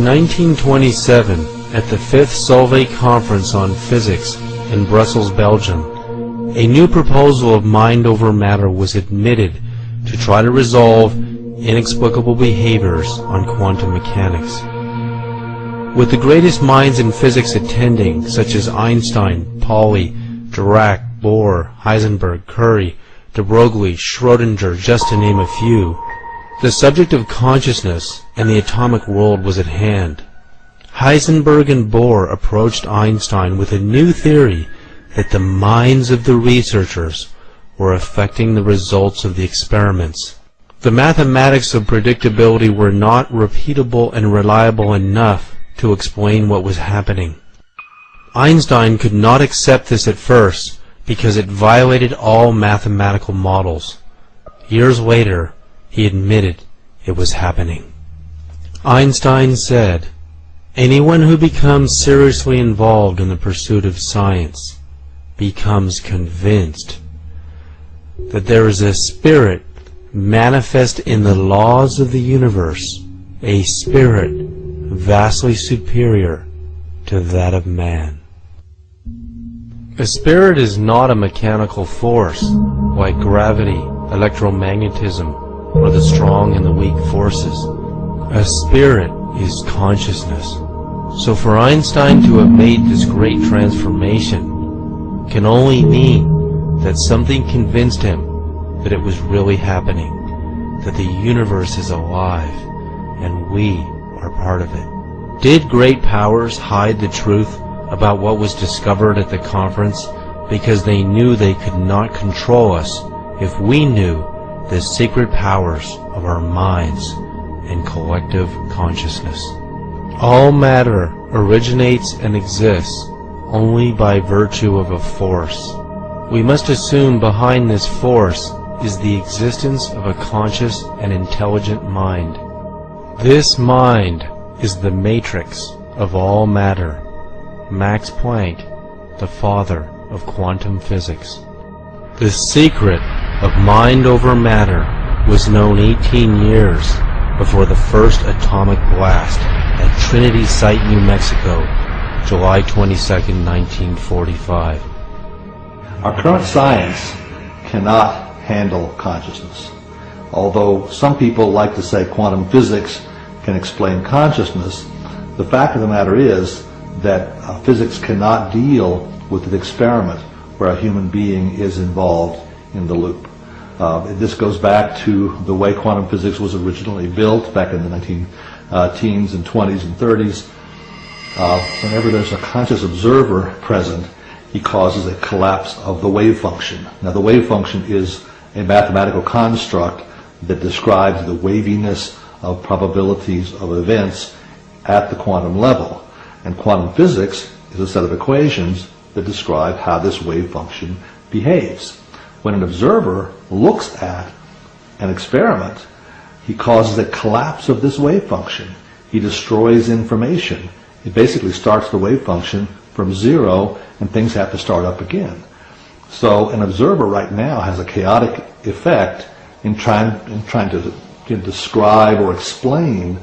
In 1927, at the 5th Solvay Conference on Physics in Brussels, Belgium, a new proposal of mind over matter was admitted to try to resolve inexplicable behaviors on quantum mechanics. With the greatest minds in physics attending, such as Einstein, Pauli, Dirac, Bohr, Heisenberg, Curie, de Broglie, Schrödinger, just to name a few, the subject of consciousness and the atomic world was at hand. Heisenberg and Bohr approached Einstein with a new theory that the minds of the researchers were affecting the results of the experiments. The mathematics of predictability were not repeatable and reliable enough to explain what was happening. Einstein could not accept this at first because it violated all mathematical models. Years later, he admitted it was happening. Einstein said, "Anyone who becomes seriously involved in the pursuit of science becomes convinced that there is a spirit manifest in the laws of the universe, a spirit vastly superior to that of man." A spirit is not a mechanical force like gravity, electromagnetism, or the strong and the weak forces. A spirit is consciousness. So for Einstein to have made this great transformation can only mean that something convinced him that it was really happening, that the universe is alive, and we are part of it. Did great powers hide the truth about what was discovered at the conference because they knew they could not control us if we knew the secret powers of our minds and collective consciousness? All matter originates and exists only by virtue of a force. We must assume behind this force is the existence of a conscious and intelligent mind. This mind is the matrix of all matter. Max Planck, the father of quantum physics. The secret of mind over matter was known 18 years before the first atomic blast at Trinity Site, New Mexico, July 22, 1945. Our current science cannot handle consciousness. Although some people like to say quantum physics can explain consciousness, the fact of the matter is that physics cannot deal with an experiment where a human being is involved in the loop. This goes back to the way quantum physics was originally built back in the 19-teens and 20s and 30s. Whenever there's a conscious observer present, he causes a collapse of the wave function. Now, the wave function is a mathematical construct that describes the waviness of probabilities of events at the quantum level. And quantum physics is a set of equations that describe how this wave function behaves. When an observer looks at an experiment, he causes a collapse of this wave function. He destroys information. It basically starts the wave function from zero, and things have to start up again. So an observer right now has a chaotic effect in trying to describe or explain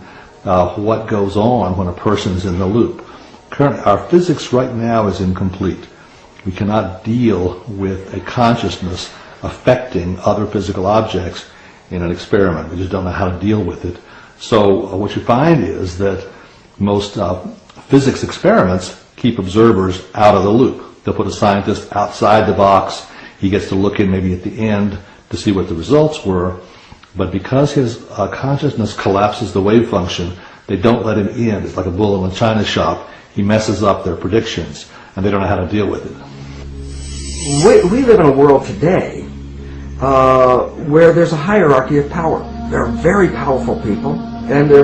what goes on when a person is in the loop. Our physics right now is incomplete. We cannot deal with a consciousness affecting other physical objects in an experiment. We just don't know how to deal with it. So what you find is that most physics experiments keep observers out of the loop. They'll put a scientist outside the box. He gets to look in maybe at the end to see what the results were. But because his consciousness collapses the wave function, they don't let him in. It's like a bull in a china shop. He messes up their predictions, and they don't know how to deal with it. We live in a world today where there's a hierarchy of power. There are very powerful people, and there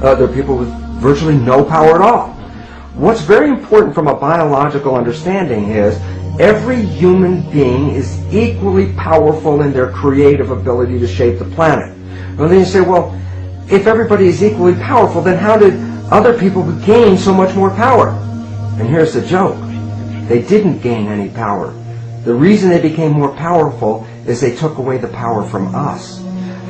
are people with virtually no power at all. What's very important from a biological understanding is every human being is equally powerful in their creative ability to shape the planet. And then you say, well, if everybody is equally powerful, then how did other people gain so much more power? And here's the joke. They didn't gain any power. The reason they became more powerful is they took away the power from us.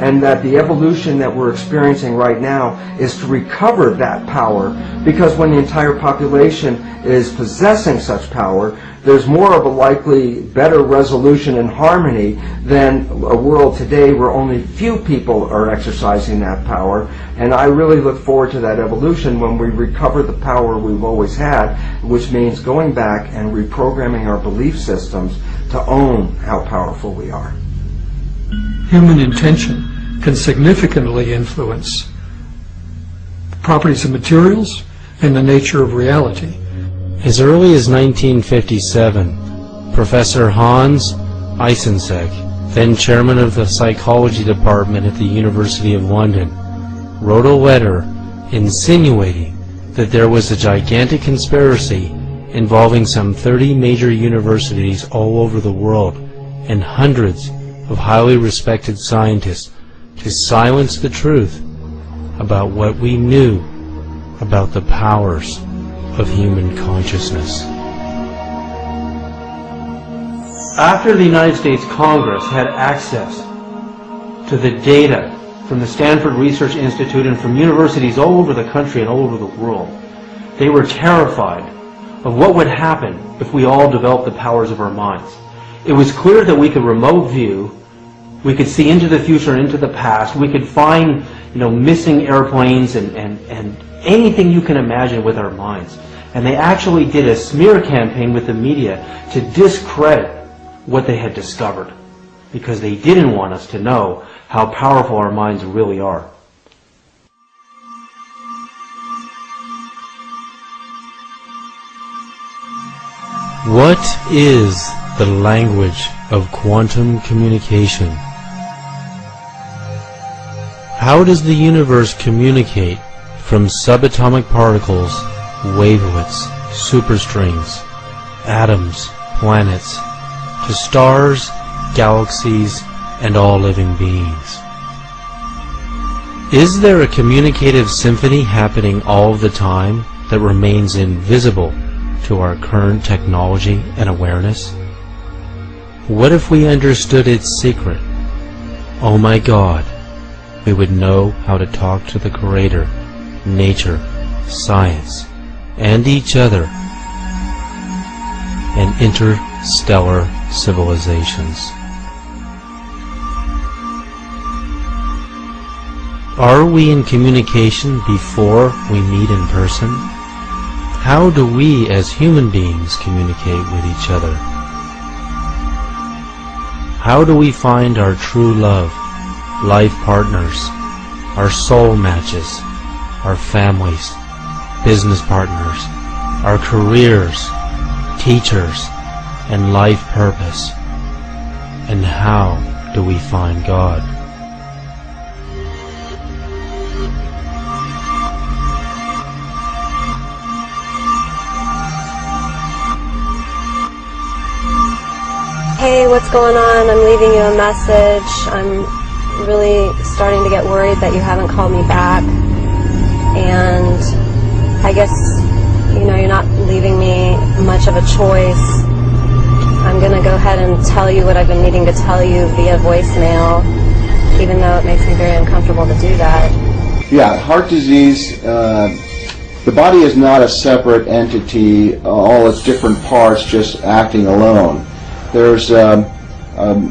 and that the evolution that we're experiencing right now is to recover that power, because when the entire population is possessing such power, there's more of a likely better resolution and harmony than a world today where only few people are exercising that power. And I really look forward to that evolution when we recover the power we've always had, which means going back and reprogramming our belief systems to own how powerful we are. Human intention can significantly influence the properties of materials and the nature of reality. As early as 1957, Professor Hans Eysenck, then chairman of the psychology department at the University of London, wrote a letter insinuating that there was a gigantic conspiracy involving some 30 major universities all over the world and hundreds of highly respected scientists to silence the truth about what we knew about the powers of human consciousness. After the United States Congress had access to the data from the Stanford Research Institute and from universities all over the country and all over the world, they were terrified of what would happen if we all developed the powers of our minds. It was clear that we could remote view, we could see into the future and into the past, we could find missing airplanes and anything you can imagine with our minds. And they actually did a smear campaign with the media to discredit what they had discovered, because they didn't want us to know how powerful our minds really are. What is the language of quantum communication? How does the universe communicate from subatomic particles, wavelets, superstrings, atoms, planets, to stars, galaxies, and all living beings? Is there a communicative symphony happening all the time that remains invisible to our current technology and awareness? What if we understood its secret? Oh my God, we would know how to talk to the Creator, nature, science, and each other, and interstellar civilizations. Are we in communication before we meet in person? How do we as human beings communicate with each other? How do we find our true love, life partners, our soul matches, our families, business partners, our careers, teachers, and life purpose? And how do we find God? Hey, what's going on? I'm leaving you a message. I'm really starting to get worried that you haven't called me back. And I guess, you're not leaving me much of a choice. I'm going to go ahead and tell you what I've been needing to tell you via voicemail, even though it makes me very uncomfortable to do that. Yeah, heart disease, the body is not a separate entity, all its different parts just acting alone. There's a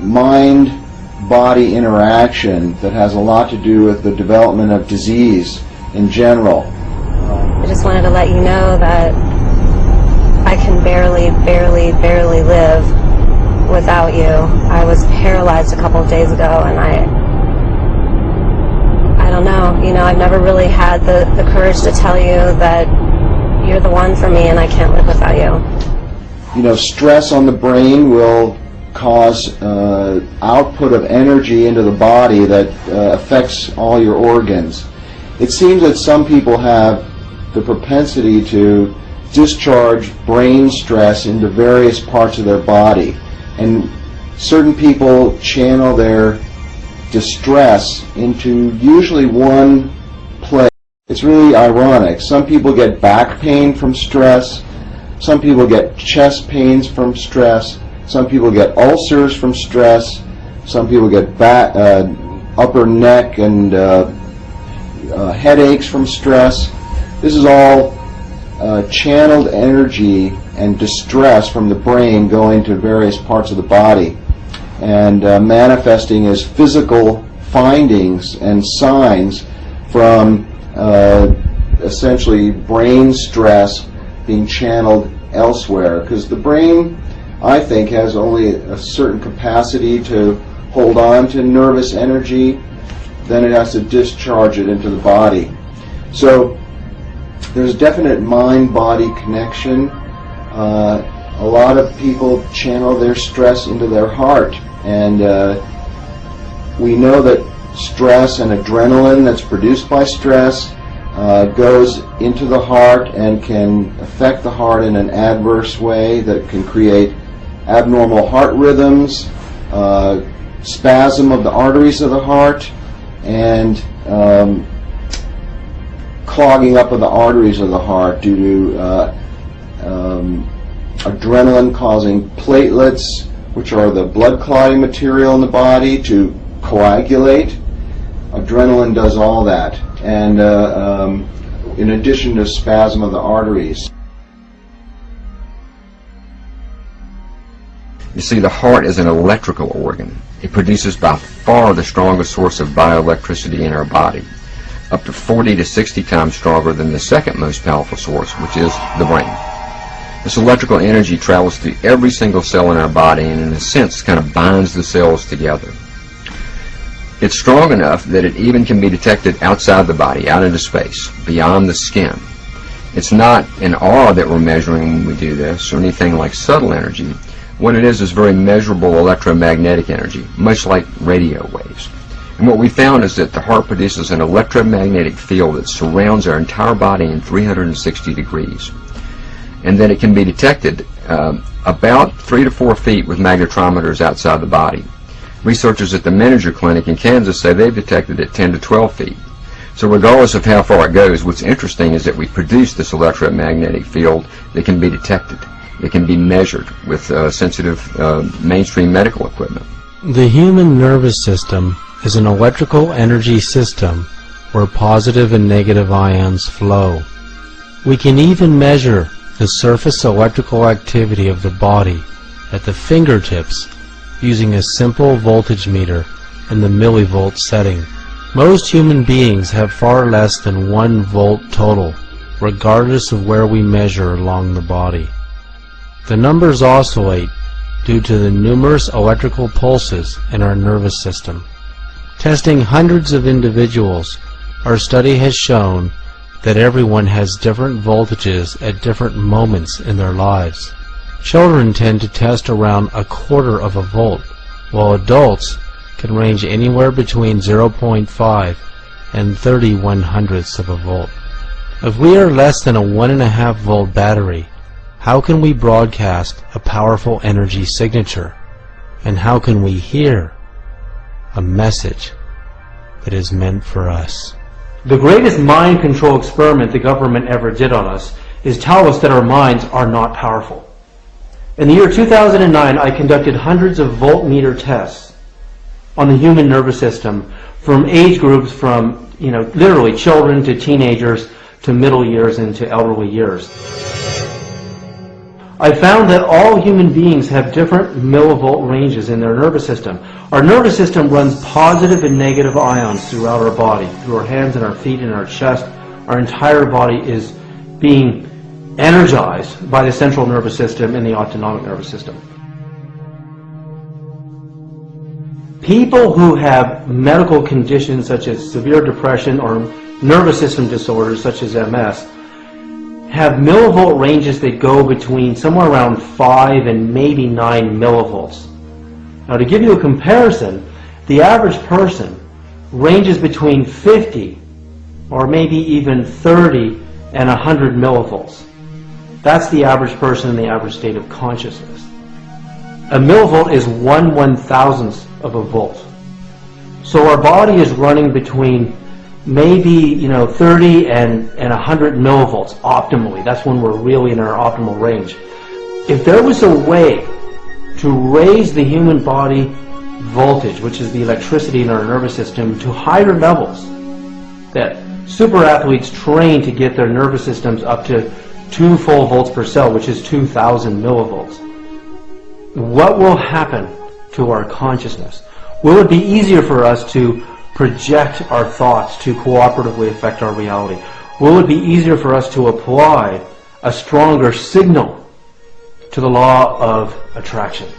mind-body interaction that has a lot to do with the development of disease in general. I just wanted to let you know that I can barely live without you. I was paralyzed a couple of days ago, and I don't know, I've never really had the courage to tell you that you're the one for me and I can't live without you. Stress on the brain will cause output of energy into the body that affects all your organs. It seems that some people have the propensity to discharge brain stress into various parts of their body, and certain people channel their distress into usually one place. It's really ironic. Some people get back pain from stress. Some people get chest pains from stress. Some people get ulcers from stress. Some people get upper neck and headaches from stress. This is all channeled energy and distress from the brain going to various parts of the body and manifesting as physical findings and signs from essentially brain stress being channeled elsewhere, because the brain, I think, has only a certain capacity to hold on to nervous energy, then it has to discharge it into the body. So there's a definite mind-body connection. A lot of people channel their stress into their heart, and we know that stress and adrenaline that's produced by stress goes into the heart and can affect the heart in an adverse way that can create abnormal heart rhythms, spasm of the arteries of the heart, and clogging up of the arteries of the heart due to adrenaline causing platelets, which are the blood clotting material in the body, to coagulate. Adrenaline does all that, and in addition to spasm of the arteries. You see, the heart is an electrical organ. It produces by far the strongest source of bioelectricity in our body, up to 40 to 60 times stronger than the second most powerful source, which is the brain. This electrical energy travels through every single cell in our body and in a sense kind of binds the cells together. It's strong enough that it even can be detected outside the body, out into space, beyond the skin. It's not an aura that we're measuring when we do this, or anything like subtle energy. What it is very measurable electromagnetic energy, much like radio waves. And what we found is that the heart produces an electromagnetic field that surrounds our entire body in 360 degrees. And then it can be detected about 3 to 4 feet with magnetometers outside the body. Researchers at the Menninger Clinic in Kansas say they've detected it 10 to 12 feet. So regardless of how far it goes, what's interesting is that we produce this electromagnetic field that can be detected. It can be measured with sensitive mainstream medical equipment. The human nervous system is an electrical energy system where positive and negative ions flow. We can even measure the surface electrical activity of the body at the fingertips using a simple voltage meter in the millivolt setting. Most human beings have far less than 1 volt total, regardless of where we measure along the body. The numbers oscillate due to the numerous electrical pulses in our nervous system. Testing hundreds of individuals, our study has shown that everyone has different voltages at different moments in their lives. Children tend to test around 1/4 of a volt, while adults can range anywhere between 0.5 and 30/100ths of a volt. If we are less than a 1.5 volt battery, how can we broadcast a powerful energy signature? And how can we hear a message that is meant for us? The greatest mind control experiment the government ever did on us is tell us that our minds are not powerful. In the year 2009, I conducted hundreds of voltmeter tests on the human nervous system from age groups from, literally children to teenagers to middle years and to elderly years. I found that all human beings have different millivolt ranges in their nervous system. Our nervous system runs positive and negative ions throughout our body, through our hands and our feet and our chest. Our entire body is being energized by the central nervous system and the autonomic nervous system. People who have medical conditions such as severe depression or nervous system disorders such as MS have millivolt ranges that go between somewhere around 5 and maybe 9 millivolts. Now, to give you a comparison, the average person ranges between 50 or maybe even 30 and 100 millivolts. That's the average person in the average state of consciousness. A millivolt is 1/1000th of a volt. So our body is running between maybe 30 and 100 millivolts optimally. That's when we're really in our optimal range. If there was a way to raise the human body voltage, which is the electricity in our nervous system, to higher levels. That super athletes train to get their nervous systems up to 2 full volts per cell, which is 2,000 millivolts. What will happen to our consciousness? Will it be easier for us to project our thoughts to cooperatively affect our reality? Will it be easier for us to apply a stronger signal to the law of attraction?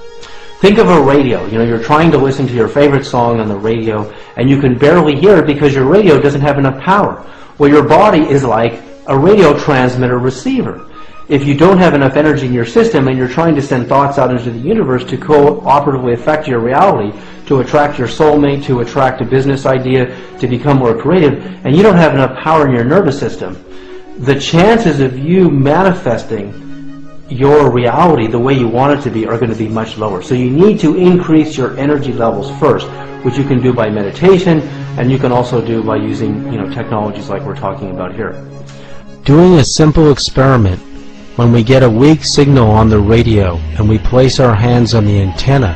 Think of a radio. You know, you're trying to listen to your favorite song on the radio, and you can barely hear it because your radio doesn't have enough power. Well, your body is like a radio transmitter receiver. If you don't have enough energy in your system and you're trying to send thoughts out into the universe to cooperatively affect your reality, to attract your soulmate, to attract a business idea, to become more creative, and you don't have enough power in your nervous system, the chances of you manifesting your reality the way you want it to be are going to be much lower. So you need to increase your energy levels first, which you can do by meditation, and you can also do by using, technologies like we're talking about here. Doing a simple experiment. When we get a weak signal on the radio and we place our hands on the antenna,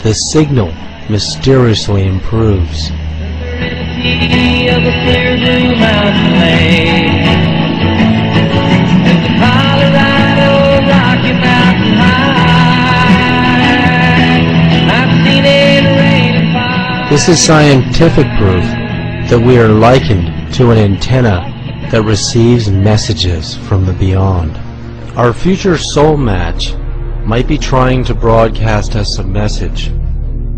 the signal mysteriously improves. This is scientific proof that we are likened to an antenna that receives messages from the beyond. Our future soul match might be trying to broadcast us a message,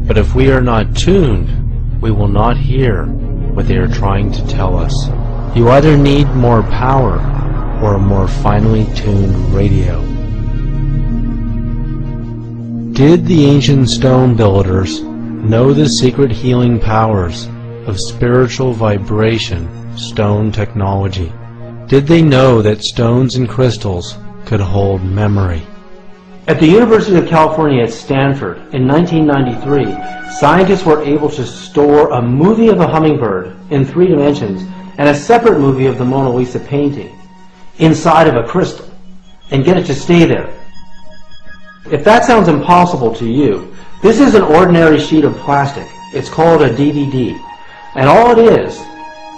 but if we are not tuned, we will not hear what they are trying to tell us. You either need more power or a more finely tuned radio. Did the ancient stone builders know the secret healing powers of spiritual vibration stone technology? Did they know that stones and crystals could hold memory? At the University of California at Stanford in 1993, scientists were able to store a movie of a hummingbird in 3 dimensions and a separate movie of the Mona Lisa painting inside of a crystal and get it to stay there. If that sounds impossible to you, this is an ordinary sheet of plastic. It's called a DVD. And all it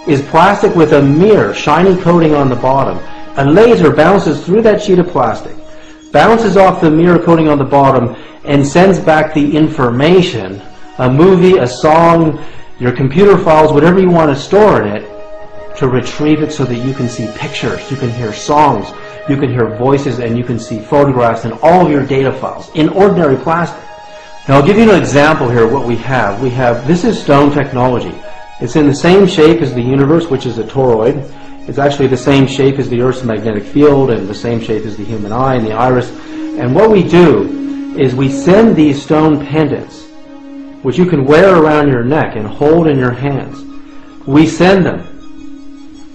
is plastic with a mirror shiny coating on the bottom. A laser bounces through that sheet of plastic, bounces off the mirror coating on the bottom, and sends back the information, a movie, a song, your computer files, whatever you want to store in it, to retrieve it so that you can see pictures, you can hear songs, you can hear voices, and you can see photographs and all of your data files in ordinary plastic. Now I'll give you an example here of what we have. This is stone technology. It's in the same shape as the universe, which is a toroid. It's actually the same shape as the Earth's magnetic field and the same shape as the human eye and the iris. And what we do is we send these stone pendants, which you can wear around your neck and hold in your hands. We send them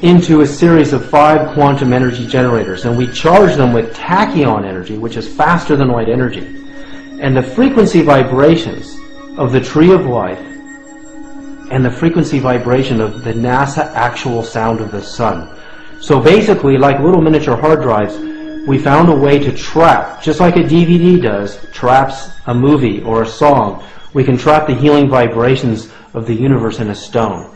into a series of 5 quantum energy generators, and we charge them with tachyon energy, which is faster than light energy. And the frequency vibrations of the tree of life and the frequency vibration of the NASA actual sound of the sun. So basically, like little miniature hard drives, we found a way to trap, just like a DVD does, traps a movie or a song. We can trap the healing vibrations of the universe in a stone.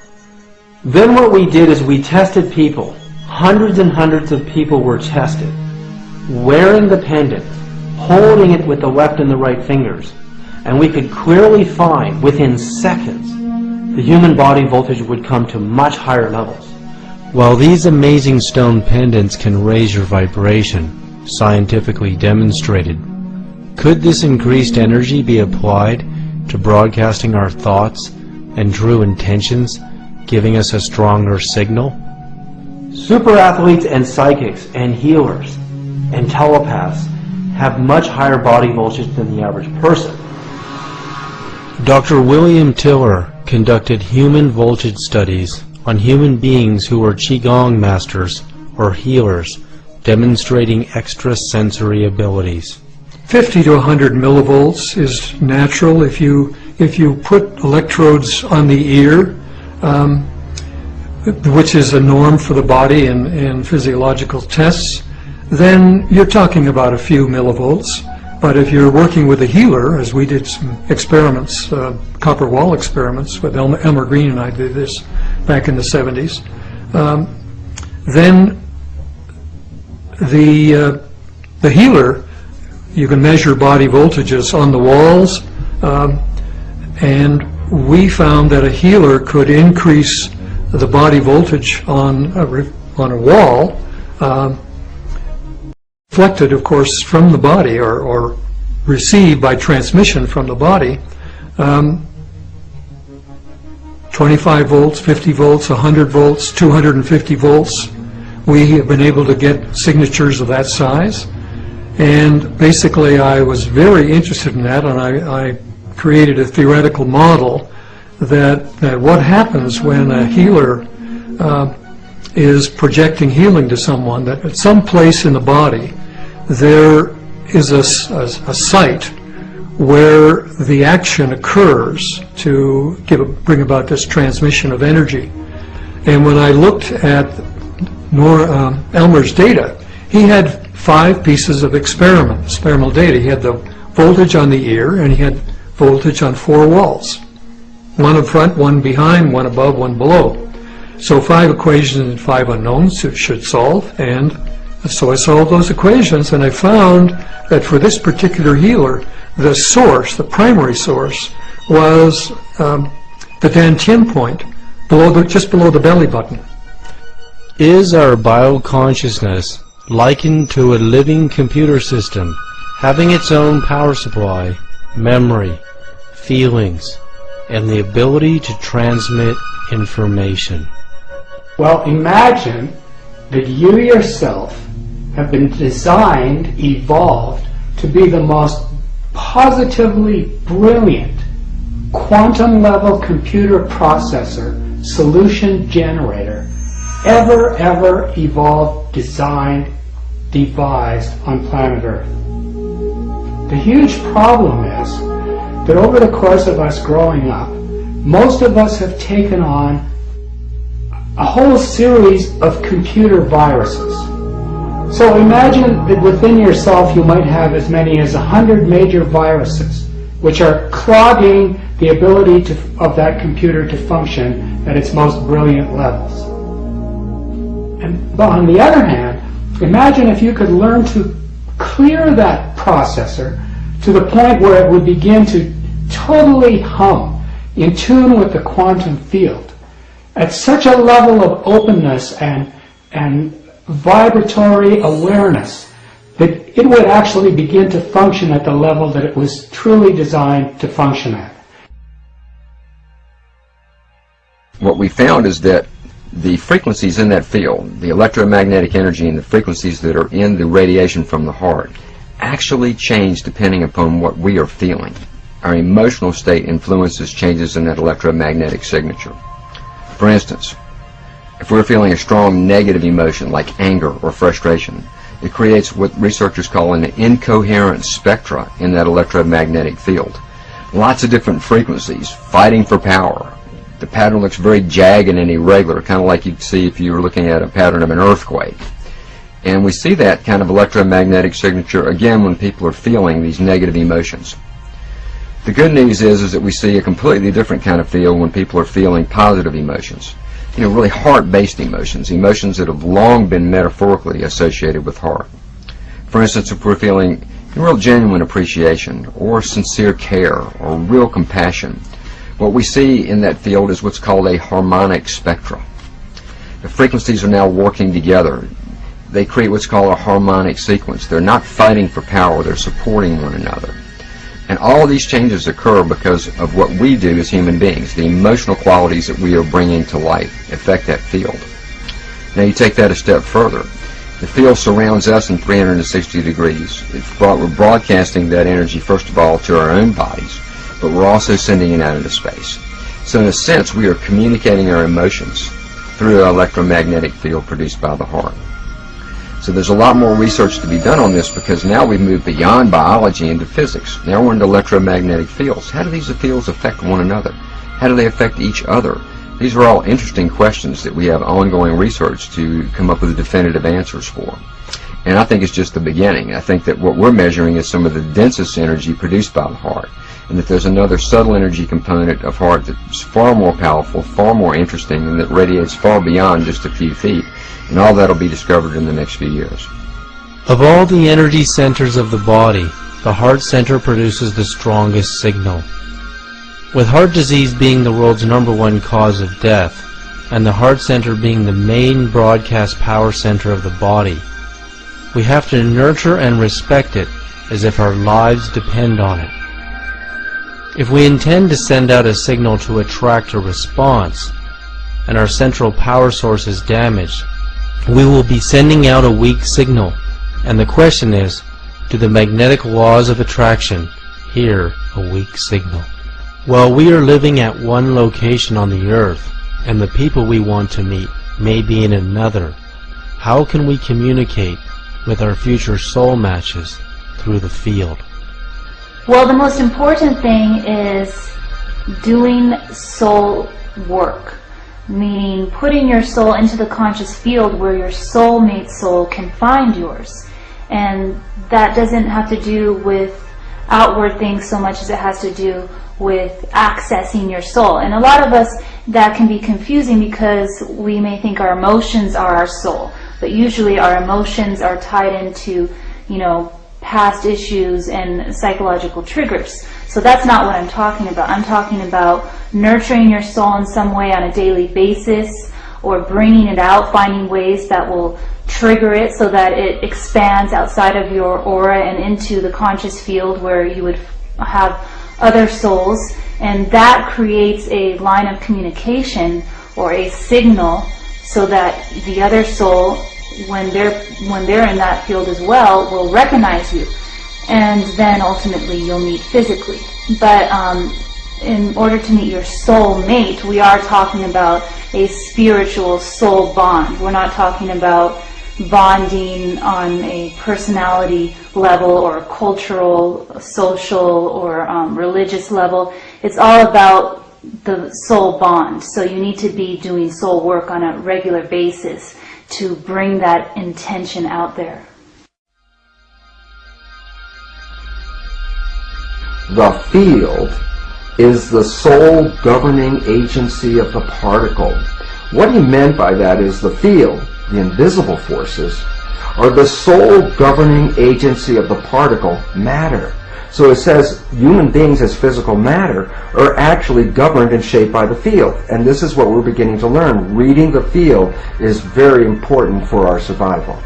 Then what we did is we tested people. Hundreds and hundreds of people were tested, wearing the pendant, holding it with the left and the right fingers. And we could clearly find, within seconds, the human body voltage would come to much higher levels. While these amazing stone pendants can raise your vibration, scientifically demonstrated, could this increased energy be applied to broadcasting our thoughts and true intentions, giving us a stronger signal? Super athletes and psychics and healers and telepaths have much higher body voltage than the average person. Dr. William Tiller conducted human voltage studies on human beings who were Qigong masters or healers, demonstrating extrasensory abilities. 50 to 100 millivolts is natural. If you put electrodes on the ear, which is a norm for the body in physiological tests, then you're talking about a few millivolts. But if you're working with a healer, as we did some experiments, copper wall experiments with Elmer Green and I did this back in the 70s, then the healer, you can measure body voltages on the walls, and we found that a healer could increase the body voltage on a wall, reflected, of course, from the body or received by transmission from the body, 25 volts, 50 volts, 100 volts, 250 volts. We have been able to get signatures of that size. And basically I was very interested in that, and I created a theoretical model that what happens when a healer is projecting healing to someone, that at some place in the body there is a site where the action occurs to bring about this transmission of energy. And when I looked at Elmer's data, he had 5 pieces of experimental data. He had the voltage on the ear, and he had voltage on 4 walls. One in front, one behind, one above, one below. So 5 equations and 5 unknowns should solve, and so I solved those equations, and I found that for this particular healer, the source, the primary source, was the Dantian point, just below the belly button. Is our bioconsciousness likened to a living computer system, having its own power supply, memory, feelings, and the ability to transmit information? Well, imagine that you yourself have been designed, evolved, to be the most positively brilliant quantum level computer processor, solution generator, ever evolved, designed, devised on planet Earth. The huge problem is that over the course of us growing up, most of us have taken on a whole series of computer viruses. So imagine that within yourself you might have as many as 100 major viruses, which are clogging the ability of that computer to function at its most brilliant levels. But on the other hand, imagine if you could learn to clear that processor to the point where it would begin to totally hum, in tune with the quantum field, at such a level of openness and vibratory awareness that it would actually begin to function at the level that it was truly designed to function at. What we found is that the frequencies in that field, the electromagnetic energy and the frequencies that are in the radiation from the heart, actually change depending upon what we are feeling. Our emotional state influences changes in that electromagnetic signature. For instance, if we're feeling a strong negative emotion like anger or frustration, it creates what researchers call an incoherent spectra in that electromagnetic field. Lots of different frequencies fighting for power. The pattern looks very jagged and irregular, kind of like you'd see if you were looking at a pattern of an earthquake. And we see that kind of electromagnetic signature again when people are feeling these negative emotions. The good news is that we see a completely different kind of feel when people are feeling positive emotions. You know, really heart-based emotions, emotions that have long been metaphorically associated with heart. For instance, if we're feeling real genuine appreciation or sincere care or real compassion, what we see in that field is what's called a harmonic spectra. The frequencies are now working together. They create what's called a harmonic sequence. They're not fighting for power, they're supporting one another. And all of these changes occur because of what we do as human beings. The emotional qualities that we are bringing to life affect that field. Now you take that a step further. The field surrounds us in 360 degrees. We're broadcasting that energy, first of all, to our own bodies, but we're also sending it out into space. So in a sense, we are communicating our emotions through an electromagnetic field produced by the heart. So there's a lot more research to be done on this because now we've moved beyond biology into physics. Now we're into electromagnetic fields. How do these fields affect one another? How do they affect each other? These are all interesting questions that we have ongoing research to come up with definitive answers for. And I think it's just the beginning. I think that what we're measuring is some of the densest energy produced by the heart, and that there's another subtle energy component of heart that's far more powerful, far more interesting, and that radiates far beyond just a few feet. And all that will be discovered in the next few years. Of all the energy centers of the body, the heart center produces the strongest signal. With heart disease being the world's #1 cause of death, and the heart center being the main broadcast power center of the body, we have to nurture and respect it as if our lives depend on it. If we intend to send out a signal to attract a response, and our central power source is damaged, we will be sending out a weak signal. And the question is, do the magnetic laws of attraction hear a weak signal? While we are living at one location on the earth, and the people we want to meet may be in another, how can we communicate with our future soul matches through the field? Well, the most important thing is doing soul work, meaning putting your soul into the conscious field where your soulmate soul can find yours. And that doesn't have to do with outward things so much as it has to do with accessing your soul. And a lot of us, that can be confusing because we may think our emotions are our soul, but usually our emotions are tied into, past issues and psychological triggers. So that's not what I'm talking about. I'm talking about nurturing your soul in some way on a daily basis, or bringing it out, finding ways that will trigger it so that it expands outside of your aura and into the conscious field where you would have other souls, and that creates a line of communication or a signal so that the other soul, when they're in that field as well, will recognize you, and then ultimately you'll meet physically. But in order to meet your soul mate, we are talking about a spiritual soul bond. We're not talking about bonding on a personality level or a cultural, social, or religious level. It's all about the soul bond. So you need to be doing soul work on a regular basis to bring that intention out there. The field is the sole governing agency of the particle. What he meant by that is the field, the invisible forces, are the sole governing agency of the particle, matter. So it says human beings as physical matter are actually governed and shaped by the field. And this is what we're beginning to learn. Reading the field is very important for our survival.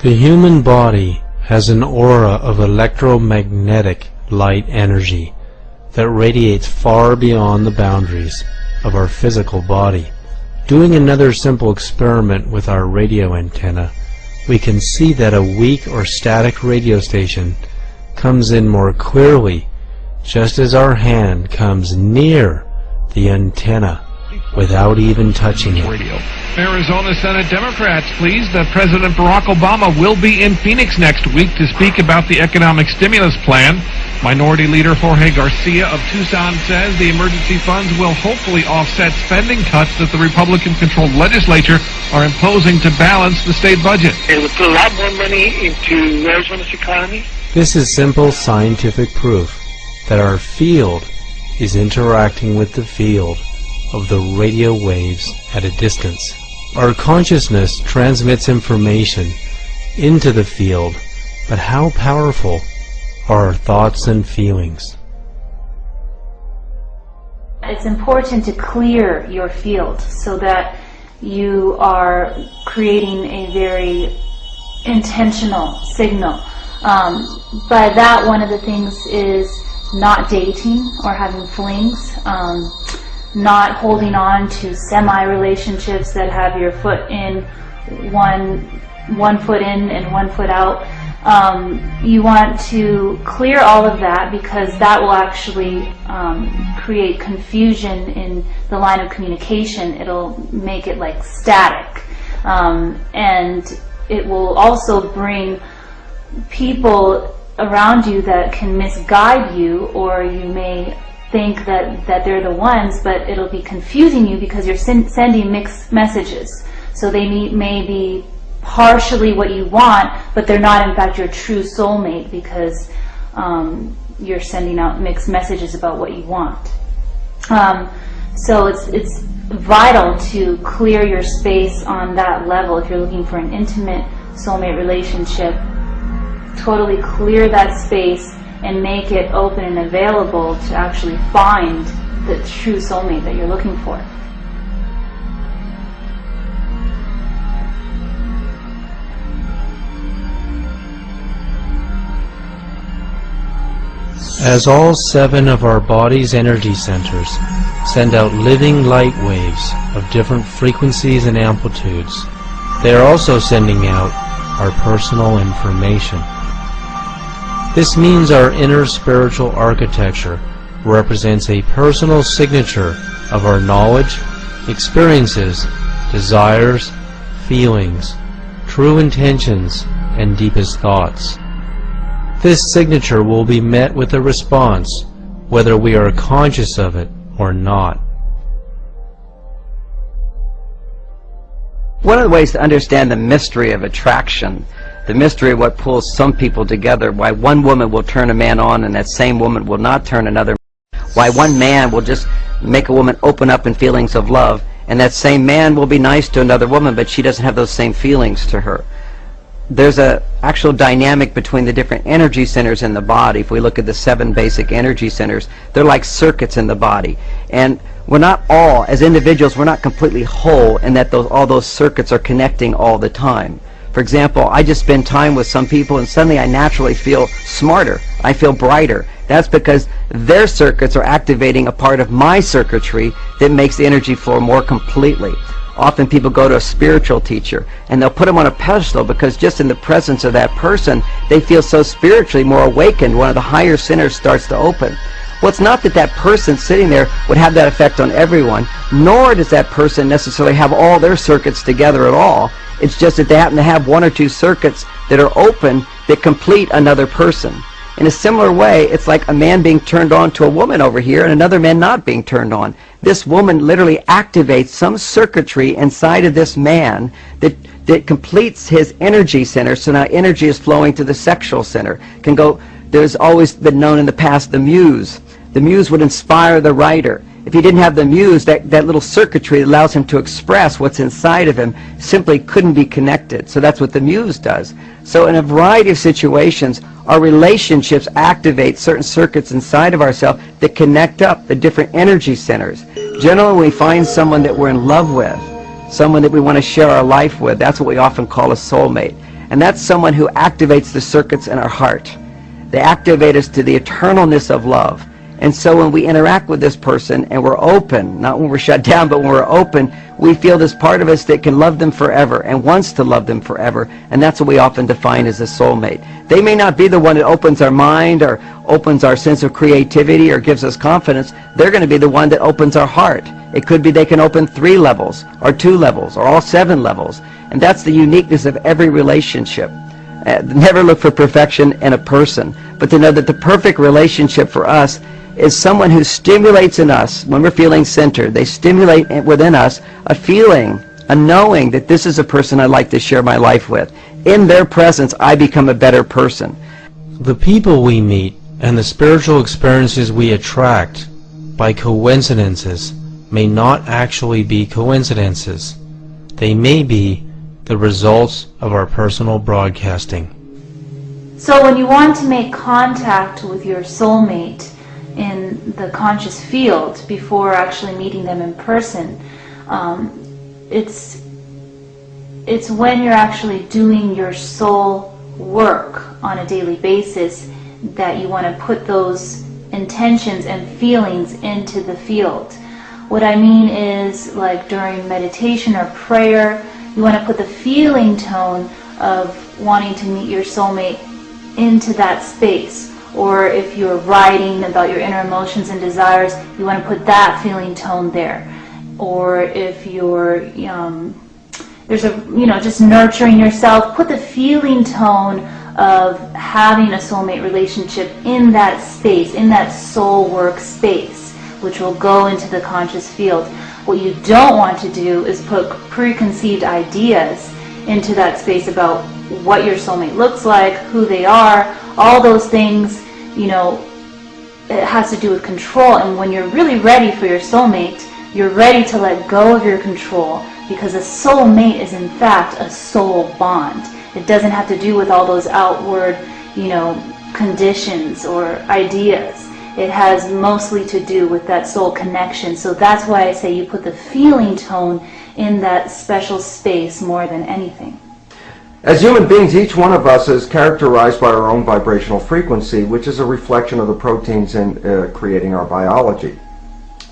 The human body has an aura of electromagnetic light energy that radiates far beyond the boundaries of our physical body. Doing another simple experiment with our radio antenna, we can see that a weak or static radio station comes in more clearly just as our hand comes near the antenna without even touching it. Arizona Senate Democrats pleased that President Barack Obama will be in Phoenix next week to speak about the economic stimulus plan. Minority Leader Jorge Garcia of Tucson says the emergency funds will hopefully offset spending cuts that the Republican-controlled legislature are imposing to balance the state budget. It would put a lot more money into Arizona's economy. This is simple scientific proof that our field is interacting with the field of the radio waves at a distance. Our consciousness transmits information into the field, but how powerful are our thoughts and feelings? It's important to clear your field so that you are creating a very intentional signal. By that, one of the things is not dating or having flings, not holding on to semi-relationships that have your foot in, one foot in and 1 foot out. You want to clear all of that because that will actually create confusion in the line of communication. It'll make it like static. And it will also bring people around you that can misguide you, or you may think that they're the ones, but it'll be confusing you because you're sending mixed messages. So they may be partially what you want, but they're not in fact your true soulmate because you're sending out mixed messages about what you want. So it's vital to clear your space on that level if you're looking for an intimate soulmate relationship. Totally clear that space and make it open and available to actually find the true soulmate that you're looking for. As all 7 of our body's energy centers send out living light waves of different frequencies and amplitudes, they are also sending out our personal information. This means our inner spiritual architecture represents a personal signature of our knowledge, experiences, desires, feelings, true intentions, and deepest thoughts. This signature will be met with a response, whether we are conscious of it or not. One of the ways to understand the mystery of attraction, the mystery of what pulls some people together, why one woman will turn a man on and that same woman will not turn another, why one man will just make a woman open up in feelings of love, and that same man will be nice to another woman, but she doesn't have those same feelings to her. There's a actual dynamic between the different energy centers in the body. If we look at the 7 basic energy centers, they're like circuits in the body. And we're not all, as individuals, we're not completely whole in that all those circuits are connecting all the time. For example, I just spend time with some people and suddenly I naturally feel smarter. I feel brighter. That's because their circuits are activating a part of my circuitry that makes the energy flow more completely. Often people go to a spiritual teacher and they'll put them on a pedestal because just in the presence of that person they feel so spiritually more awakened. One of the higher centers starts to open. Well, it's not that that person sitting there would have that effect on everyone, nor does that person necessarily have all their circuits together at all. It's just that they happen to have 1 or 2 circuits that are open that complete another person. In a similar way, it's like a man being turned on to a woman over here and another man not being turned on. This woman literally activates some circuitry inside of this man that completes his energy center, so now energy is flowing to the sexual center. There's always been known in the past the muse. The muse would inspire the writer. If he didn't have the muse, that little circuitry that allows him to express what's inside of him simply couldn't be connected. So that's what the muse does. So in a variety of situations, our relationships activate certain circuits inside of ourselves that connect up the different energy centers. Generally, when we find someone that we're in love with, someone that we want to share our life with, that's what we often call a soulmate. And that's someone who activates the circuits in our heart. They activate us to the eternalness of love. And so when we interact with this person and we're open, not when we're shut down, but when we're open, we feel this part of us that can love them forever and wants to love them forever. And that's what we often define as a soulmate. They may not be the one that opens our mind or opens our sense of creativity or gives us confidence. They're going to be the one that opens our heart. It could be they can open 3 levels or 2 levels or all 7 levels. And that's the uniqueness of every relationship. Never look for perfection in a person, but to know that the perfect relationship for us is someone who stimulates in us, when we're feeling centered, they stimulate within us a feeling, a knowing that this is a person I'd like to share my life with. In their presence, I become a better person. The people we meet and the spiritual experiences we attract by coincidences may not actually be coincidences. They may be the results of our personal broadcasting. So when you want to make contact with your soulmate in the conscious field before actually meeting them in person, it's when you're actually doing your soul work on a daily basis that you want to put those intentions and feelings into the field. What I mean is, like during meditation or prayer, you want to put the feeling tone of wanting to meet your soulmate into that space. Or if you're writing about your inner emotions and desires, you want to put that feeling tone there. Or if you're just nurturing yourself, put the feeling tone of having a soulmate relationship in that space, in that soul work space, which will go into the conscious field. What you don't want to do is put preconceived ideas into that space about what your soulmate looks like, who they are, all those things, you know, it has to do with control. And when you're really ready for your soulmate, you're ready to let go of your control, because a soulmate is in fact a soul bond. It doesn't have to do with all those outward, you know, conditions or ideas. It has mostly to do with that soul connection. So that's why I say you put the feeling tone in that special space more than anything. As human beings, each one of us is characterized by our own vibrational frequency, which is a reflection of the proteins in creating our biology.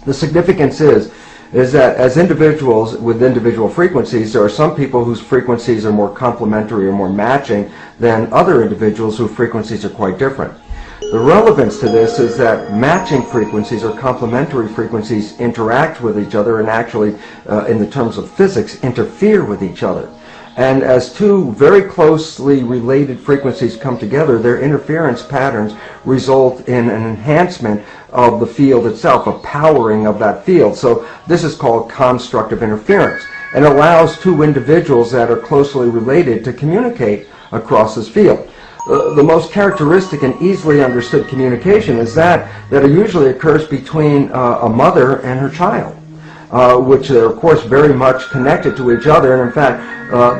The significance is that as individuals with individual frequencies, there are some people whose frequencies are more complementary or more matching than other individuals whose frequencies are quite different. The relevance to this is that matching frequencies or complementary frequencies interact with each other and actually, in the terms of physics, interfere with each other. And as two very closely related frequencies come together, their interference patterns result in an enhancement of the field itself, a powering of that field. So this is called constructive interference, and allows two individuals that are closely related to communicate across this field. The most characteristic and easily understood communication is that usually occurs between a mother and her child, which are of course very much connected to each other. And in fact,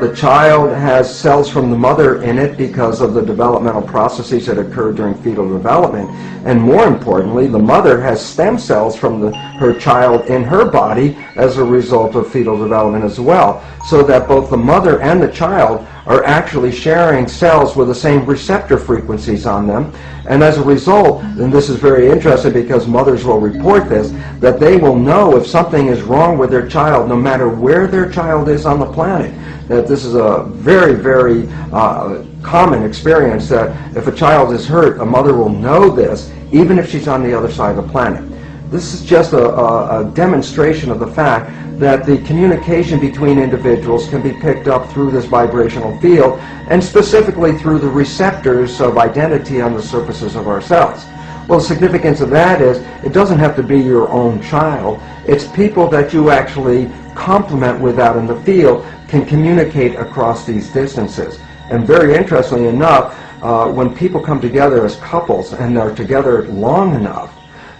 the child has cells from the mother in it because of the developmental processes that occur during fetal development. And more importantly, the mother has stem cells from her child in her body as a result of fetal development as well. So that both the mother and the child are actually sharing cells with the same receptor frequencies on them. And as a result, and this is very interesting because mothers will report this, that they will know if something is wrong with their child no matter where their child is on the planet. That this is a very, very common experience, that if a child is hurt, a mother will know this even if she's on the other side of the planet. This is just a demonstration of the fact that the communication between individuals can be picked up through this vibrational field, and specifically through the receptors of identity on the surfaces of our cells. Well, the significance of that is it doesn't have to be your own child. It's people that you actually complement with out in the field can communicate across these distances. And very interestingly enough, when people come together as couples and they're together long enough,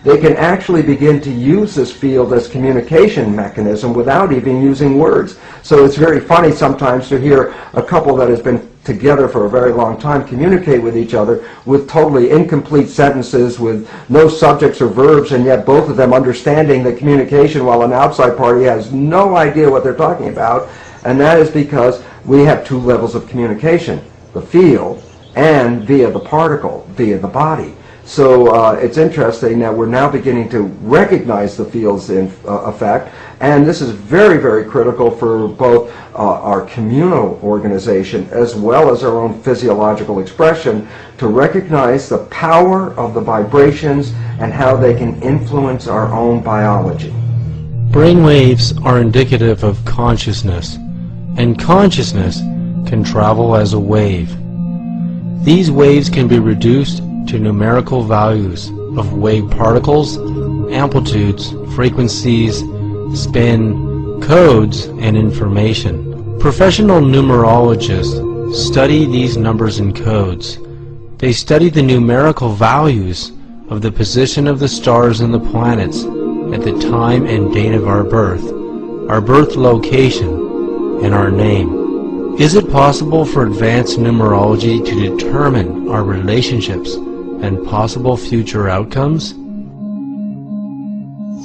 they can actually begin to use this field as communication mechanism without even using words. So it's very funny sometimes to hear a couple that has been together for a very long time communicate with each other with totally incomplete sentences, with no subjects or verbs, and yet both of them understanding the communication while an outside party has no idea what they're talking about. And that is because we have two levels of communication, the field and via the particle, via the body. So it's interesting that we're now beginning to recognize the fields in effect, and this is very, very critical for both our communal organization as well as our own physiological expression, to recognize the power of the vibrations and how they can influence our own biology. Brainwaves are indicative of consciousness, and consciousness can travel as a wave. These waves can be reduced to numerical values of wave particles, amplitudes, frequencies, spin, codes, and information. Professional numerologists study these numbers and codes. They study the numerical values of the position of the stars and the planets at the time and date of our birth location, and our name. Is it possible for advanced numerology to determine our relationships and possible future outcomes?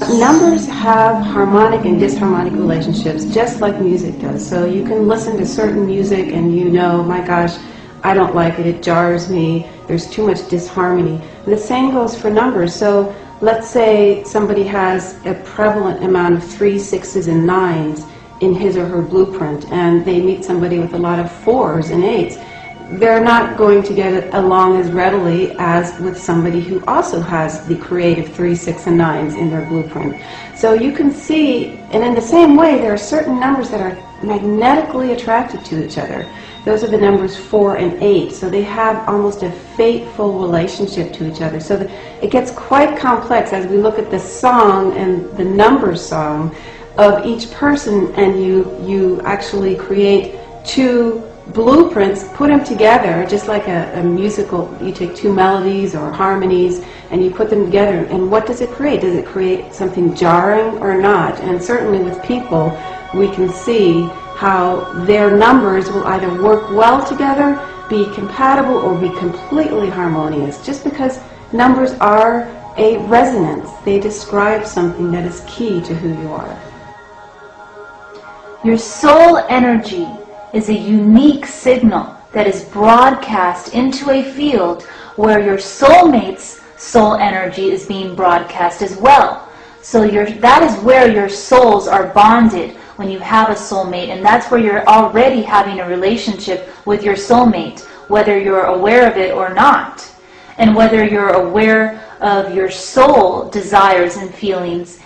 Numbers have harmonic and disharmonic relationships, just like music does. So you can listen to certain music and you know, my gosh, I don't like it, it jars me, there's too much disharmony. And the same goes for numbers. So let's say somebody has a prevalent amount of 3s, 6s, and 9s in his or her blueprint, and they meet somebody with a lot of 4s and 8s. They're not going to get along as readily as with somebody who also has the creative 3, 6, and 9s in their blueprint. So you can see, and in the same way, there are certain numbers that are magnetically attracted to each other. Those are the numbers 4 and 8. So they have almost a fateful relationship to each other. So it gets quite complex as we look at the song and the numbers song of each person, and you actually create two blueprints, put them together, just like a musical, you take two melodies or harmonies and you put them together, and what does it create? Does it create something jarring or not? And certainly with people, we can see how their numbers will either work well together, be compatible, or be completely harmonious, just because numbers are a resonance. They describe something that is key to who you are. Your soul energy is a unique signal that is broadcast into a field where your soulmate's soul energy is being broadcast as well. So that is where your souls are bonded when you have a soulmate, and that's where you're already having a relationship with your soulmate, whether you're aware of it or not. And whether you're aware of your soul desires and feelings,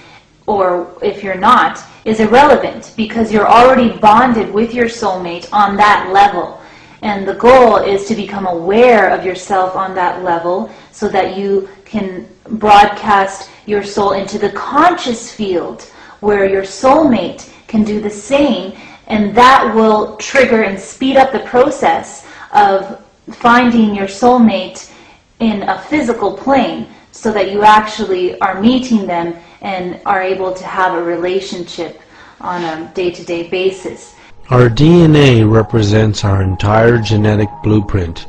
or if you're not, is irrelevant, because you're already bonded with your soulmate on that level. And the goal is to become aware of yourself on that level so that you can broadcast your soul into the conscious field where your soulmate can do the same, and that will trigger and speed up the process of finding your soulmate in a physical plane, so that you actually are meeting them and are able to have a relationship on a day-to-day basis. Our DNA represents our entire genetic blueprint.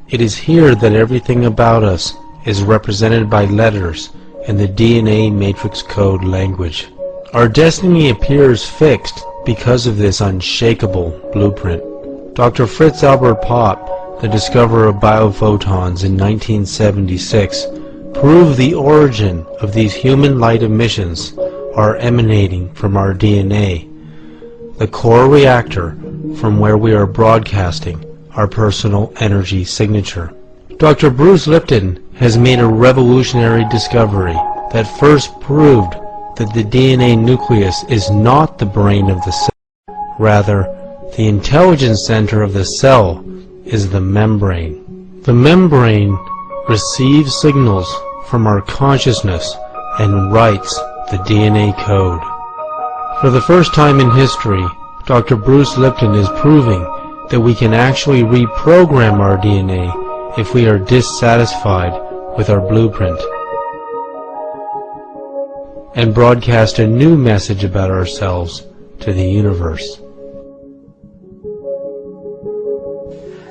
It is here that everything about us is represented by letters in the DNA matrix code language. Our destiny appears fixed because of this unshakable blueprint. Dr. Fritz Albert Popp, the discoverer of biophotons in 1976, proved the origin of these human light emissions are emanating from our DNA, the core reactor from where we are broadcasting our personal energy signature. Dr. Bruce Lipton has made a revolutionary discovery that first proved that the DNA nucleus is not the brain of the cell. Rather, the intelligence center of the cell is the membrane. The membrane receives signals from our consciousness and writes the DNA code. For the first time in history, Dr. Bruce Lipton is proving that we can actually reprogram our DNA if we are dissatisfied with our blueprint, and broadcast a new message about ourselves to the universe.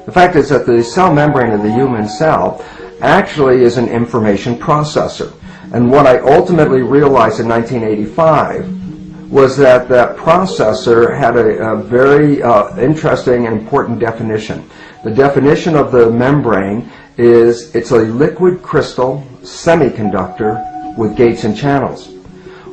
The fact is that the cell membrane of the human cell actually is an information processor. And what I ultimately realized in 1985 was that that processor had a very interesting and important definition. The definition of the membrane is it's a liquid crystal semiconductor with gates and channels.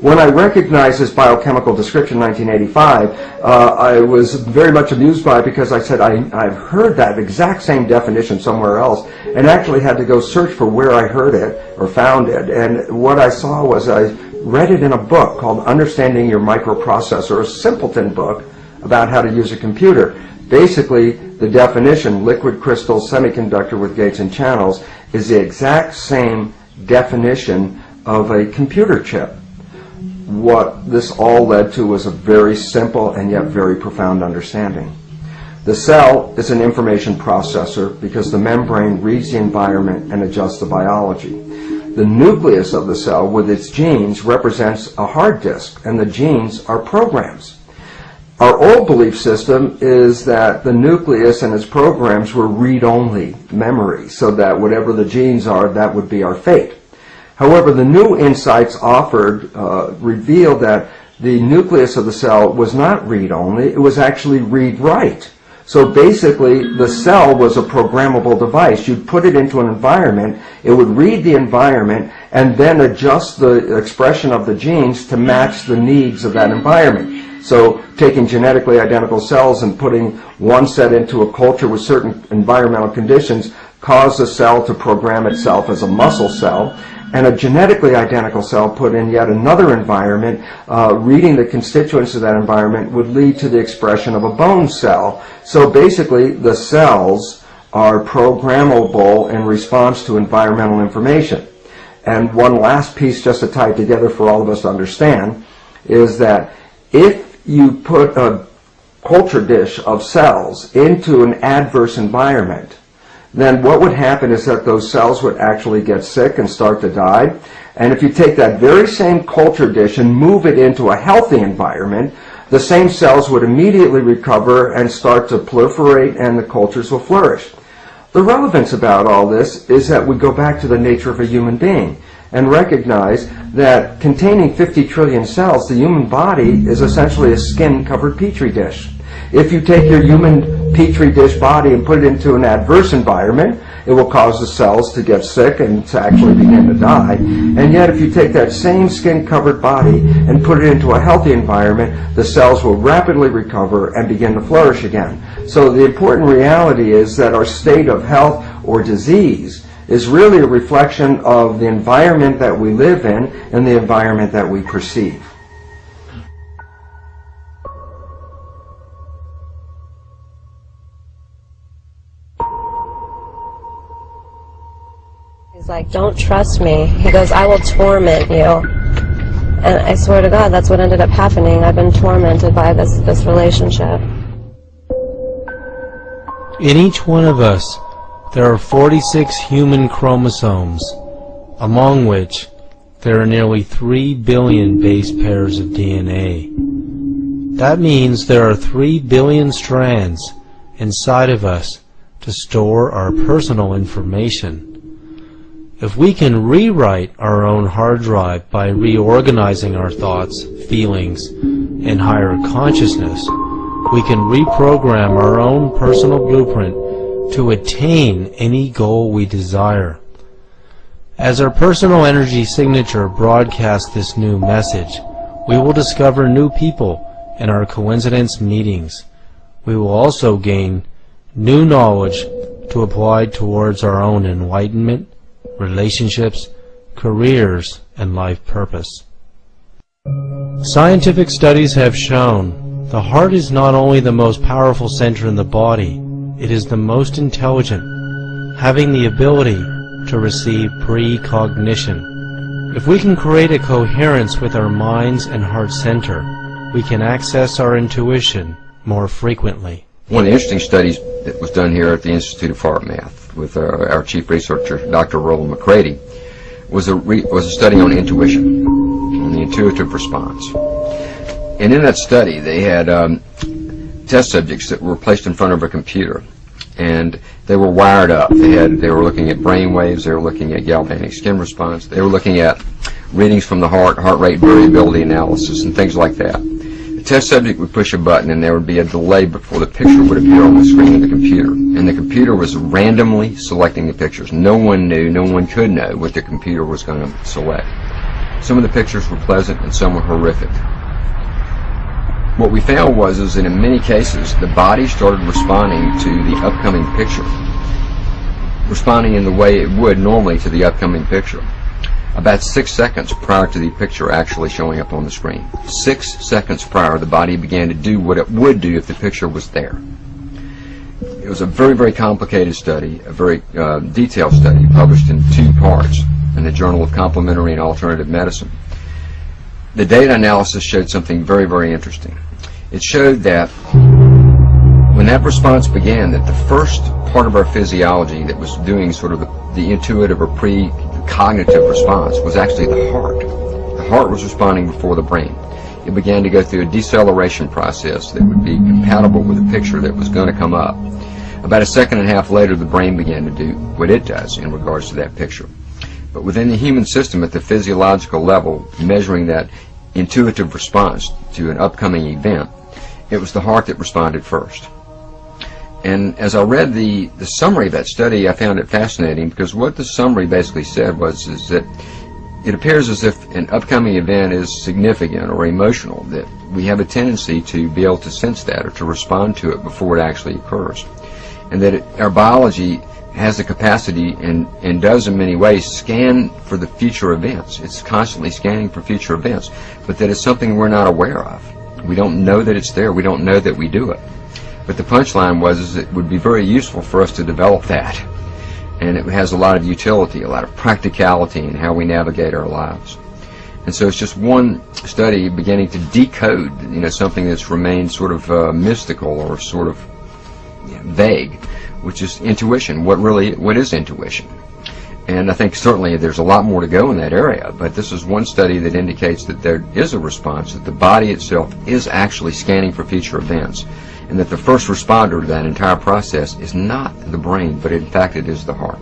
When I recognized this biochemical description in 1985, I was very much amused by it, because I said I've heard that exact same definition somewhere else, and actually had to go search for where I heard it or found it. And what I saw was I read it in a book called Understanding Your Microprocessor, a simpleton book about how to use a computer. Basically, the definition, liquid crystal semiconductor with gates and channels, is the exact same definition of a computer chip. What this all led to was a very simple and yet very profound understanding. The cell is an information processor because the membrane reads the environment and adjusts the biology. The nucleus of the cell with its genes represents a hard disk, and the genes are programs. Our old belief system is that the nucleus and its programs were read-only memory, so that whatever the genes are, that would be our fate. However, the new insights offered revealed that the nucleus of the cell was not read-only, it was actually read-write. So basically, the cell was a programmable device. You'd put it into an environment, it would read the environment, and then adjust the expression of the genes to match the needs of that environment. So taking genetically identical cells and putting one set into a culture with certain environmental conditions caused the cell to program itself as a muscle cell, and a genetically identical cell put in yet another environment, reading the constituents of that environment would lead to the expression of a bone cell. So basically, the cells are programmable in response to environmental information. And one last piece, just to tie it together for all of us to understand, is that if you put a culture dish of cells into an adverse environment, then what would happen is that those cells would actually get sick and start to die. And if you take that very same culture dish and move it into a healthy environment, the same cells would immediately recover and start to proliferate, and the cultures will flourish. The relevance about all this is that we go back to the nature of a human being and recognize that containing 50 trillion cells, the human body is essentially a skin-covered petri dish. If you take your human petri dish body and put it into an adverse environment, it will cause the cells to get sick and to actually begin to die. And yet if you take that same skin-covered body and put it into a healthy environment, the cells will rapidly recover and begin to flourish again. So the important reality is that our state of health or disease is really a reflection of the environment that we live in and the environment that we perceive. He's like, don't trust me. He goes, I will torment you. And I swear to God, that's what ended up happening. I've been tormented by this relationship. In each one of us, there are 46 human chromosomes, among which there are nearly 3 billion base pairs of DNA. That means there are 3 billion strands inside of us to store our personal information. If we can rewrite our own hard drive by reorganizing our thoughts, feelings, and higher consciousness, we can reprogram our own personal blueprint to attain any goal we desire. As our personal energy signature broadcasts this new message, we will discover new people in our coincidence meetings. We will also gain new knowledge to apply towards our own enlightenment, relationships, careers, and life purpose. Scientific studies have shown the heart is not only the most powerful center in the body, it is the most intelligent, having the ability to receive precognition. If we can create a coherence with our minds and heart center, we can access our intuition more frequently. One of the interesting studies that was done here at the Institute of HeartMath with our chief researcher, Dr. Roland McCready, was a study on intuition, on the intuitive response. And in that study, they had test subjects that were placed in front of a computer, and they were wired up. They were looking at brain waves, they were looking at galvanic skin response, they were looking at readings from the heart rate variability analysis, and things like that. The test subject would push a button, and there would be a delay before the picture would appear on the screen of the computer. And the computer was randomly selecting the pictures. No one knew, no one could know what the computer was going to select. Some of the pictures were pleasant, and some were horrific. What we found was that in many cases, the body started responding to the upcoming picture, responding in the way it would normally to the upcoming picture, about 6 seconds prior to the picture actually showing up on the screen. 6 seconds prior, the body began to do what it would do if the picture was there. It was a very, very complicated study, a very detailed study, published in 2 parts in the Journal of Complementary and Alternative Medicine. The data analysis showed something very, very interesting. It showed that when that response began, that the first part of our physiology that was doing sort of the intuitive or precognitive response was actually the heart. The heart was responding before the brain. It began to go through a deceleration process that would be compatible with the picture that was going to come up. About 1.5 seconds later, the brain began to do what it does in regards to that picture. But within the human system, at the physiological level, measuring that intuitive response to an upcoming event, it was the heart that responded first. And as I read the summary of that study, I found it fascinating, because what the summary basically said was that it appears as if an upcoming event is significant or emotional, that we have a tendency to be able to sense that or to respond to it before it actually occurs. And that our biology has the capacity and does in many ways scan for the future events. It's constantly scanning for future events, but that it's something we're not aware of. We don't know that it's there. We don't know that we do it. But the punchline was it would be very useful for us to develop that. And it has a lot of utility, a lot of practicality in how we navigate our lives. And so it's just one study beginning to decode, something that's remained sort of mystical or sort of vague, which is intuition. What is intuition? And I think certainly there's a lot more to go in that area, but this is one study that indicates that there is a response, that the body itself is actually scanning for future events, and that the first responder to that entire process is not the brain, but in fact it is the heart.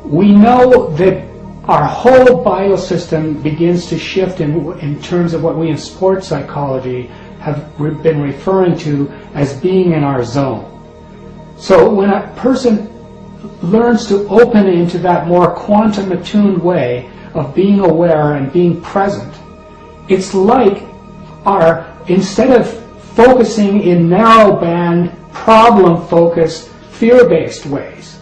We know that our whole biosystem begins to shift in terms of what we in sports psychology have been referring to as being in our zone. So when a person learns to open into that more quantum attuned way of being aware and being present, it's like instead of focusing in narrow band, problem focused, fear-based ways,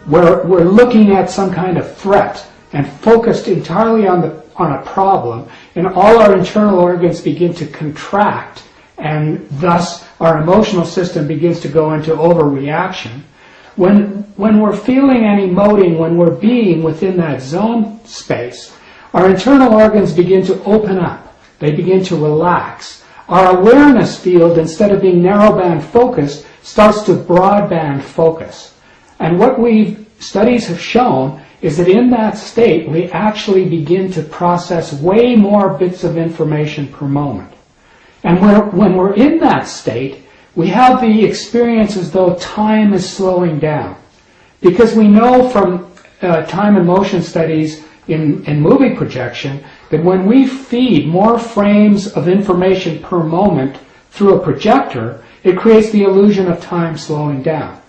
where we're looking at some kind of threat and focused entirely on a problem, and all our internal organs begin to contract, and thus our emotional system begins to go into overreaction. When we're feeling and emoting, when we're being within that zone space, our internal organs begin to open up. They begin to relax. Our awareness field, instead of being narrowband focused, starts to broadband focus. And what studies have shown is that in that state, we actually begin to process way more bits of information per moment. And when we're in that state, we have the experience as though time is slowing down. Because we know from time and motion studies in movie projection that when we feed more frames of information per moment through a projector, it creates the illusion of time slowing down.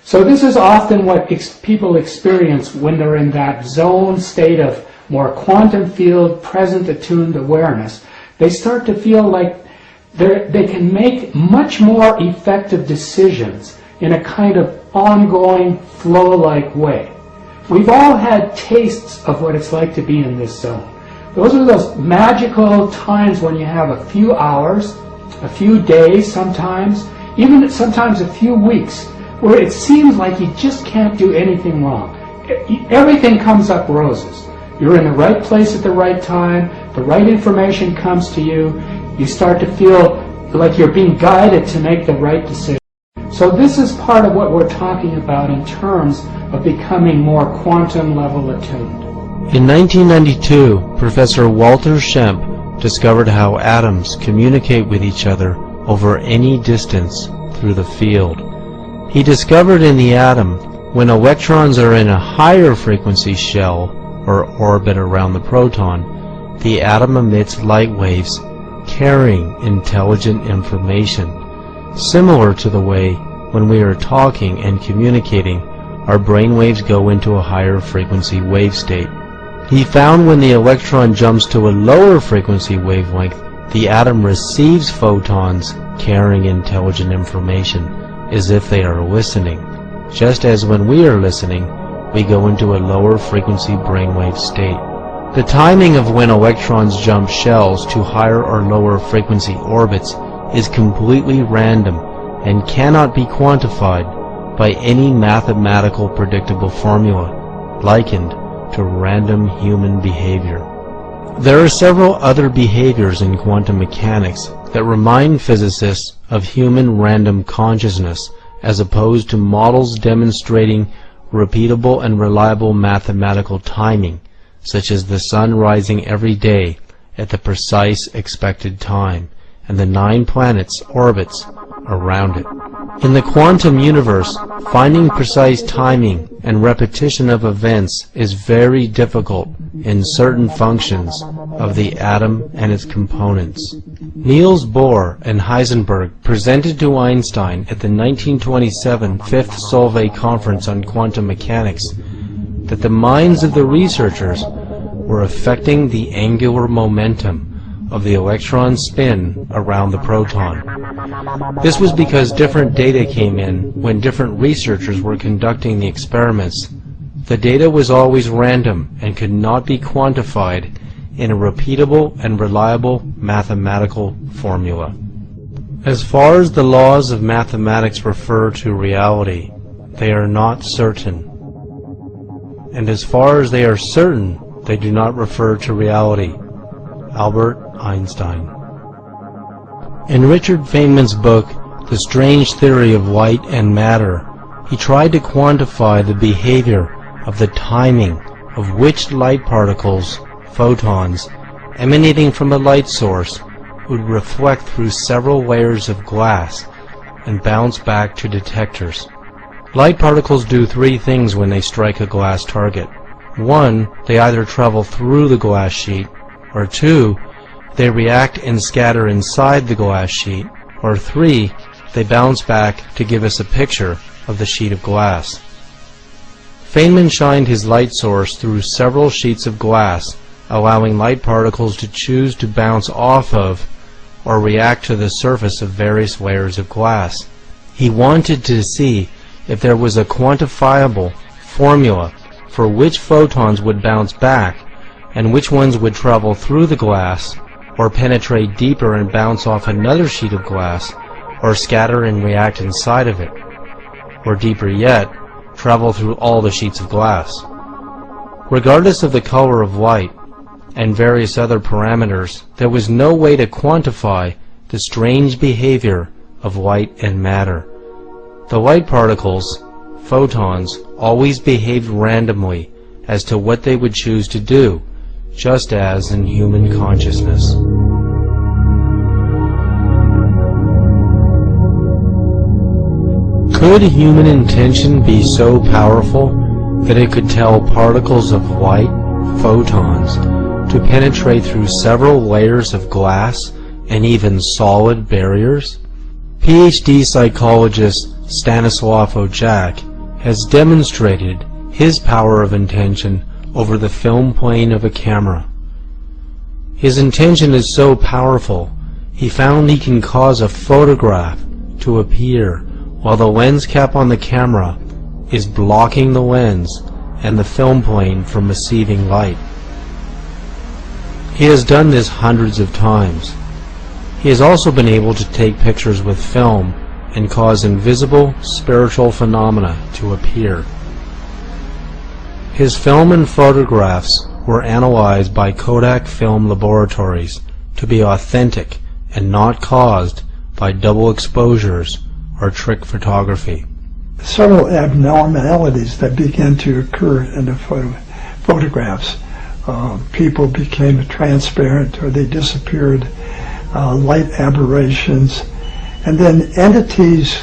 So this is often what people experience when they're in that zone state of more quantum field, present attuned awareness. They start to feel like they can make much more effective decisions in a kind of ongoing flow-like way. We've all had tastes of what it's like to be in this zone. Those are those magical times when you have a few hours, a few days sometimes, even sometimes a few weeks, where it seems like you just can't do anything wrong. Everything comes up roses. You're in the right place at the right time, the right information comes to you, you start to feel like you're being guided to make the right decision. So this is part of what we're talking about in terms of becoming more quantum level attuned. In 1992, Professor Walter Schempp discovered how atoms communicate with each other over any distance through the field. He discovered in the atom, when electrons are in a higher frequency shell or orbit around the proton, the atom emits light waves carrying intelligent information, similar to the way when we are talking and communicating, our brain waves go into a higher frequency wave state. He found when the electron jumps to a lower frequency wavelength, the atom receives photons carrying intelligent information, as if they are listening, just as when we are listening, we go into a lower frequency brainwave state. The timing of when electrons jump shells to higher or lower frequency orbits is completely random and cannot be quantified by any mathematical predictable formula likened to random human behavior. There are several other behaviors in quantum mechanics that remind physicists of human random consciousness, as opposed to models demonstrating repeatable and reliable mathematical timing, such as the sun rising every day at the precise expected time, and the 9 planets' orbits around it. In the quantum universe, finding precise timing and repetition of events is very difficult in certain functions of the atom and its components. Niels Bohr and Heisenberg presented to Einstein at the 1927 Fifth Solvay Conference on Quantum Mechanics that the minds of the researchers were affecting the angular momentum of the electron's spin around the proton. This was because different data came in when different researchers were conducting the experiments. The data was always random and could not be quantified in a repeatable and reliable mathematical formula. As far as the laws of mathematics refer to reality, they are not certain. And as far as they are certain, They do not refer to reality. Albert Einstein. In Richard Feynman's book, The Strange Theory of Light and Matter, he tried to quantify the behavior of the timing of which light particles, photons, emanating from a light source would reflect through several layers of glass and bounce back to detectors. Light particles do three things when they strike a glass target. 1, they either travel through the glass sheet, or 2, they react and scatter inside the glass sheet, or 3, they bounce back to give us a picture of the sheet of glass. Feynman shined his light source through several sheets of glass, allowing light particles to choose to bounce off of or react to the surface of various layers of glass. He wanted to see if there was a quantifiable formula for which photons would bounce back and which ones would travel through the glass or penetrate deeper and bounce off another sheet of glass or scatter and react inside of it, or deeper yet, travel through all the sheets of glass. Regardless of the color of light and various other parameters, there was no way to quantify the strange behavior of light and matter. The light particles, photons, always behaved randomly as to what they would choose to do, just as in human consciousness. Could human intention be so powerful that it could tell particles of light, photons, to penetrate through several layers of glass and even solid barriers? PhD psychologist Stanislav Ojak has demonstrated his power of intention over the film plane of a camera. His intention is so powerful, he found he can cause a photograph to appear while the lens cap on the camera is blocking the lens and the film plane from receiving light. He has done this hundreds of times. He has also been able to take pictures with film and cause invisible spiritual phenomena to appear. His film and photographs were analyzed by Kodak Film Laboratories to be authentic and not caused by double exposures or trick photography. Several abnormalities that began to occur in the photographs. People became transparent or they disappeared, light aberrations, and then entities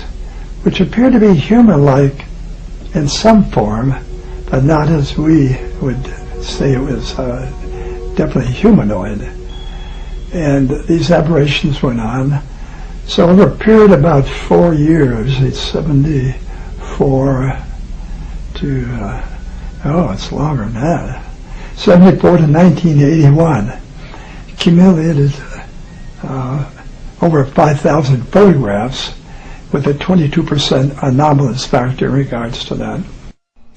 which appear to be human-like in some form, but not as we would say it was definitely humanoid. And these aberrations went on. So over a period of about 4 years, it's 74 to, it's longer than that, 74 to 1981, accumulated over 5,000 photographs with a 22% anomalous factor in regards to that.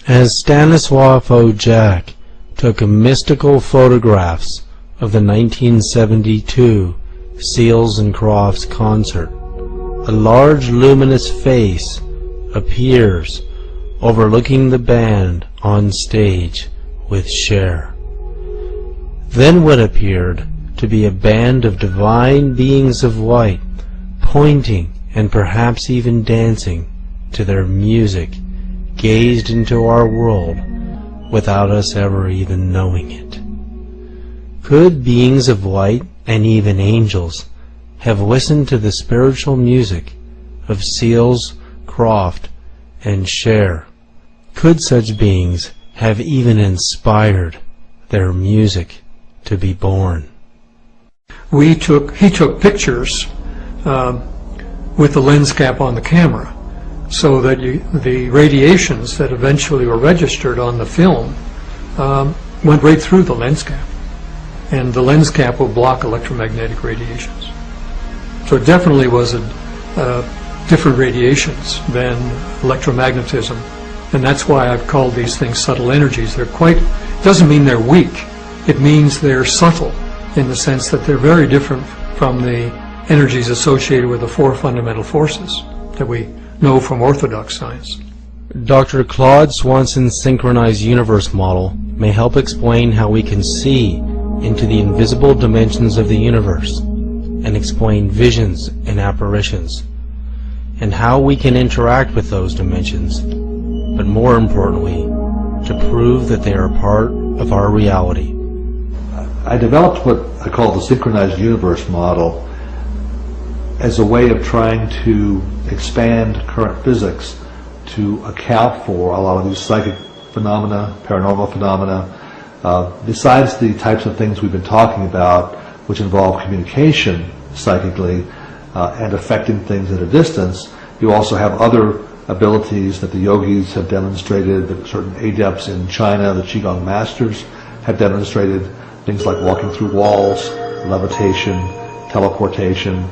As Stanislav Ojak took mystical photographs of the 1972 Seals and Crofts concert, a large luminous face appears overlooking the band on stage with Cher. Then what appeared to be a band of divine beings of light pointing and perhaps even dancing to their music gazed into our world without us ever even knowing it. Could beings of light and even angels have listened to the spiritual music of Seals, Croft, and Cher? Could such beings have even inspired their music to be born? He took pictures with the lens cap on the camera, so that the radiations that eventually were registered on the film went right through the lens cap, and the lens cap will block electromagnetic radiations. So it definitely was different radiations than electromagnetism, and that's why I've called these things subtle energies. They're doesn't mean they're weak, it means they're subtle in the sense that they're very different from the energies associated with the four fundamental forces that we know from orthodox science. Dr. Claude Swanson's synchronized universe model may help explain how we can see into the invisible dimensions of the universe and explain visions and apparitions, and how we can interact with those dimensions, but more importantly, to prove that they are part of our reality. I developed what I call the synchronized universe model as a way of trying to expand current physics to account for a lot of these psychic phenomena, paranormal phenomena. Besides the types of things we've been talking about, which involve communication psychically and affecting things at a distance, you also have other abilities that the yogis have demonstrated, that certain adepts in China, the Qigong masters, have demonstrated, things like walking through walls, levitation, teleportation,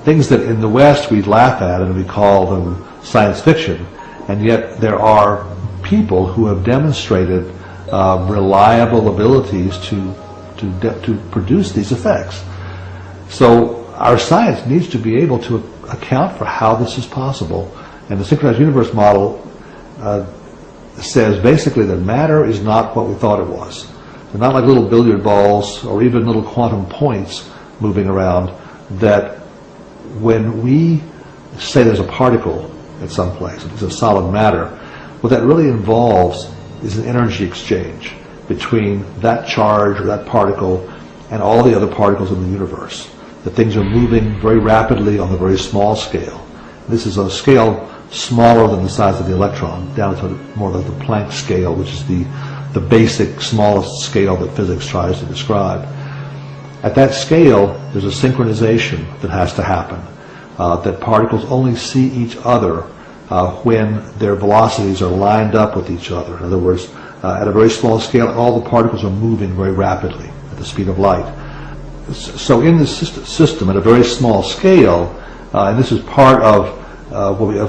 things that in the West we laugh at and we call them science fiction, and yet there are people who have demonstrated reliable abilities to produce these effects. So our science needs to be able to account for how this is possible. And the synchronized universe model says basically that matter is not what we thought it was. They're not like little billiard balls or even little quantum points moving around, that when we say there's a particle at some place, it's a solid matter, what that really involves is an energy exchange between that charge or that particle and all the other particles in the universe. That things are moving very rapidly on a very small scale. This is a scale smaller than the size of the electron, down to more like the Planck scale, which is the basic smallest scale that physics tries to describe. At that scale, there's a synchronization that has to happen, that particles only see each other when their velocities are lined up with each other. In other words, at a very small scale, all the particles are moving very rapidly at the speed of light. So in this system, at a very small scale, and this is part of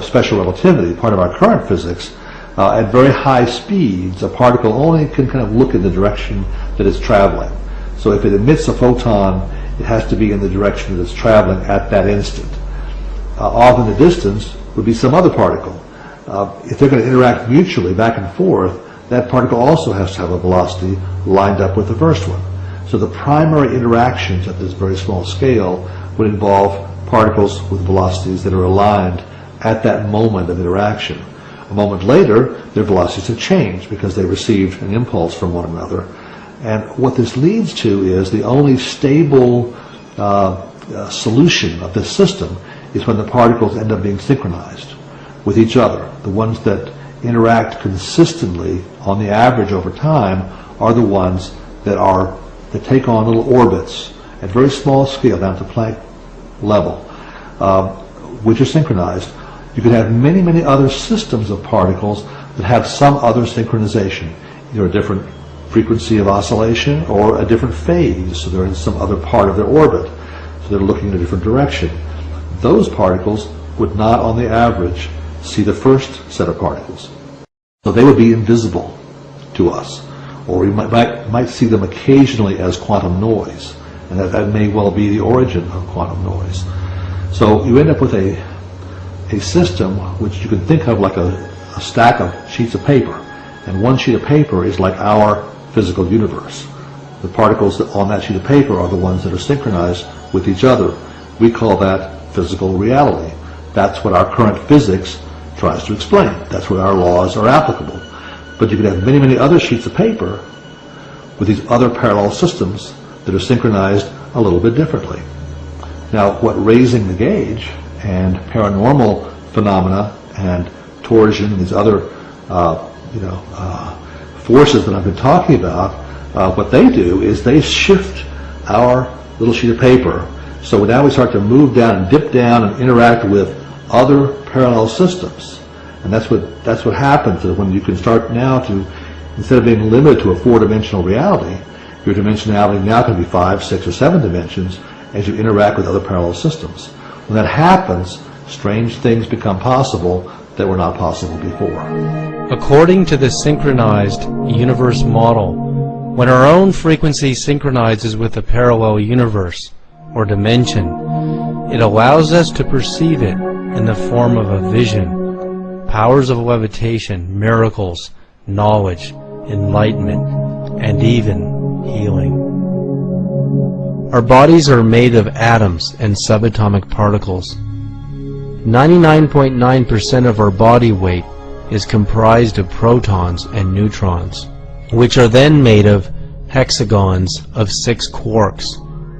special relativity, part of our current physics, at very high speeds, a particle only can kind of look in the direction that it's traveling. So if it emits a photon, it has to be in the direction that it's traveling at that instant. Off in the distance would be some other particle. If they're going to interact mutually back and forth, that particle also has to have a velocity lined up with the first one. So the primary interactions at this very small scale would involve particles with velocities that are aligned at that moment of interaction. A moment later, their velocities have changed because they received an impulse from one another. And what this leads to is the only stable solution of this system is when the particles end up being synchronized with each other. The ones that interact consistently on the average over time are the ones that take on little orbits at very small scale, down to Planck level, which are synchronized. You could have many, many other systems of particles that have some other synchronization, either a different frequency of oscillation or a different phase, so they're in some other part of their orbit, so they're looking in a different direction. Those particles would not, on the average, see the first set of particles. So they would be invisible to us, or we might see them occasionally as quantum noise, and that may well be the origin of quantum noise. So you end up with a system which you can think of like a stack of sheets of paper, and one sheet of paper is like our physical universe. The particles on that sheet of paper are the ones that are synchronized with each other. We call that physical reality. That's what our current physics tries to explain. That's where our laws are applicable. But you could have many, many other sheets of paper with these other parallel systems that are synchronized a little bit differently. Now, what raising the gauge and paranormal phenomena and torsion and these other forces that I've been talking about, what they do is they shift our little sheet of paper. So now we start to move down and dip down and interact with other parallel systems. And that's what happens when you can start now to, instead of being limited to a four-dimensional reality, your dimensionality now can be 5, 6, or 7 dimensions as you interact with other parallel systems. When that happens, strange things become possible that were not possible before. According to the synchronized universe model, when our own frequency synchronizes with a parallel universe or dimension, it allows us to perceive it in the form of a vision, powers of levitation, miracles, knowledge, enlightenment, and even healing. Our bodies are made of atoms and subatomic particles. 99.9% of our body weight is comprised of protons and neutrons, which are then made of hexagons of 6 quarks,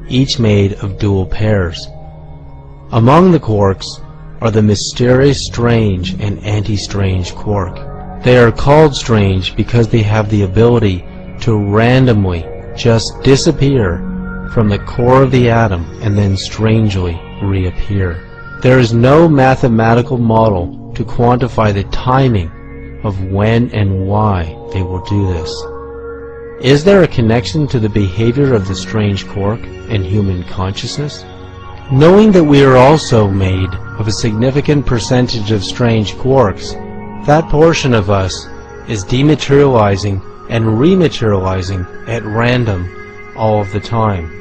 each made of dual pairs. Among the quarks are the mysterious strange and anti-strange quark. They are called strange because they have the ability to randomly just disappear from the core of the atom and then strangely reappear. There is no mathematical model to quantify the timing of when and why they will do this. Is there a connection to the behavior of the strange quark and human consciousness? Knowing that we are also made of a significant percentage of strange quarks, that portion of us is dematerializing and rematerializing at random all of the time.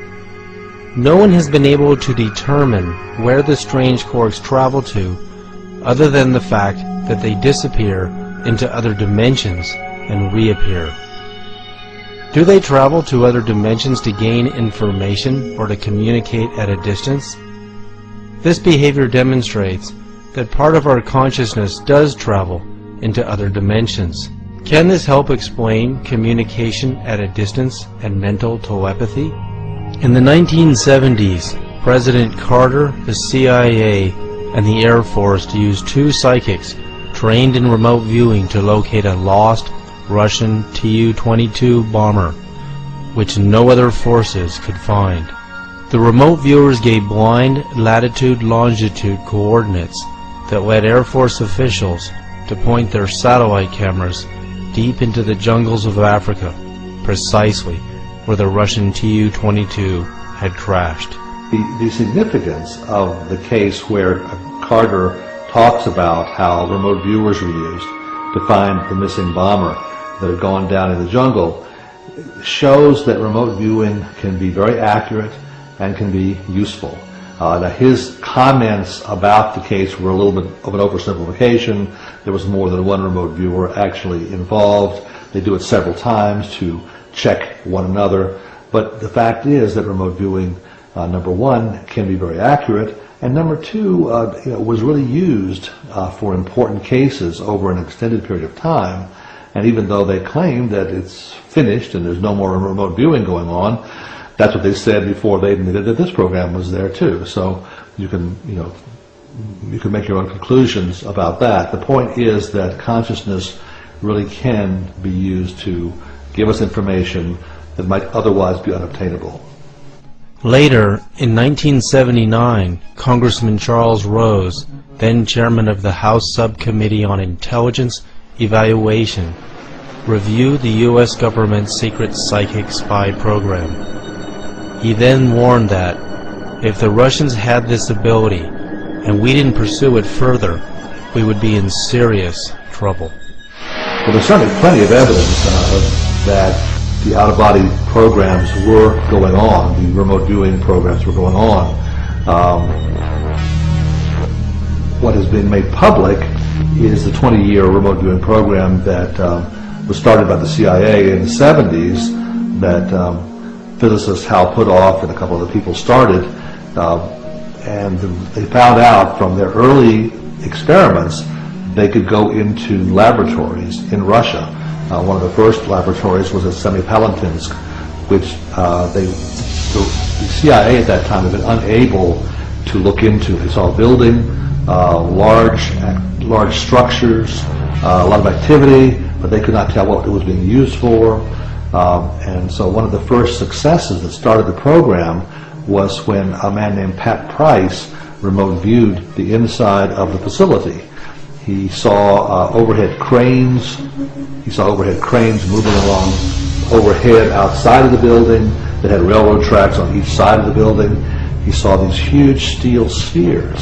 No one has been able to determine where the strange quarks travel to, other than the fact that they disappear into other dimensions and reappear. Do they travel to other dimensions to gain information or to communicate at a distance? This behavior demonstrates that part of our consciousness does travel into other dimensions. Can this help explain communication at a distance and mental telepathy? In the 1970s, President Carter, the CIA, and the Air Force used 2 psychics trained in remote viewing to locate a lost Russian Tu-22 bomber, which no other forces could find. The remote viewers gave blind latitude-longitude coordinates that led Air Force officials to point their satellite cameras deep into the jungles of Africa, precisely where the Russian Tu-22 had crashed. The significance of the case where Carter talks about how remote viewers were used to find the missing bomber that had gone down in the jungle shows that remote viewing can be very accurate and can be useful. Now his comments about the case were a little bit of an oversimplification. There was more than one remote viewer actually involved. They do it several times to check one another. But the fact is that remote viewing, number one, can be very accurate, and number two, was really used for important cases over an extended period of time. And even though they claim that it's finished and there's no more remote viewing going on, that's what they said before they admitted that this program was there too. So you can make your own conclusions about that. The point is that consciousness really can be used to give us information that might otherwise be unobtainable. Later, in 1979, Congressman Charles Rose, then chairman of the House Subcommittee on Intelligence Evaluation, reviewed the U.S. government's secret psychic spy program. He then warned that if the Russians had this ability and we didn't pursue it further, we would be in serious trouble. Well, there's certainly plenty of evidence that the out-of-body programs were going on, the remote viewing programs were going on. What has been made public is the 20-year remote viewing program that was started by the CIA in the 70s that physicist Hal Puthoff and a couple other people started, and they found out from their early experiments they could go into laboratories in Russia. One of the first laboratories was at Semipalatinsk, which the CIA at that time had been unable to look into. They saw a building, large structures, a lot of activity, but they could not tell what it was being used for. And so one of the first successes that started the program was when a man named Pat Price remote viewed the inside of the facility. He saw overhead cranes. He saw overhead cranes moving along overhead outside of the building that had railroad tracks on each side of the building. He saw these huge steel spheres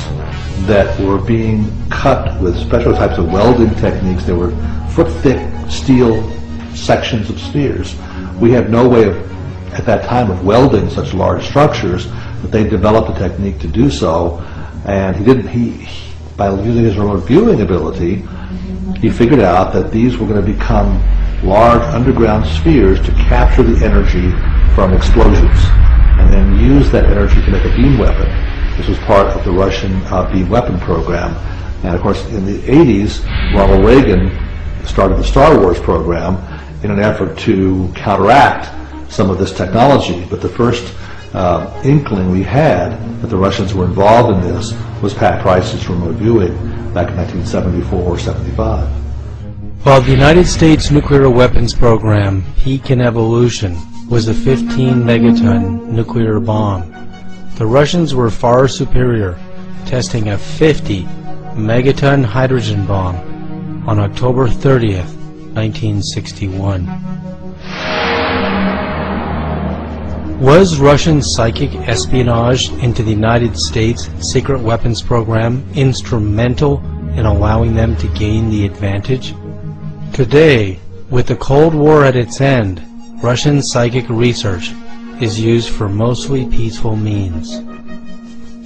that were being cut with special types of welding techniques. They were foot-thick steel sections of spheres. We had no way of, at that time, of welding such large structures, but they developed a technique to do so. And by using his remote viewing ability, he figured out that these were going to become large underground spheres to capture the energy from explosions and then use that energy to make a beam weapon. This was part of the Russian beam weapon program. And of course, in the 80s, Ronald Reagan started the Star Wars program in an effort to counteract some of this technology. But the first inkling we had that the Russians were involved in this was Pat Price's remote viewing back in 1974 or 75. While the United States nuclear weapons program, Peak in Evolution, was a 15-megaton nuclear bomb, the Russians were far superior, testing a 50-megaton hydrogen bomb on October 30th, 1961. Was Russian psychic espionage into the United States secret weapons program instrumental in allowing them to gain the advantage? Today, with the Cold War at its end, Russian psychic research is used for mostly peaceful means.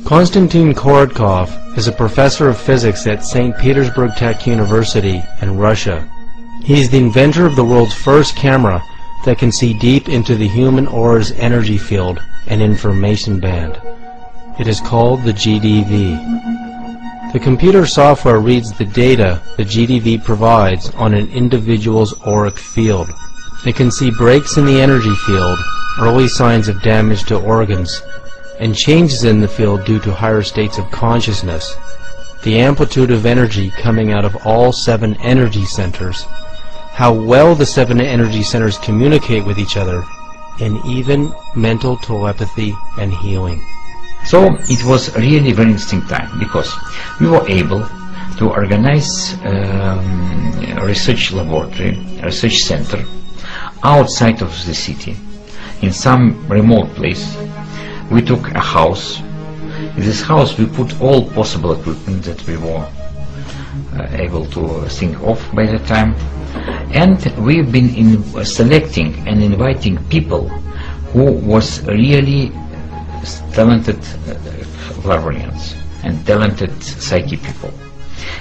Konstantin Korotkov is a professor of physics at St. Petersburg Tech University in Russia. He is the inventor of the world's first camera that can see deep into the human aura's energy field and information band. It is called the GDV. The computer software reads the data the GDV provides on an individual's auric field. It can see breaks in the energy field, early signs of damage to organs, and changes in the field due to higher states of consciousness, the amplitude of energy coming out of all 7 energy centers, how well the 7 energy centers communicate with each other, and even mental telepathy and healing. So it was really a very interesting time because we were able to organize a research laboratory, a research center outside of the city in some remote place. We took a house. In this house we put all possible equipment that we were able to think of by the time, and we've been selecting and inviting people who was really talented clairvoyants and talented psychic people,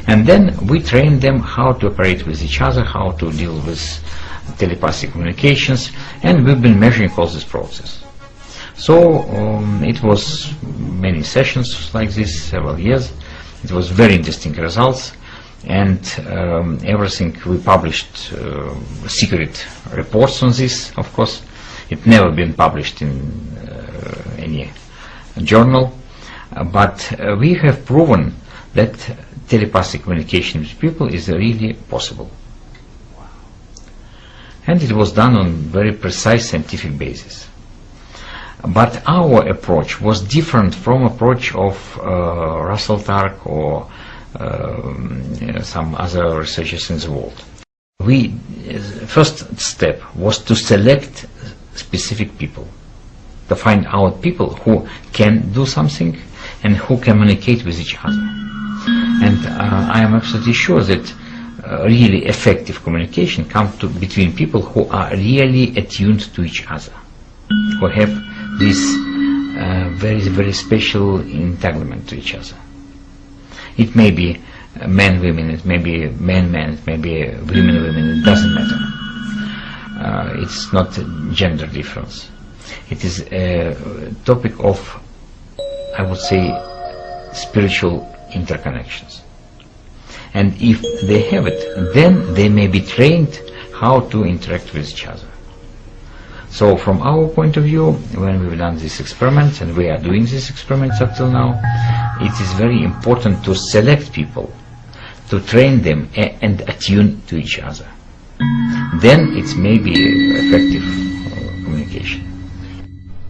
and then we trained them how to operate with each other, how to deal with telepathic communications, and we've been measuring all this process. So it was many sessions like this, several years. It was very interesting results, and everything we published secret reports on this, of course. It never been published in any journal, but we have proven that telepathic communication with people is really possible. And it was done on very precise scientific basis. But our approach was different from approach of Russell Targ or some other researchers in the world. First step was to select specific people, to find out people who can do something and who communicate with each other. And I am absolutely sure that really effective communication comes between people who are really attuned to each other, who have this very, very special entanglement to each other. It may be men-women, it may be men-men, it may be women-women, it doesn't matter. It's not gender difference. It is a topic of, I would say, spiritual interconnections. And if they have it, then they may be trained how to interact with each other. So from our point of view, when we've done these experiments, and we are doing these experiments up till now, it is very important to select people, to train them and attune to each other. Then it may be effective communication.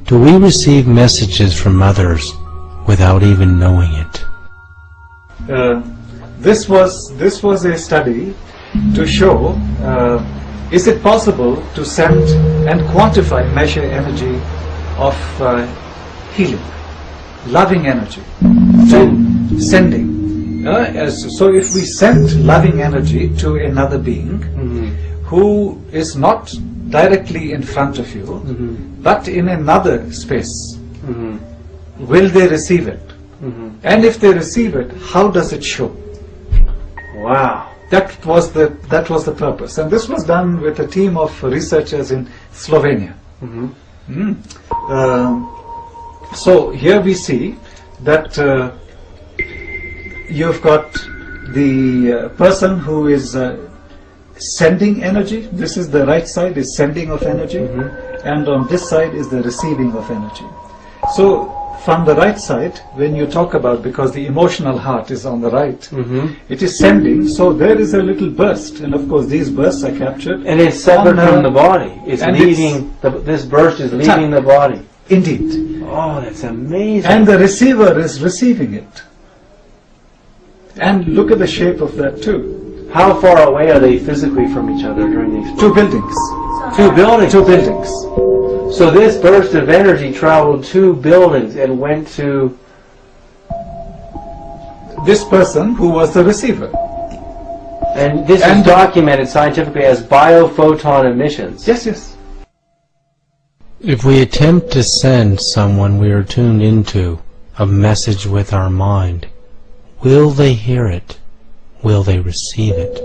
Do we receive messages from others without even knowing it? This was a study to show is it possible to send and quantify, measure energy of healing, loving energy, sending. So if we send loving energy to another being who is not directly in front of you, but in another space, will they receive it? And if they receive it, how does it show? Wow. That was the purpose, and this was done with a team of researchers in Slovenia. So here we see that you've got the person who is sending energy. This is the right side, is sending of energy, and on this side is the receiving of energy. So from the right side, when you talk about, because the emotional heart is on the right, it is sending, so there is a little burst, and of course these bursts are captured. And it's separate from the body. It's leaving, this burst is leaving the body. Indeed. Oh, that's amazing. And the receiver is receiving it. And look at the shape of that too. How far away are they physically from each other during the explosion? 2 buildings. 2 buildings? 2 buildings. So this burst of energy traveled 2 buildings and went to this person who was the receiver. And this is documented scientifically as biophoton emissions. Yes, yes. If we attempt to send someone we are tuned into a message with our mind, will they hear it? Will they receive it?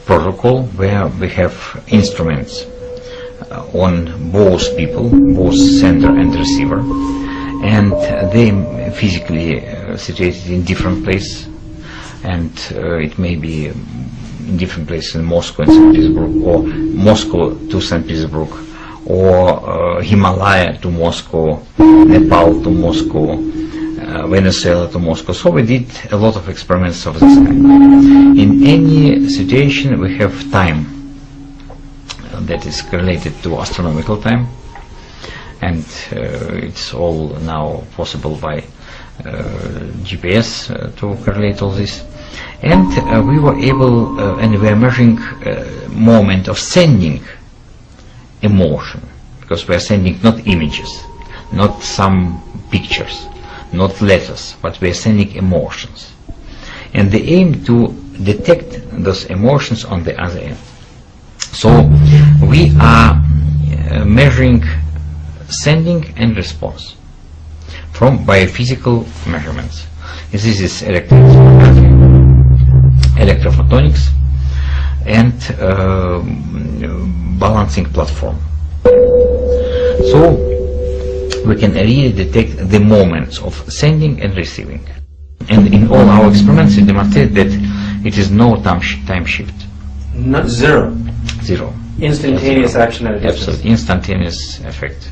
Protocol where we have instruments on both people, both sender and receiver, and they physically situated in different places, and it may be in different places in Moscow and St. Petersburg, or Moscow to St. Petersburg, or Himalaya to Moscow, Nepal to Moscow, Venezuela to Moscow. So we did a lot of experiments of this kind. In any situation we have time that is related to astronomical time, and it's all now possible by GPS to correlate all this. And we were able, and we are measuring moment of sending emotion, because we are sending not images, not some pictures, not letters, but we are sending emotions. And the aim to detect those emotions on the other end. So we are measuring sending and response from biophysical measurements. This is electrophotonics and balancing platform. So we can really detect the moments of sending and receiving. And in all our experiments we demonstrate that it is no time shift. Not zero. Zero. Instantaneous action at a distance. Absolutely. Instantaneous effect.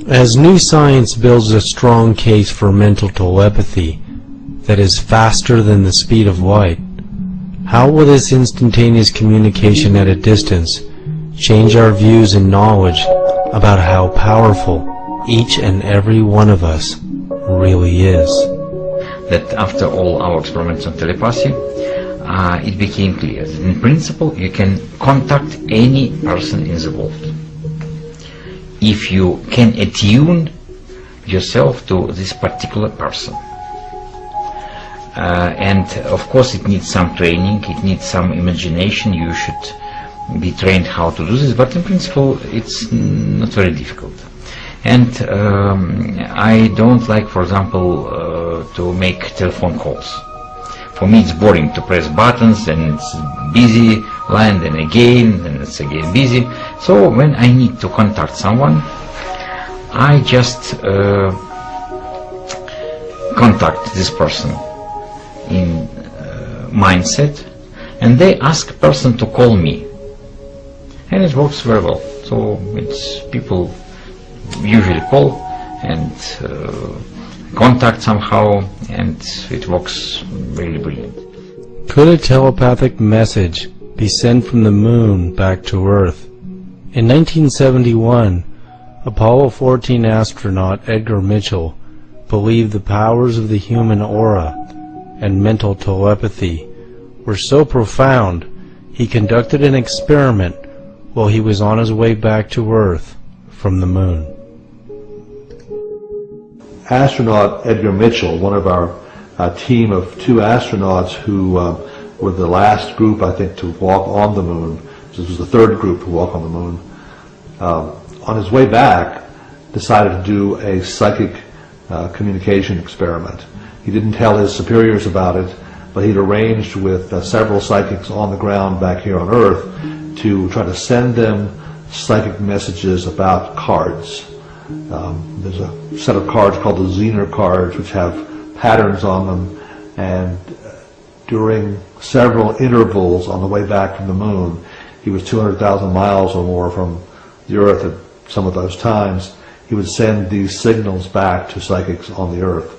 As new science builds a strong case for mental telepathy that is faster than the speed of light, how will this instantaneous communication at a distance change our views and knowledge about how powerful each and every one of us really is? That after all our experiments on telepathy, it became clear that in principle you can contact any person in the world if you can attune yourself to this particular person. And of course it needs some training, it needs some imagination, you should be trained how to do this, but in principle it's not very difficult. And I don't like, for example, to make telephone calls. For me it's boring to press buttons, and it's busy line, then again, and it's again busy. So when I need to contact someone, I just contact this person in mindset, and they ask a person to call me, and it works very well. So it's people usually call and contact somehow, and it works really brilliant. Could a telepathic message be sent from the moon back to Earth? In 1971, Apollo 14 astronaut Edgar Mitchell believed the powers of the human aura and mental telepathy were so profound he conducted an experiment while he was on his way back to Earth from the moon. Astronaut Edgar Mitchell, one of our team of 2 astronauts who were the last group, I think, to walk on the moon. This was the 3rd group to walk on the moon. On his way back, decided to do a psychic communication experiment. He didn't tell his superiors about it, but he'd arranged with several psychics on the ground back here on Earth to try to send them psychic messages about cards. There's a set of cards called the Zener cards, which have patterns on them, and during several intervals on the way back from the moon, he was 200,000 miles or more from the Earth at some of those times, he would send these signals back to psychics on the Earth.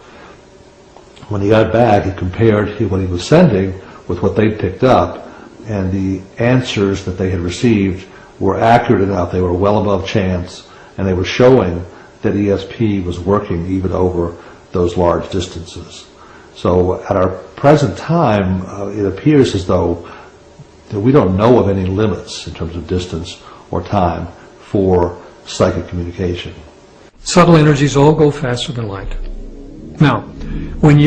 When he got back, he compared what he was sending with what they'd picked up, and the answers that they had received were accurate enough. They were well above chance, and they were showing that ESP was working even over those large distances. So at our present time, it appears as though that we don't know of any limits in terms of distance or time for psychic communication. Subtle energies all go faster than light. Now, when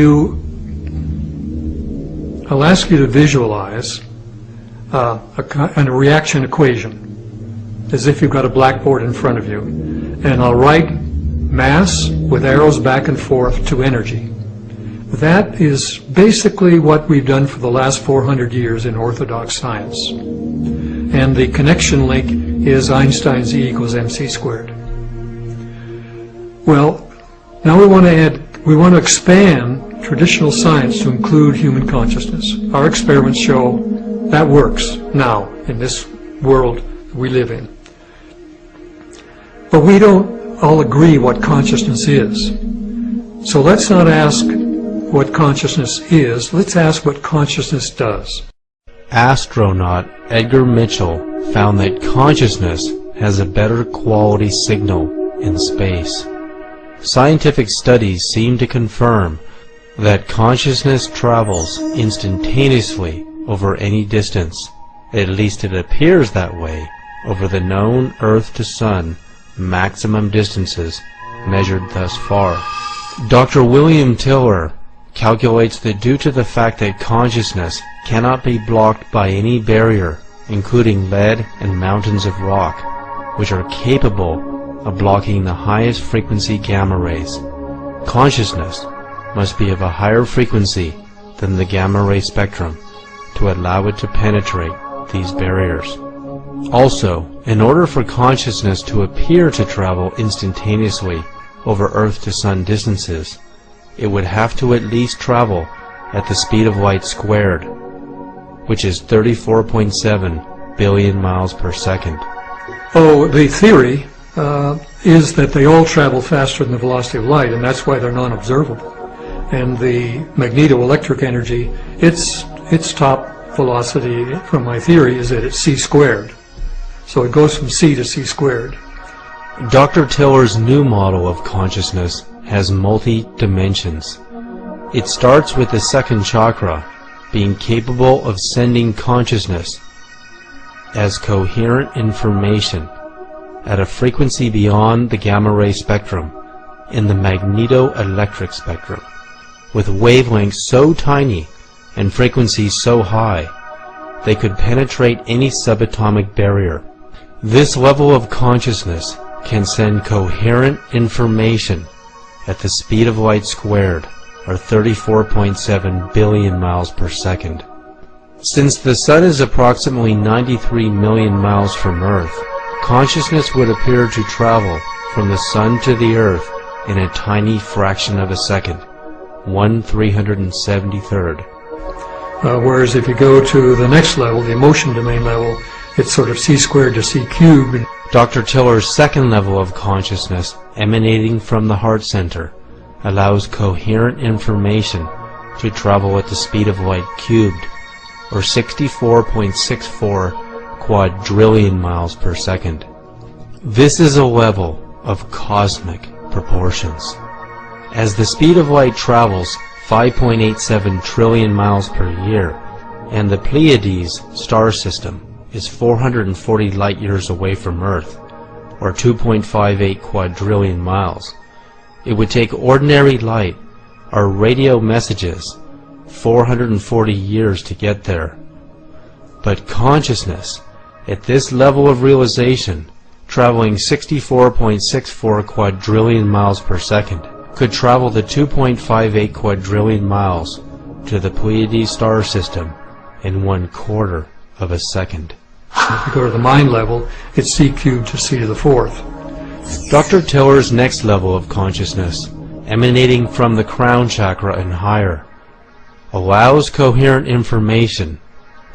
I'll ask you to visualize a reaction equation, as if you've got a blackboard in front of you, and I'll write mass with arrows back and forth to energy. That is basically what we've done for the last 400 years in orthodox science. And the connection link is Einstein's E equals mc squared. Well, now we want to expand traditional science to include human consciousness. Our experiments show that works now in this world we live in. But we don't all agree what consciousness is. So let's not ask what consciousness is, let's ask what consciousness does. Astronaut Edgar Mitchell found that consciousness has a better quality signal in space. Scientific studies seem to confirm that consciousness travels instantaneously over any distance. At least it appears that way over the known Earth to Sun maximum distances measured thus far. Dr. William Tiller calculates that due to the fact that consciousness cannot be blocked by any barrier, including lead and mountains of rock, which are capable of blocking the highest frequency gamma rays, consciousness must be of a higher frequency than the gamma ray spectrum to allow it to penetrate these barriers. Also, in order for consciousness to appear to travel instantaneously over Earth to Sun distances, it would have to at least travel at the speed of light squared, which is 34.7 billion miles per second. Oh, the theory is that they all travel faster than the velocity of light, and that's why they're non-observable. And the magnetoelectric energy, its top velocity, from my theory, is that it's c squared. So it goes from c to c squared. Dr. Tiller's new model of consciousness has multi-dimensions. It starts with the second chakra being capable of sending consciousness as coherent information at a frequency beyond the gamma ray spectrum in the magnetoelectric spectrum, with wavelengths so tiny and frequencies so high they could penetrate any subatomic barrier. This level of consciousness can send coherent information at the speed of light squared, or 34.7 billion miles per second. Since the Sun is approximately 93 million miles from Earth, consciousness would appear to travel from the Sun to the Earth in a tiny fraction of a second, 1/373rd. Whereas if you go to the next level, the emotion domain level, it's sort of c squared to c cubed. Dr. Tiller's second level of consciousness, emanating from the heart center, allows coherent information to travel at the speed of light cubed, or 64.64 quadrillion miles per second. This is a level of cosmic proportions. As the speed of light travels 5.87 trillion miles per year, and the Pleiades star system is 440 light years away from Earth, or 2.58 quadrillion miles, it would take ordinary light, or radio messages, 440 years to get there. But consciousness, at this level of realization, traveling 64.64 quadrillion miles per second, could travel the 2.58 quadrillion miles to the Pleiades star system in 1/4 of a second. If you go to the mind level, it's c cubed to c to the fourth. Dr. Tiller's next level of consciousness, emanating from the crown chakra and higher, allows coherent information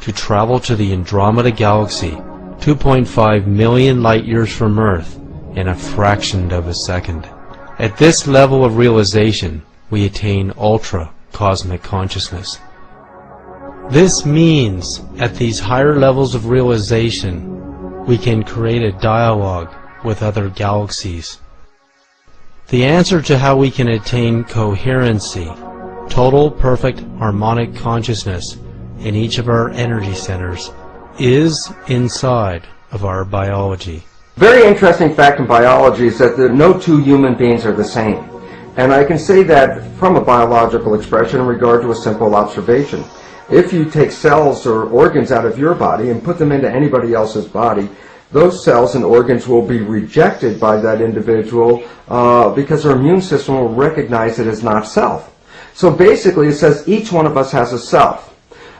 to travel to the Andromeda Galaxy, 2.5 million light years from Earth, in a fraction of a second. At this level of realization, we attain ultra-cosmic consciousness. This means, at these higher levels of realization, we can create a dialogue with other galaxies. The answer to how we can attain coherency, total perfect harmonic consciousness in each of our energy centers, is inside of our biology. Very interesting fact in biology is that no two human beings are the same. And I can say that from a biological expression in regard to a simple observation. If you take cells or organs out of your body and put them into anybody else's body, those cells and organs will be rejected by that individual because their immune system will recognize it as not self. So basically it says each one of us has a self.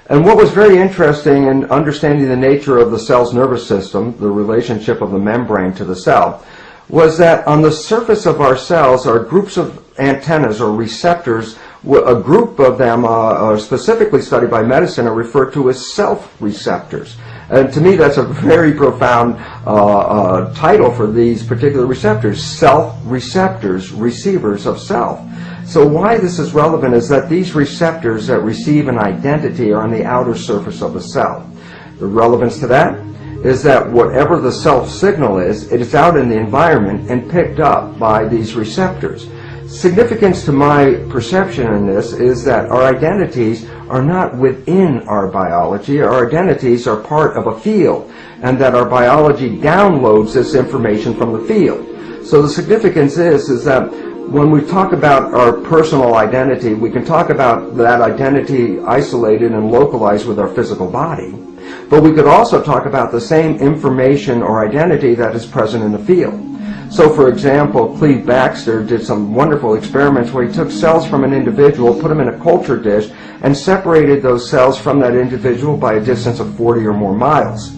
And what was very interesting in understanding the nature of the cell's nervous system, the relationship of the membrane to the cell, was that on the surface of our cells are groups of antennas or receptors. A group of them specifically studied by medicine are referred to as self-receptors. And to me that's a very profound title for these particular receptors, self-receptors, receivers of self. So why this is relevant is that these receptors that receive an identity are on the outer surface of the cell. The relevance to that is that whatever the self signal is, it is out in the environment and picked up by these receptors. Significance to my perception in this is that our identities are not within our biology. Our identities are part of a field, and that our biology downloads this information from the field. So the significance is that when we talk about our personal identity, we can talk about that identity isolated and localized with our physical body. But we could also talk about the same information or identity that is present in the field. So, for example, Cleve Baxter did some wonderful experiments where he took cells from an individual, put them in a culture dish, and separated those cells from that individual by a distance of 40 or more miles.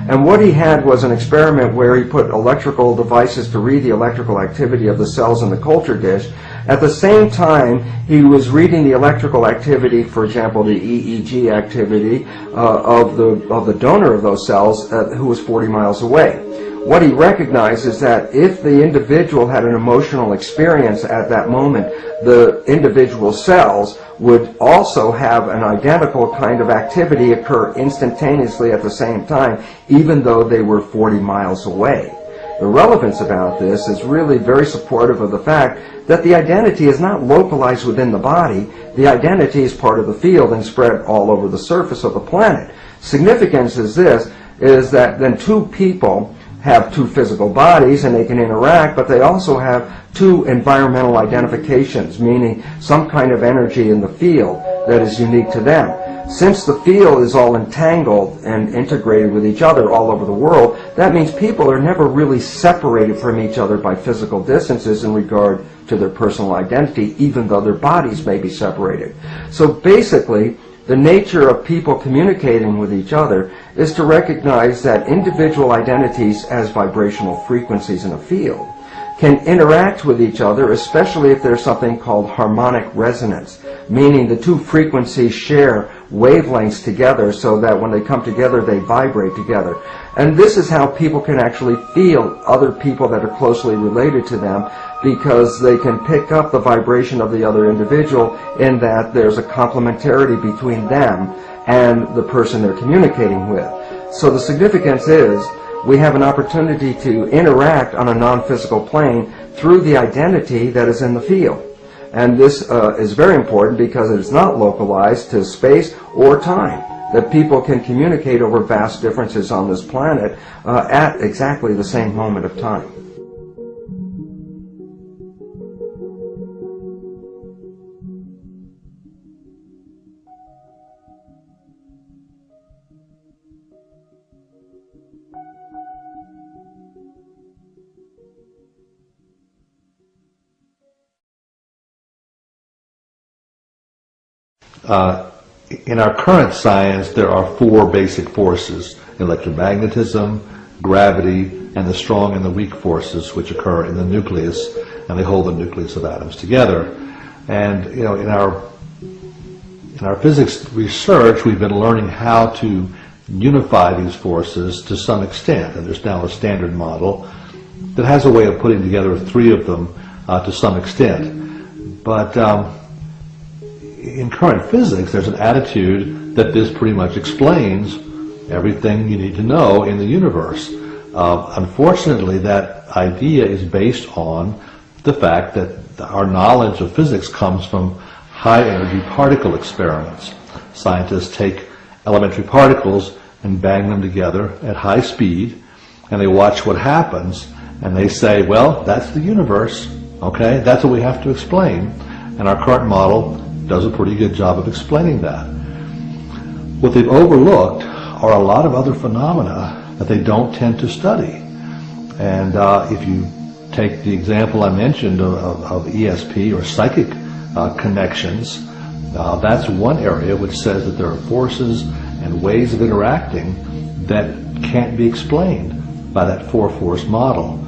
And what he had was an experiment where he put electrical devices to read the electrical activity of the cells in the culture dish. At the same time, he was reading the electrical activity, for example, the EEG activity of the donor of those cells who was 40 miles away. What he recognized is that if the individual had an emotional experience at that moment, the individual cells would also have an identical kind of activity occur instantaneously at the same time, even though they were 40 miles away. The relevance about this is really very supportive of the fact that the identity is not localized within the body. The identity is part of the field and spread all over the surface of the planet. Significance is this, is that then two people have two physical bodies and they can interact, but they also have two environmental identifications, meaning some kind of energy in the field that is unique to them. Since the field is all entangled and integrated with each other all over the world, that means people are never really separated from each other by physical distances in regard to their personal identity, even though their bodies may be separated. So basically, the nature of people communicating with each other is to recognize that individual identities as vibrational frequencies in a field can interact with each other, especially if there's something called harmonic resonance, meaning the two frequencies share wavelengths together so that when they come together they vibrate together. And this is how people can actually feel other people that are closely related to them, because they can pick up the vibration of the other individual in that there's a complementarity between them and the person they're communicating with. So the significance is we have an opportunity to interact on a non-physical plane through the identity that is in the field. And this is very important because it is not localized to space or time, that people can communicate over vast differences on this planet at exactly the same moment of time. In our current science, there are four basic forces: electromagnetism, gravity, and the strong and the weak forces which occur in the nucleus, and they hold the nucleus of atoms together. And in our physics research, we've been learning how to unify these forces to some extent, and there's now a standard model that has a way of putting together three of them to some extent. But in current physics, there's an attitude that this pretty much explains everything you need to know in the universe. Unfortunately, that idea is based on the fact that our knowledge of physics comes from high-energy particle experiments. Scientists take elementary particles and bang them together at high speed, and they watch what happens, and they say, well, that's the universe, okay? That's what we have to explain. And our current model does a pretty good job of explaining that. What they've overlooked are a lot of other phenomena that they don't tend to study. And if you take the example I mentioned of ESP or psychic connections, that's one area which says that there are forces and ways of interacting that can't be explained by that four-force model.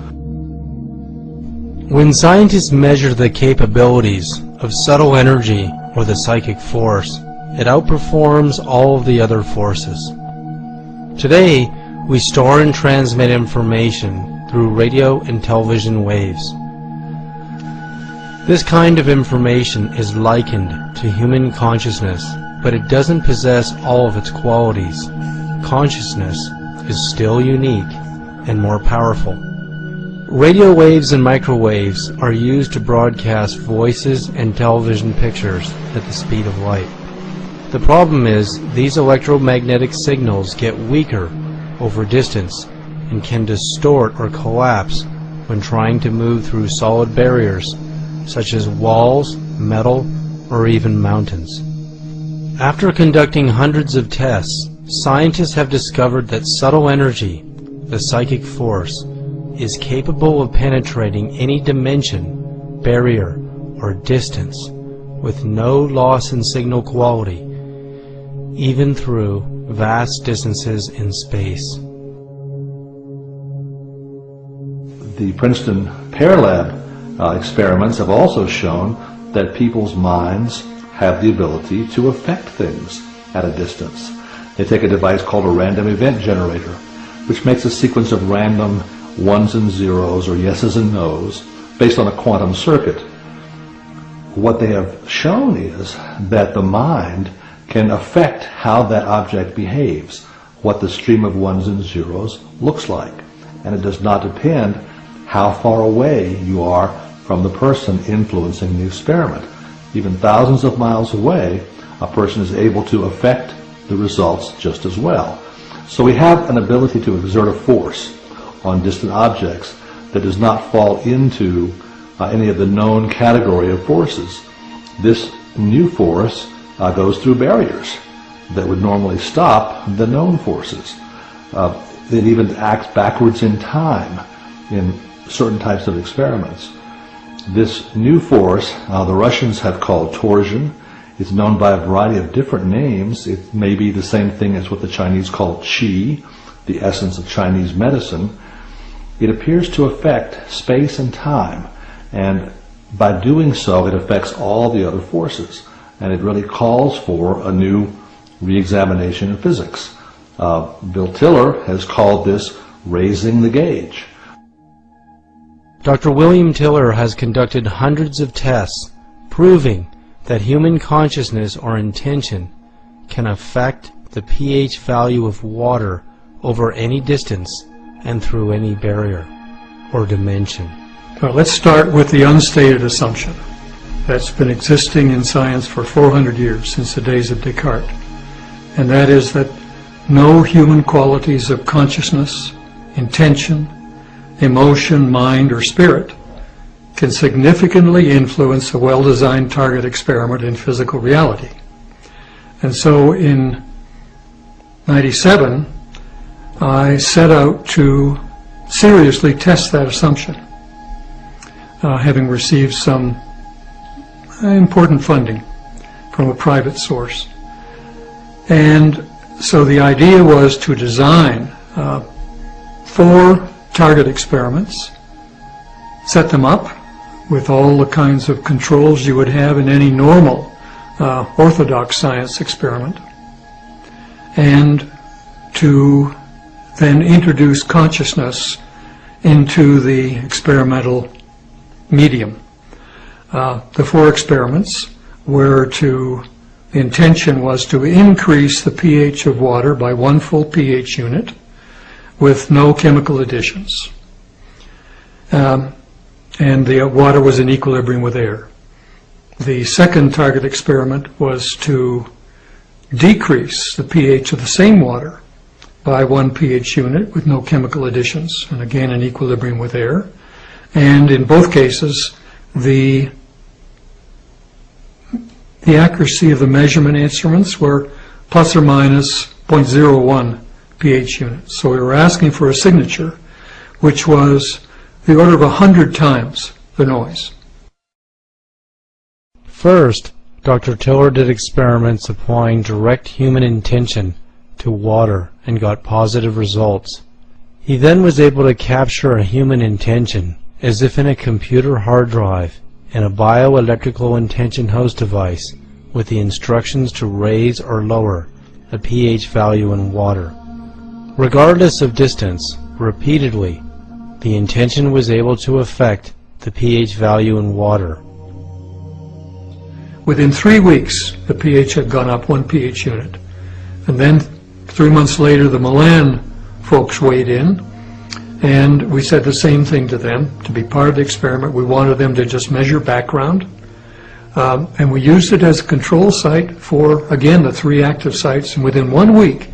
When scientists measure the capabilities of subtle energy or the psychic force, it outperforms all of the other forces. Today, we store and transmit information through radio and television waves. This kind of information is likened to human consciousness, but it doesn't possess all of its qualities. Consciousness is still unique and more powerful. Radio waves and microwaves are used to broadcast voices and television pictures at the speed of light. The problem is these electromagnetic signals get weaker over distance and can distort or collapse when trying to move through solid barriers such as walls, metal, or even mountains. After conducting hundreds of tests, scientists have discovered that subtle energy, the psychic force, is capable of penetrating any dimension, barrier, or distance with no loss in signal quality, even through vast distances in space. The Princeton Pear Lab experiments have also shown that people's minds have the ability to affect things at a distance. They take a device called a random event generator, which makes a sequence of random ones and zeros or yeses and nos based on a quantum circuit. What they have shown is that the mind can affect how that object behaves, what the stream of ones and zeros looks like. And it does not depend how far away you are from the person influencing the experiment. Even thousands of miles away, a person is able to affect the results just as well. So we have an ability to exert a force on distant objects that does not fall into any of the known category of forces. This new force goes through barriers that would normally stop the known forces. It even acts backwards in time in certain types of experiments. This new force, the Russians have called torsion. It's known by a variety of different names. It may be the same thing as what the Chinese call qi, the essence of Chinese medicine. It appears to affect space and time, and by doing so, it affects all the other forces, and it really calls for a new re-examination of physics. Bill Tiller has called this raising the gauge. Dr. William Tiller has conducted hundreds of tests proving that human consciousness or intention can affect the pH value of water over any distance and through any barrier or dimension. Well, let's start with the unstated assumption that's been existing in science for 400 years, since the days of Descartes, and that is that no human qualities of consciousness, intention, emotion, mind, or spirit can significantly influence a well-designed target experiment in physical reality. And so in '97, I set out to seriously test that assumption, having received some important funding from a private source. And so the idea was to design 4 target experiments, set them up with all the kinds of controls you would have in any normal orthodox science experiment, and to then introduce consciousness into the experimental medium. The 4 experiments were the intention was to increase the pH of water by 1 full pH unit with no chemical additions. And the water was in equilibrium with air. The second target experiment was to decrease the pH of the same water by 1 pH unit with no chemical additions, and again in equilibrium with air. And in both cases, the accuracy of the measurement instruments were plus or minus 0.01 pH units. So we were asking for a signature which was the order of 100 times the noise. First, Dr. Tiller did experiments applying direct human intention to water and got positive results. He then was able to capture a human intention as if in a computer hard drive and a bioelectrical intention host device with the instructions to raise or lower the pH value in water. Regardless of distance, repeatedly, the intention was able to affect the pH value in water. Within 3 weeks, the pH had gone up 1 pH unit. And then 3 months later, the Milan folks weighed in, and we said the same thing to them. To be part of the experiment, we wanted them to just measure background. And we used it as a control site for, again, the 3 active sites. And within 1 week,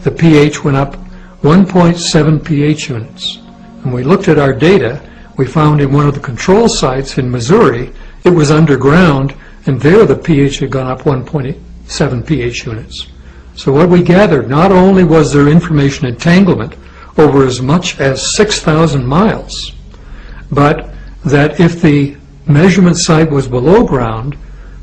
the pH went up 1.7 pH units. And we looked at our data. We found in one of the control sites in Missouri, it was underground, and there the pH had gone up 1.7 pH units. So what we gathered, not only was there information entanglement over as much as 6,000 miles, but that if the measurement site was below ground,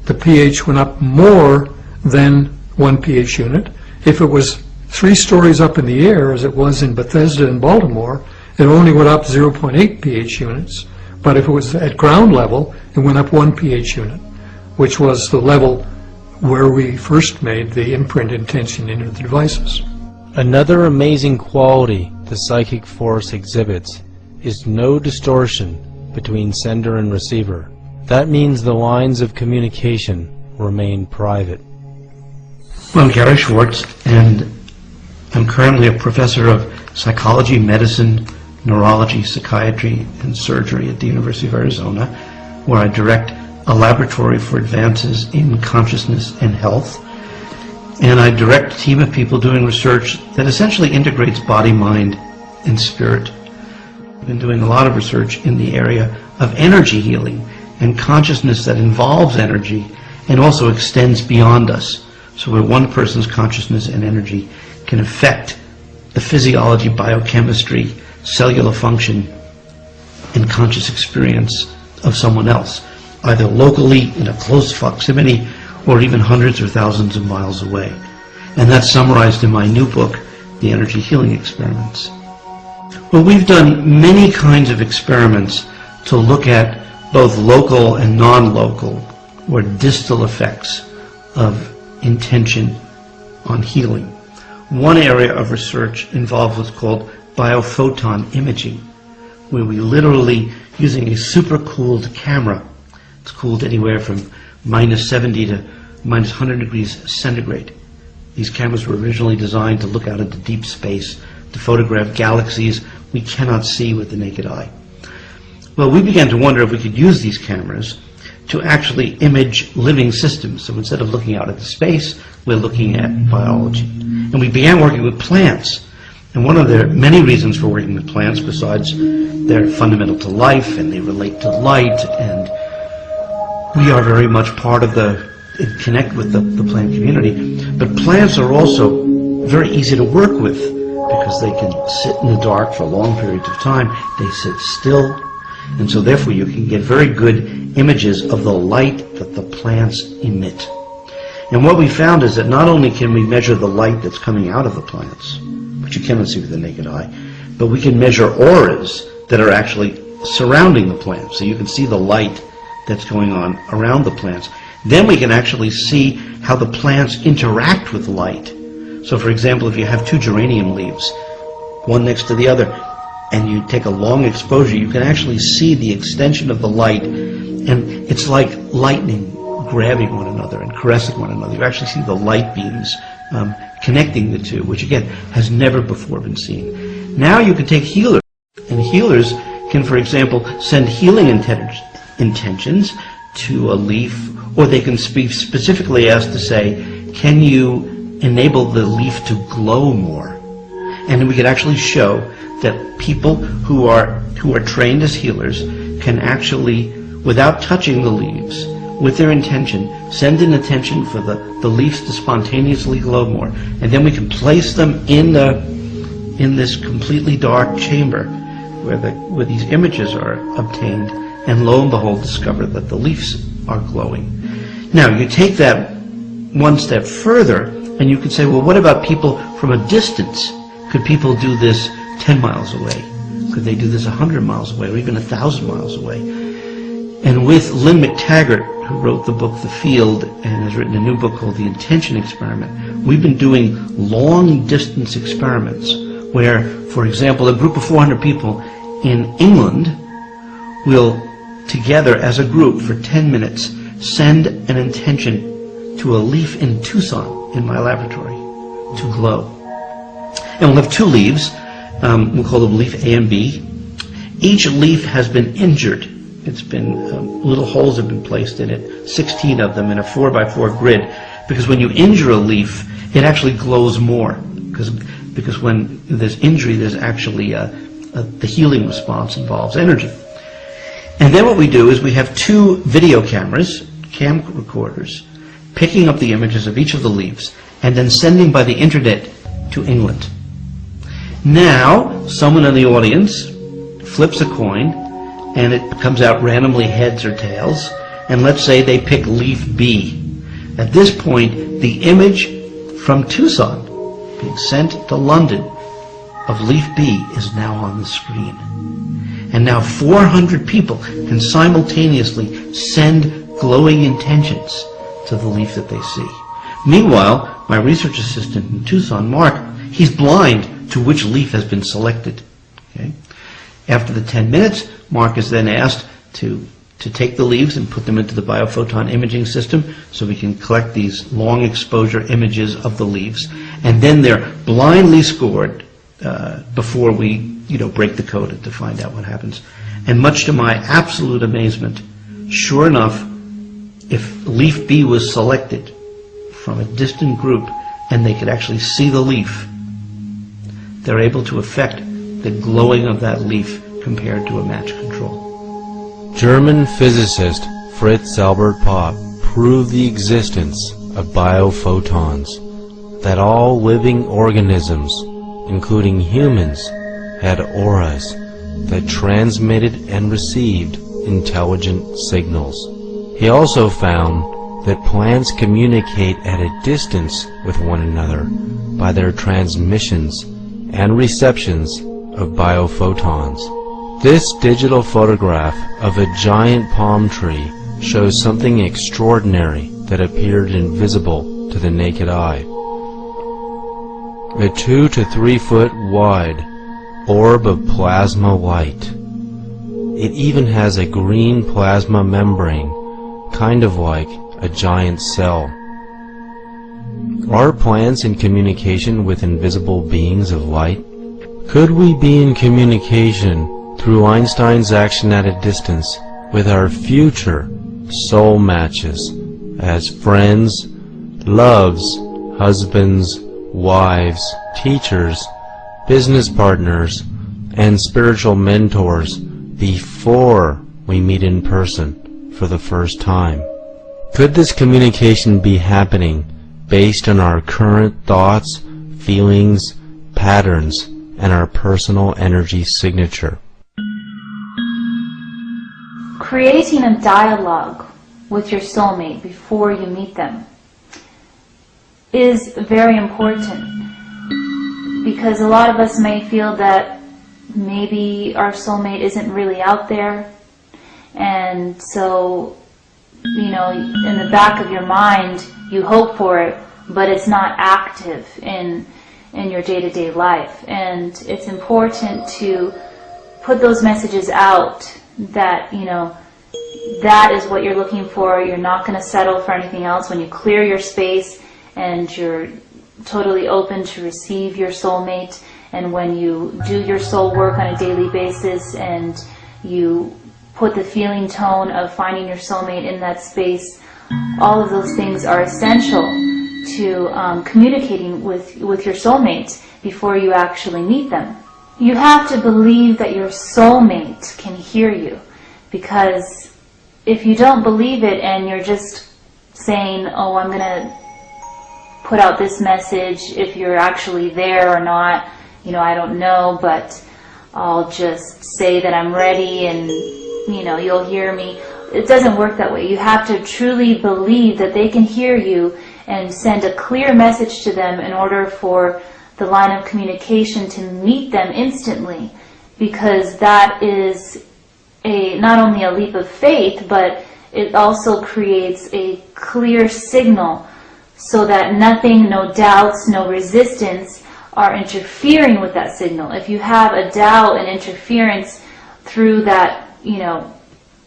the pH went up more than 1 pH unit. If it was 3 stories up in the air, as it was in Bethesda and Baltimore, it only went up 0.8 pH units. But if it was at ground level, it went up 1 pH unit, which was the level where we first made the imprint intention into the devices. Another amazing quality the psychic force exhibits is no distortion between sender and receiver. That means the lines of communication remain private. I'm Gary Schwartz, and I'm currently a professor of psychology, medicine, neurology, psychiatry, and surgery at the University of Arizona, where I direct a laboratory for advances in consciousness and health. And I direct a team of people doing research that essentially integrates body, mind, and spirit. I've been doing a lot of research in the area of energy healing and consciousness that involves energy and also extends beyond us. So where one person's consciousness and energy can affect the physiology, biochemistry, cellular function, and conscious experience of someone else, either locally in a close proximity or even hundreds or thousands of miles away. And that's summarized in my new book, The Energy Healing Experiments. Well, we've done many kinds of experiments to look at both local and non-local or distal effects of intention on healing. One area of research involved what's called biophoton imaging, where we literally, using a super-cooled camera, it's cooled anywhere from minus 70 to minus 100 degrees centigrade. These cameras were originally designed to look out into deep space, to photograph galaxies we cannot see with the naked eye. Well, we began to wonder if we could use these cameras to actually image living systems. So instead of looking out into space, we're looking at biology. And we began working with plants. And one of the many reasons for working with plants, besides they're fundamental to life and they relate to light, and we are very much part of connect with the plant community. But plants are also very easy to work with because they can sit in the dark for long periods of time. They sit still. And so therefore you can get very good images of the light that the plants emit. And what we found is that not only can we measure the light that's coming out of the plants, which you cannot see with the naked eye, but we can measure auras that are actually surrounding the plants. So you can see the light that's going on around the plants. Then we can actually see how the plants interact with light. So for example, if you have two geranium leaves, one next to the other, and you take a long exposure, you can actually see the extension of the light, and it's like lightning grabbing one another and caressing one another. You actually see the light beams connecting the two, which again has never before been seen. Now you can take healers, and healers can, for example, send healing intentions to a leaf, or they can speak specifically as to say, can you enable the leaf to glow more? And we could actually show that people who are trained as healers can actually, without touching the leaves, with their intention, send an intention for the leaves to spontaneously glow more. And then we can place them in this completely dark chamber where these images are obtained, and lo and behold discover that the leaves are glowing. Now you take that one step further and you could say, well, what about people from a distance? Could people do this 10 miles away? Could they do this 100 miles away, or even 1,000 miles away? And with Lynn McTaggart, who wrote the book The Field and has written a new book called The Intention Experiment, we've been doing long distance experiments where, for example, a group of 400 people in England will together as a group for 10 minutes send an intention to a leaf in Tucson in my laboratory to glow. And we'll have two leaves. We'll call them leaf A and B. Each leaf has been injured. It's been, little holes have been placed in it, 16 of them in a 4x4 grid, because when you injure a leaf, it actually glows more, because when there's injury, there's actually the healing response involves energy. And then what we do is we have two video cameras, cam recorders, picking up the images of each of the leaves, and then sending by the internet to England. Now, someone in the audience flips a coin, and it comes out randomly heads or tails, and let's say they pick leaf B. At this point, the image from Tucson being sent to London of leaf B is now on the screen. And now 400 people can simultaneously send glowing intentions to the leaf that they see. Meanwhile, my research assistant in Tucson, Mark, he's blind to which leaf has been selected. Okay? After the 10 minutes, Mark is then asked to take the leaves and put them into the biophoton imaging system so we can collect these long exposure images of the leaves. And then they're blindly scored before we break the code to find out what happens. And much to my absolute amazement, sure enough, if leaf B was selected from a distant group and they could actually see the leaf, they're able to affect the glowing of that leaf compared to a match control. German physicist Fritz Albert Popp proved the existence of biophotons, that all living organisms, including humans, had auras that transmitted and received intelligent signals. He also found that plants communicate at a distance with one another by their transmissions and receptions of biophotons. This digital photograph of a giant palm tree shows something extraordinary that appeared invisible to the naked eye. A 2 to 3 foot wide orb of plasma light. It even has a green plasma membrane, kind of like a giant cell. Are plants in communication with invisible beings of light? Could we be in communication through Einstein's action at a distance with our future soul matches as friends, loves, husbands, wives, teachers, business partners, and spiritual mentors before we meet in person for the first time? Could this communication be happening based on our current thoughts, feelings, patterns, and our personal energy signature? Creating a dialogue with your soulmate before you meet them. is very important, because a lot of us may feel that maybe our soulmate isn't really out there, and so, you know, in the back of your mind you hope for it, but it's not active in your day-to-day life. And it's important to put those messages out that, you know, that is what you're looking for. You're not going to settle for anything else. When you clear your space and you're totally open to receive your soulmate, and when you do your soul work on a daily basis and you put the feeling tone of finding your soulmate in that space, all of those things are essential to communicating with your soulmate before you actually meet them. You have to believe that your soulmate can hear you, because if you don't believe it and you're just saying, oh, I'm going to put out this message, if you're actually there or not, you know, I don't know, but I'll just say that I'm ready and, you know, you'll hear me. It doesn't work that way. You have to truly believe that they can hear you and send a clear message to them in order for the line of communication to meet them instantly, because that is not only a leap of faith, but it also creates a clear signal so that nothing, no doubts, no resistance are interfering with that signal. If you have a doubt and interference through that, you know,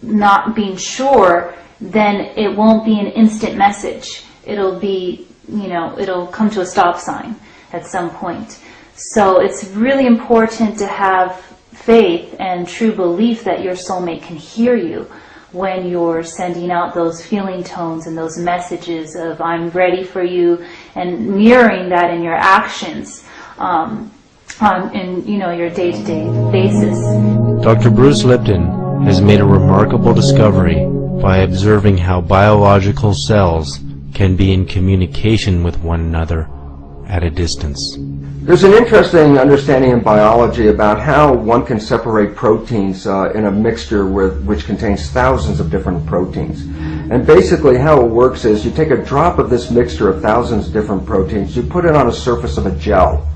not being sure, then it won't be an instant message. It'll be, you know, it'll come to a stop sign at some point. So it's really important to have faith and true belief that your soulmate can hear you when you're sending out those feeling tones and those messages of I'm ready for you, and mirroring that in your actions in, you know, your day-to-day basis. Dr. Bruce Lipton has made a remarkable discovery by observing how biological cells can be in communication with one another at a distance. There's an interesting understanding in biology about how one can separate proteins in a mixture which contains thousands of different proteins. And basically how it works is you take a drop of this mixture of thousands of different proteins, you put it on a surface of a gel,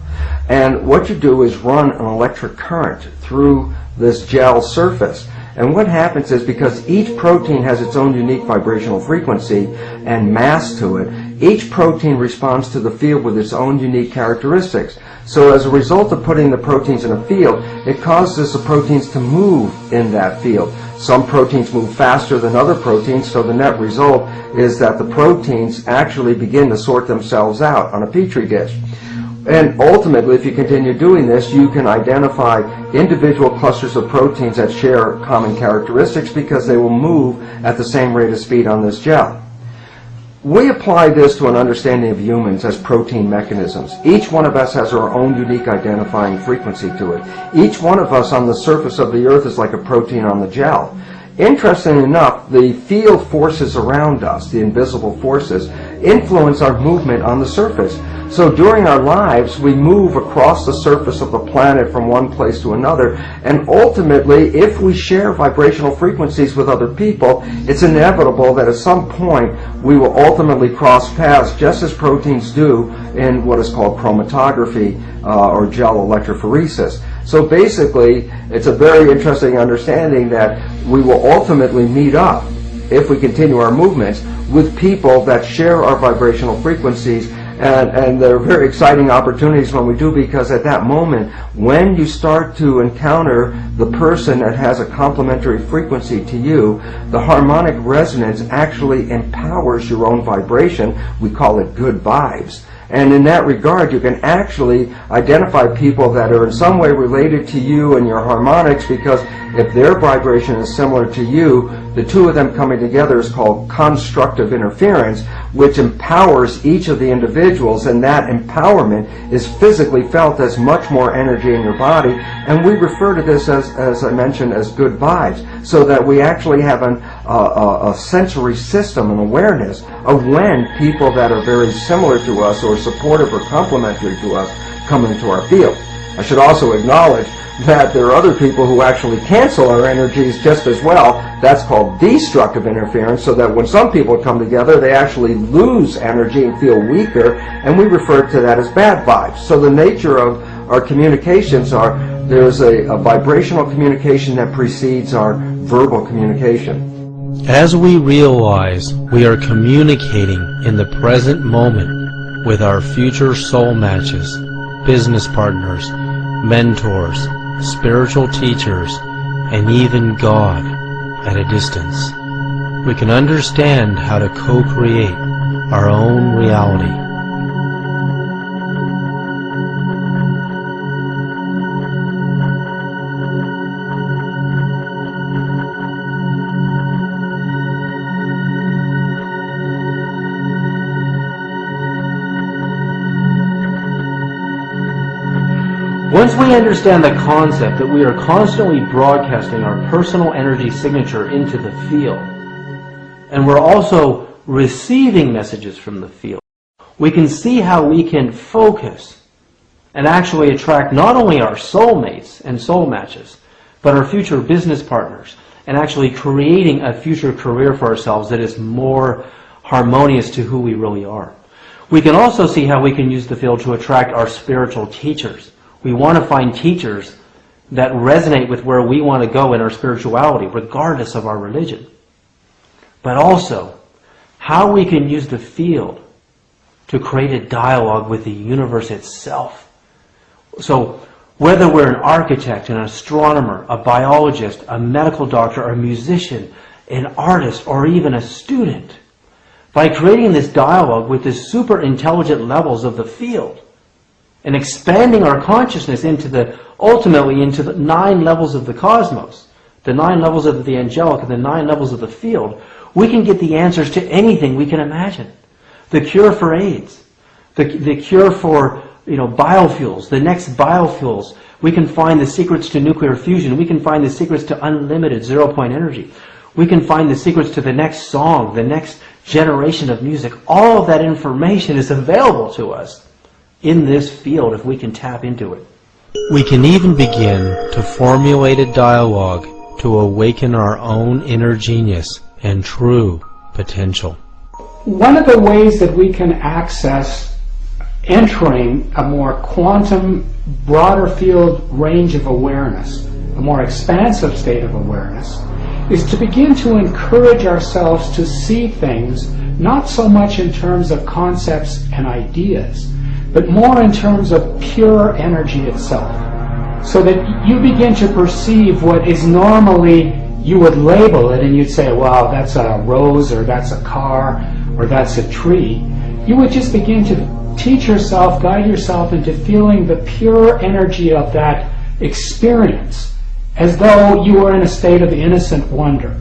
and what you do is run an electric current through this gel surface. And what happens is, because each protein has its own unique vibrational frequency and mass to it, each protein responds to the field with its own unique characteristics. So as a result of putting the proteins in a field, it causes the proteins to move in that field. Some proteins move faster than other proteins, so the net result is that the proteins actually begin to sort themselves out on a petri dish. And ultimately, if you continue doing this, you can identify individual clusters of proteins that share common characteristics because they will move at the same rate of speed on this gel. We apply this to an understanding of humans as protein mechanisms. Each one of us has our own unique identifying frequency to it. Each one of us on the surface of the earth is like a protein on the gel. Interestingly enough, the field forces around us, the invisible forces, influence our movement on the surface. So during our lives, we move across the surface of the planet from one place to another, and ultimately, if we share vibrational frequencies with other people, it's inevitable that at some point we will ultimately cross paths, just as proteins do in what is called chromatography or gel electrophoresis. So basically, it's a very interesting understanding that we will ultimately meet up, if we continue our movements, with people that share our vibrational frequencies. And there are very exciting opportunities when we do, because at that moment, when you start to encounter the person that has a complementary frequency to you, the harmonic resonance actually empowers your own vibration. We call it good vibes. And in that regard, you can actually identify people that are in some way related to you and your harmonics, because if their vibration is similar to you, the two of them coming together is called constructive interference, which empowers each of the individuals, and that empowerment is physically felt as much more energy in your body. And we refer to this as I mentioned, as good vibes, so that we actually have a sensory system and awareness of when people that are very similar to us or supportive or complementary to us come into our field. I should also acknowledge that there are other people who actually cancel our energies just as well. That's called destructive interference, so that when some people come together, they actually lose energy and feel weaker, and we refer to that as bad vibes. So the nature of our communications are, there's a vibrational communication that precedes our verbal communication. As we realize we are communicating in the present moment with our future soul matches, business partners, mentors, spiritual teachers, and even God at a distance, we can understand how to co-create our own reality. Once we understand the concept that we are constantly broadcasting our personal energy signature into the field, and we're also receiving messages from the field, we can see how we can focus and actually attract not only our soulmates and soul matches, but our future business partners, and actually creating a future career for ourselves that is more harmonious to who we really are. We can also see how we can use the field to attract our spiritual teachers. We want to find teachers that resonate with where we want to go in our spirituality, regardless of our religion. But also, how we can use the field to create a dialogue with the universe itself. So, whether we're an architect, an astronomer, a biologist, a medical doctor, a musician, an artist, or even a student, by creating this dialogue with the super intelligent levels of the field, and expanding our consciousness ultimately into the 9 levels of the cosmos, the 9 levels of the angelic, and the 9 levels of the field, we can get the answers to anything we can imagine. The cure for AIDS, the cure for biofuels, the next biofuels. We can find the secrets to nuclear fusion. We can find the secrets to unlimited zero-point energy. We can find the secrets to the next song, the next generation of music. All of that information is available to us in this field if we can tap into it. We can even begin to formulate a dialogue to awaken our own inner genius and true potential. One of the ways that we can access entering a more quantum, broader field range of awareness, a more expansive state of awareness, is to begin to encourage ourselves to see things not so much in terms of concepts and ideas, but more in terms of pure energy itself. So that you begin to perceive what is normally, you would label it and you'd say, wow, that's a rose, or that's a car, or that's a tree. You would just begin to teach yourself, guide yourself into feeling the pure energy of that experience, as though you were in a state of innocent wonder.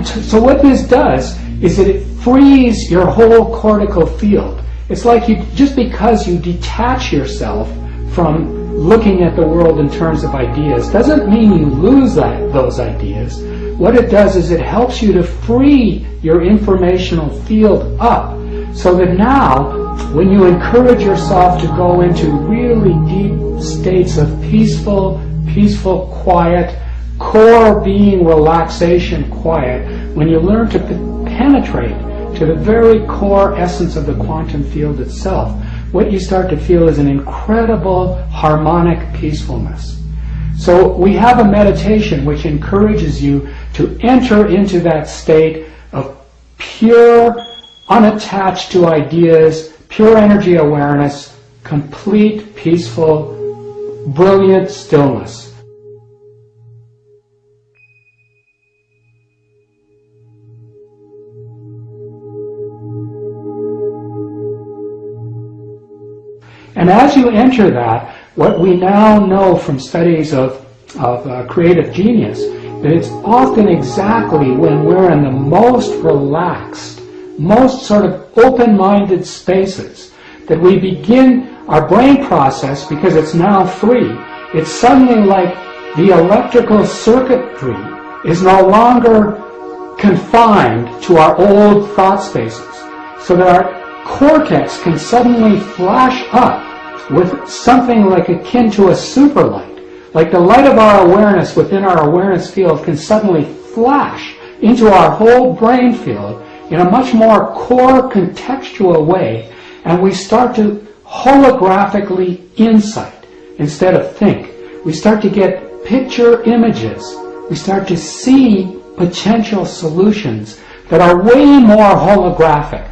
So what this does is that it frees your whole cortical field. It's like just because you detach yourself from looking at the world in terms of ideas doesn't mean you lose those ideas. What it does is it helps you to free your informational field up, so that now when you encourage yourself to go into really deep states of peaceful, quiet, core being relaxation quiet, when you learn to penetrate to the very core essence of the quantum field itself, what you start to feel is an incredible harmonic peacefulness. So we have a meditation which encourages you to enter into that state of pure, unattached to ideas, pure energy awareness, complete, peaceful, brilliant stillness. And as you enter that, what we now know from studies of creative genius, that it's often exactly when we're in the most relaxed, most sort of open-minded spaces that we begin our brain process, because it's now free. It's suddenly like the electrical circuitry is no longer confined to our old thought spaces, so that our cortex can suddenly flash up with something like akin to a super light. Like the light of our awareness within our awareness field can suddenly flash into our whole brain field in a much more core contextual way, and we start to holographically insight instead of think. We start to get picture images. We start to see potential solutions that are way more holographic.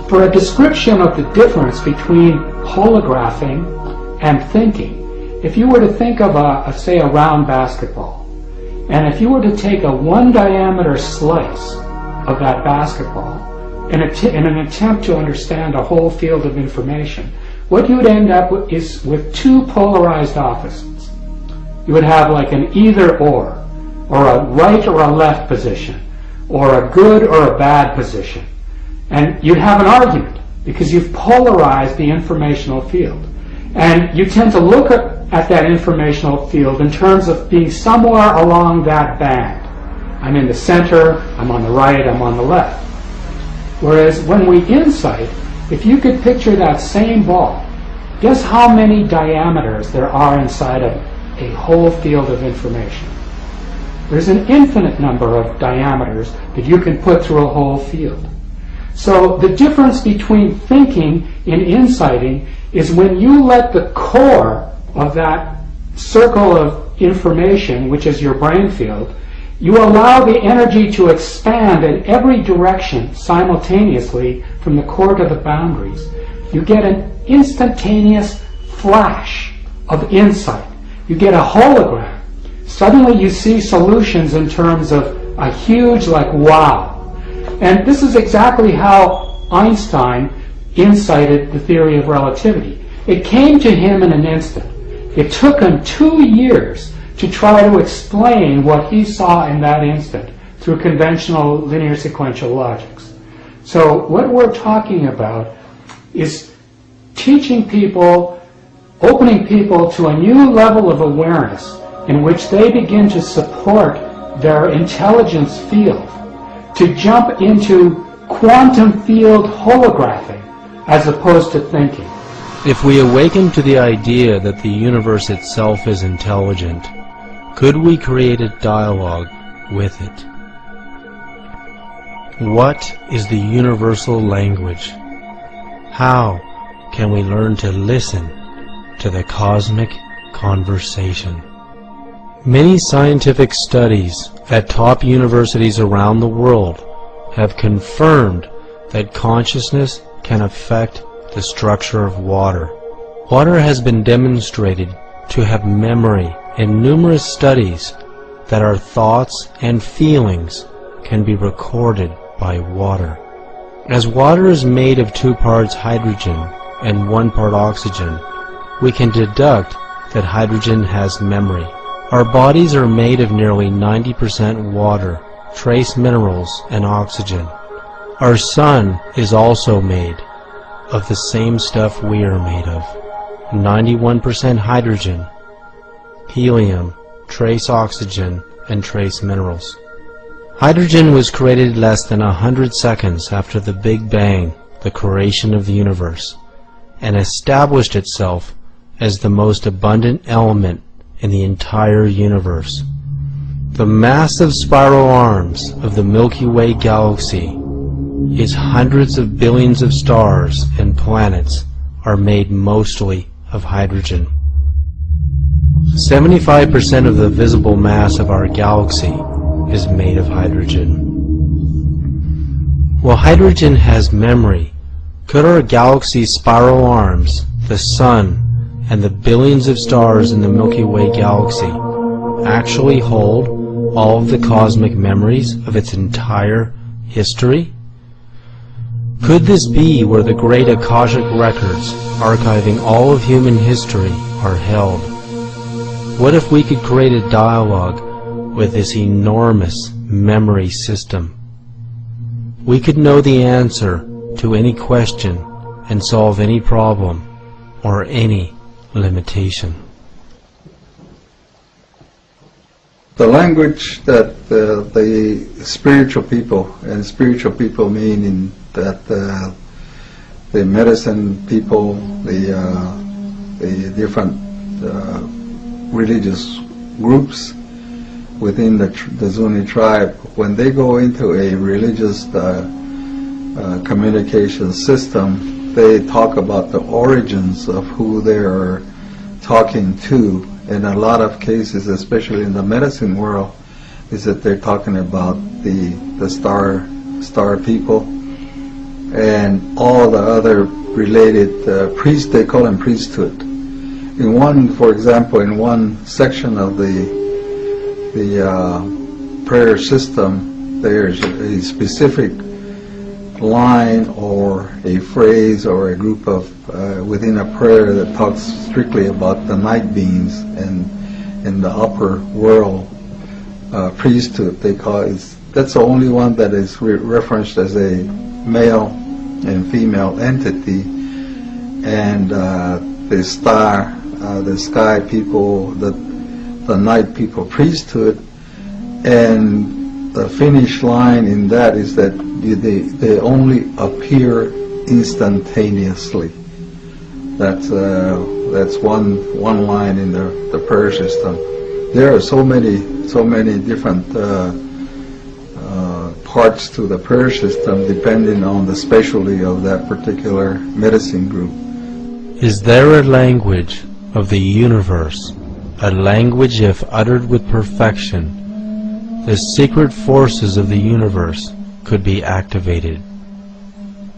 For a description of the difference between holographing and thinking, if you were to think of say a round basketball, and if you were to take a 1 diameter slice of that basketball in an attempt to understand a whole field of information, what you would end up with is with two polarized opposites. You would have like an either or a right or a left position, or a good or a bad position. And you'd have an argument because you've polarized the informational field. And you tend to look at that informational field in terms of being somewhere along that band. I'm in the center, I'm on the right, I'm on the left. Whereas when we insight, if you could picture that same ball, guess how many diameters there are inside of a whole field of information? There's an infinite number of diameters that you can put through a whole field. So the difference between thinking and insighting is when you let the core of that circle of information, which is your brain field, you allow the energy to expand in every direction simultaneously from the core to the boundaries. You get an instantaneous flash of insight. You get a hologram. Suddenly you see solutions in terms of a huge, like, wow. And this is exactly how Einstein incited the theory of relativity. It came to him in an instant. It took him 2 years to try to explain what he saw in that instant through conventional linear sequential logics. So what we're talking about is teaching people, opening people to a new level of awareness in which they begin to support their intelligence field, to jump into quantum field holographing as opposed to thinking. If we awaken to the idea that the universe itself is intelligent, could we create a dialogue with it? What is the universal language? How can we learn to listen to the cosmic conversation? Many scientific studies at top universities around the world have confirmed that consciousness can affect the structure of water. Water has been demonstrated to have memory in numerous studies that our thoughts and feelings can be recorded by water. As water is made of 2 parts hydrogen and 1 part oxygen, we can deduct that hydrogen has memory. Our bodies are made of nearly 90% water, trace minerals, and oxygen. Our sun is also made of the same stuff we are made of, 91% hydrogen, helium, trace oxygen, and trace minerals. Hydrogen was created less than 100 seconds after the Big Bang, the creation of the universe, and established itself as the most abundant element in the entire universe. The massive spiral arms of the Milky Way galaxy, its hundreds of billions of stars and planets, are made mostly of hydrogen. 75% of the visible mass of our galaxy is made of hydrogen. While hydrogen has memory, could our galaxy's spiral arms, the Sun, and the billions of stars in the Milky Way galaxy actually hold all of the cosmic memories of its entire history? Could this be where the great Akashic records archiving all of human history are held? What if we could create a dialogue with this enormous memory system? We could know the answer to any question and solve any problem or any limitation. The language that the spiritual people, and spiritual people meaning that medicine people, the different religious groups within the Zuni tribe, when they go into a religious communication system, they talk about the origins of who they are talking to. In a lot of cases, especially in the medicine world, is that they're talking about the star people and all the other related priests. They call them priesthood. For example, in one section of the prayer system, there's a specific line or a phrase or a group of within a prayer that talks strictly about the night beings and in the upper world priesthood. They call it. That's the only one that is referenced as a male and female entity, and the sky people, the night people priesthood, and the finish line in that is that they only appear instantaneously. That's one line in the prayer system. There are so many different parts to the prayer system depending on the specialty of that particular medicine group. Is there a language of the universe, a language if uttered with perfection, the secret forces of the universe could be activated?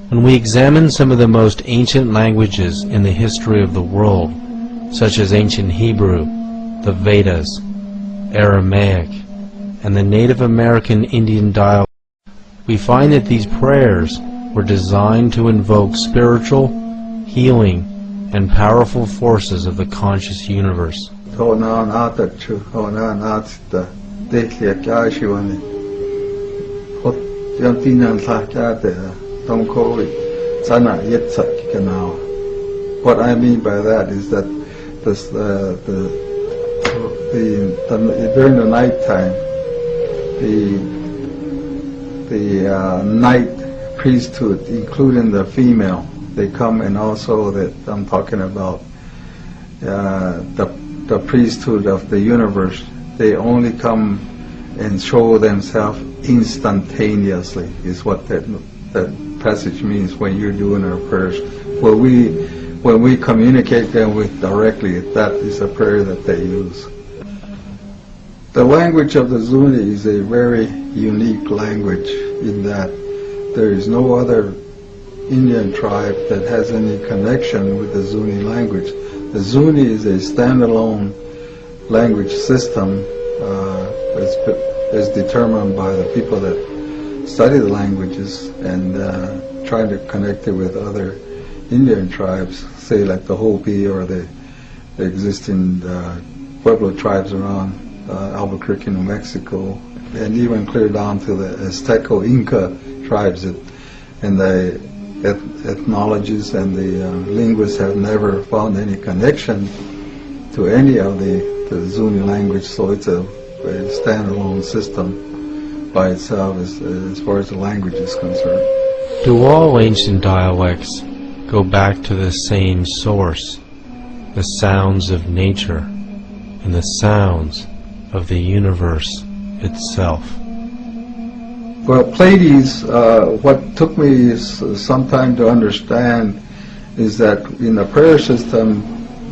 When we examine some of the most ancient languages in the history of the world, such as ancient Hebrew, the Vedas, Aramaic, and the Native American Indian dialect, we find that these prayers were designed to invoke spiritual, healing, and powerful forces of the conscious universe. What I mean by that is that during the night time, the night priesthood, including the female, they come, and also that I'm talking about the priesthood of the universe. They only come and show themselves instantaneously, is what that passage means when you're doing our prayers. When we communicate them with directly, that is a prayer that they use. The language of the Zuni is a very unique language in that there is no other Indian tribe that has any connection with the Zuni language. The Zuni is a standalone language system as determined by the people that study the languages and trying to connect it with other Indian tribes, say like the Hopi or the existing Pueblo tribes around Albuquerque, New Mexico, and even clear down to the Azteco Inca tribes. And the ethnologists and the linguists have never found any connection to any of the Zuni language, so it's a standalone system by itself as far as the language is concerned. Do all ancient dialects go back to the same source, the sounds of nature and the sounds of the universe itself? Well, Pleiades, what took me some time to understand is that in the prayer system,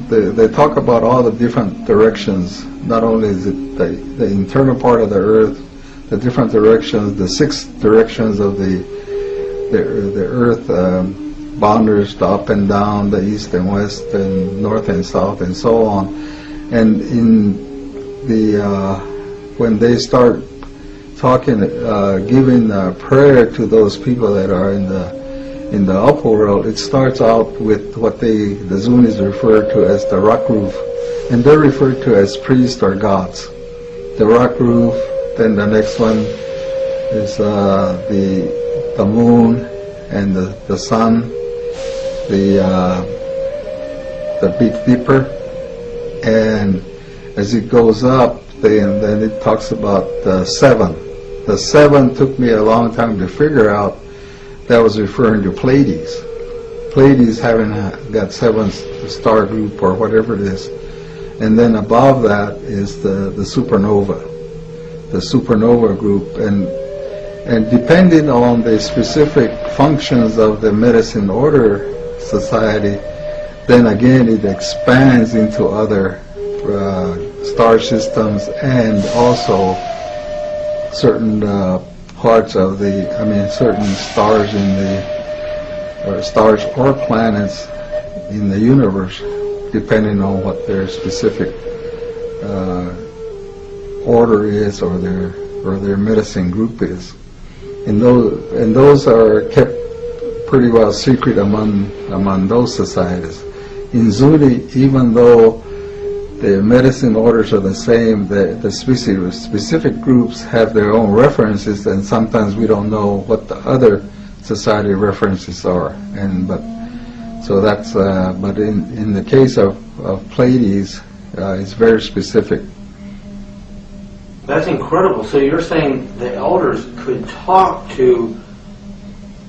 they talk about all the different directions. Not only is it the internal part of the earth, the different directions, the 6 directions of the earth, boundaries, the up and down, the east and west, and north and south, and so on. And in the when they start talking, giving prayer to those people that are in the upper world, it starts out with what the Zunis refer to as the rock roof, and they're referred to as priests or gods. The rock roof. Then the next one is the moon and the sun, the Big Dipper, and as it goes up, then it talks about the 7. The 7 took me a long time to figure out that was referring to Pleiades. Pleiades having got 7 star group or whatever it is, and then above that is the supernova group, and depending on the specific functions of the Medicine Order Society, then again it expands into other star systems, and also certain parts of certain stars stars or planets in the universe, depending on what their specific order is, or their medicine group is. And those are kept pretty well secret among those societies. In Zuni, even though the medicine orders are the same, the specific groups have their own references, and sometimes we don't know what the other society references are. But in the case of Pleiades, it's very specific. That's incredible. So you're saying the elders could talk to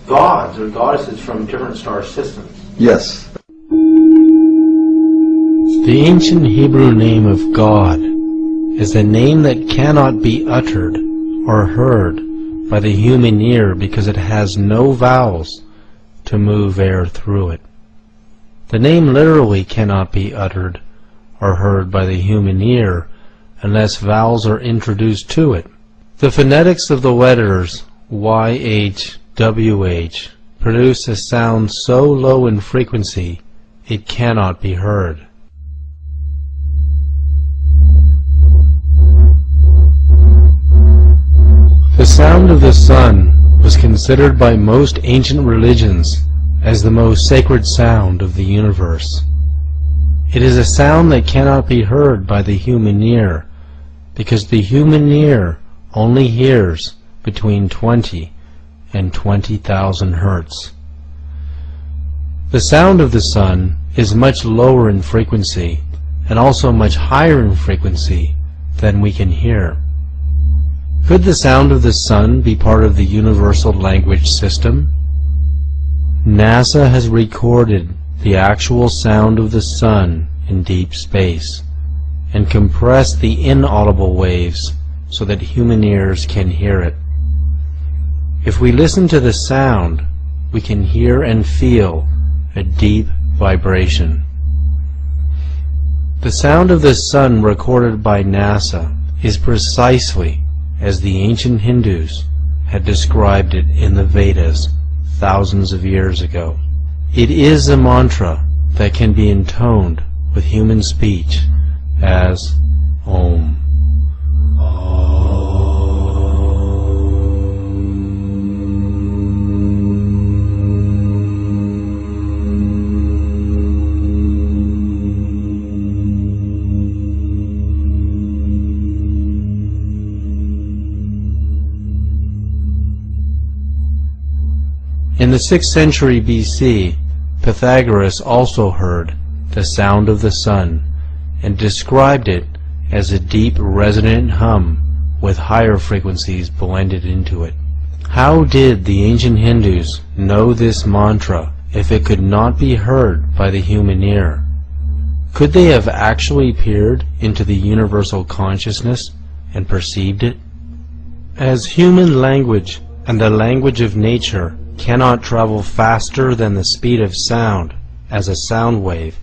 gods or goddesses from different star systems? Yes. The ancient Hebrew name of God is a name that cannot be uttered or heard by the human ear because it has no vowels to move air through it. The name literally cannot be uttered or heard by the human ear unless vowels are introduced to it. The phonetics of the letters YH, WH produce a sound so low in frequency it cannot be heard. The sound of the sun was considered by most ancient religions as the most sacred sound of the universe. It is a sound that cannot be heard by the human ear, because the human ear only hears between 20 and 20,000 hertz. The sound of the sun is much lower in frequency and also much higher in frequency than we can hear. Could the sound of the sun be part of the universal language system? NASA has recorded the actual sound of the sun in deep space and compressed the inaudible waves so that human ears can hear it. If we listen to the sound, we can hear and feel a deep vibration. The sound of the sun recorded by NASA is precisely as the ancient Hindus had described it in the Vedas thousands of years ago. It is a mantra that can be intoned with human speech as Om. In the 6th century BC, Pythagoras also heard the sound of the sun and described it as a deep resonant hum with higher frequencies blended into it. How did the ancient Hindus know this mantra if it could not be heard by the human ear? Could they have actually peered into the universal consciousness and perceived it? As human language and the language of nature cannot travel faster than the speed of sound as a sound wave,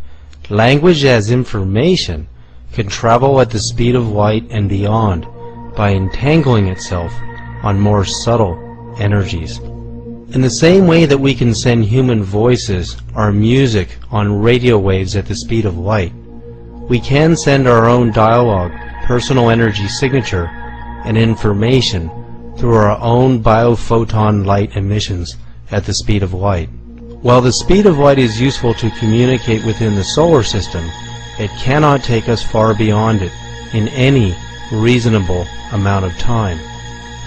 language as information can travel at the speed of light and beyond by entangling itself on more subtle energies. In the same way that we can send human voices or music on radio waves at the speed of light, we can send our own dialogue, personal energy signature, and information through our own biophoton light emissions at the speed of light. While the speed of light is useful to communicate within the solar system, it cannot take us far beyond it in any reasonable amount of time.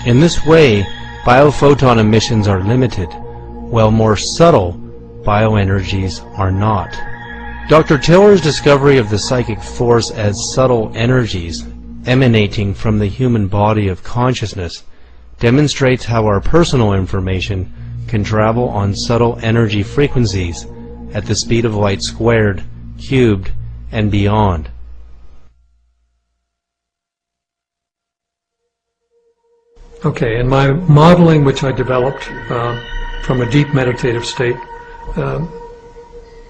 In this way, biophoton emissions are limited, while more subtle bioenergies are not. Dr. Tiller's discovery of the psychic force as subtle energies emanating from the human body of consciousness demonstrates how our personal information can travel on subtle energy frequencies at the speed of light squared, cubed, and beyond. Okay, in my modeling, which I developed from a deep meditative state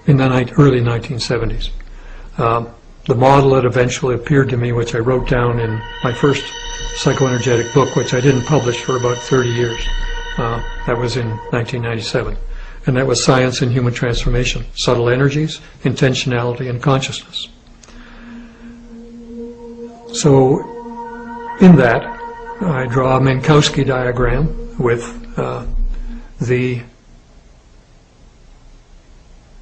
in the early 1970s, the model that eventually appeared to me, which I wrote down in my first psychoenergetic book, which I didn't publish for about 30 years, that was in 1997, and that was Science and Human Transformation, Subtle Energies, Intentionality, and Consciousness. So in that, I draw a Minkowski diagram with the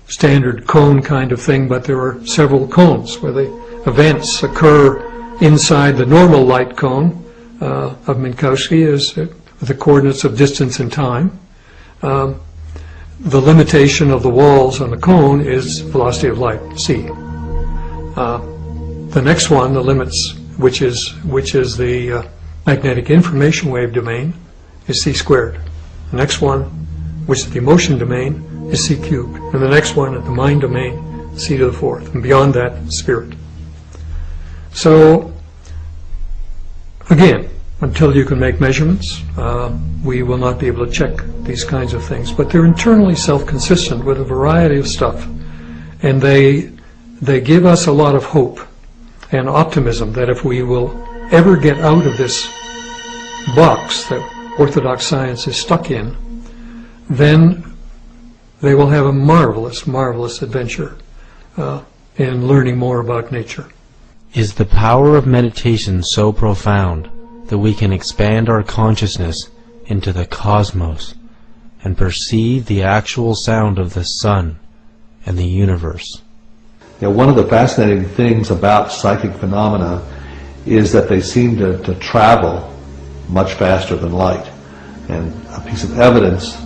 standard cone kind of thing, but there are several cones where the events occur inside the normal light cone of Minkowski is the coordinates of distance and time. The limitation of the walls on the cone is velocity of light, c. The next one, the limits, which is the magnetic information wave domain, is c squared. The next one, which is the emotion domain, is c cubed. And the next one, at the mind domain, c to the fourth. And beyond that, spirit. So, again, until you can make measurements, we will not be able to check these kinds of things. But they're internally self-consistent with a variety of stuff. And they give us a lot of hope and optimism that if we will ever get out of this box that orthodox science is stuck in, then they will have a marvelous, marvelous adventure in learning more about nature. Is the power of meditation so profound that we can expand our consciousness into the cosmos and perceive the actual sound of the sun and the universe? You know, one of the fascinating things about psychic phenomena is that they seem to travel much faster than light. And a piece of evidence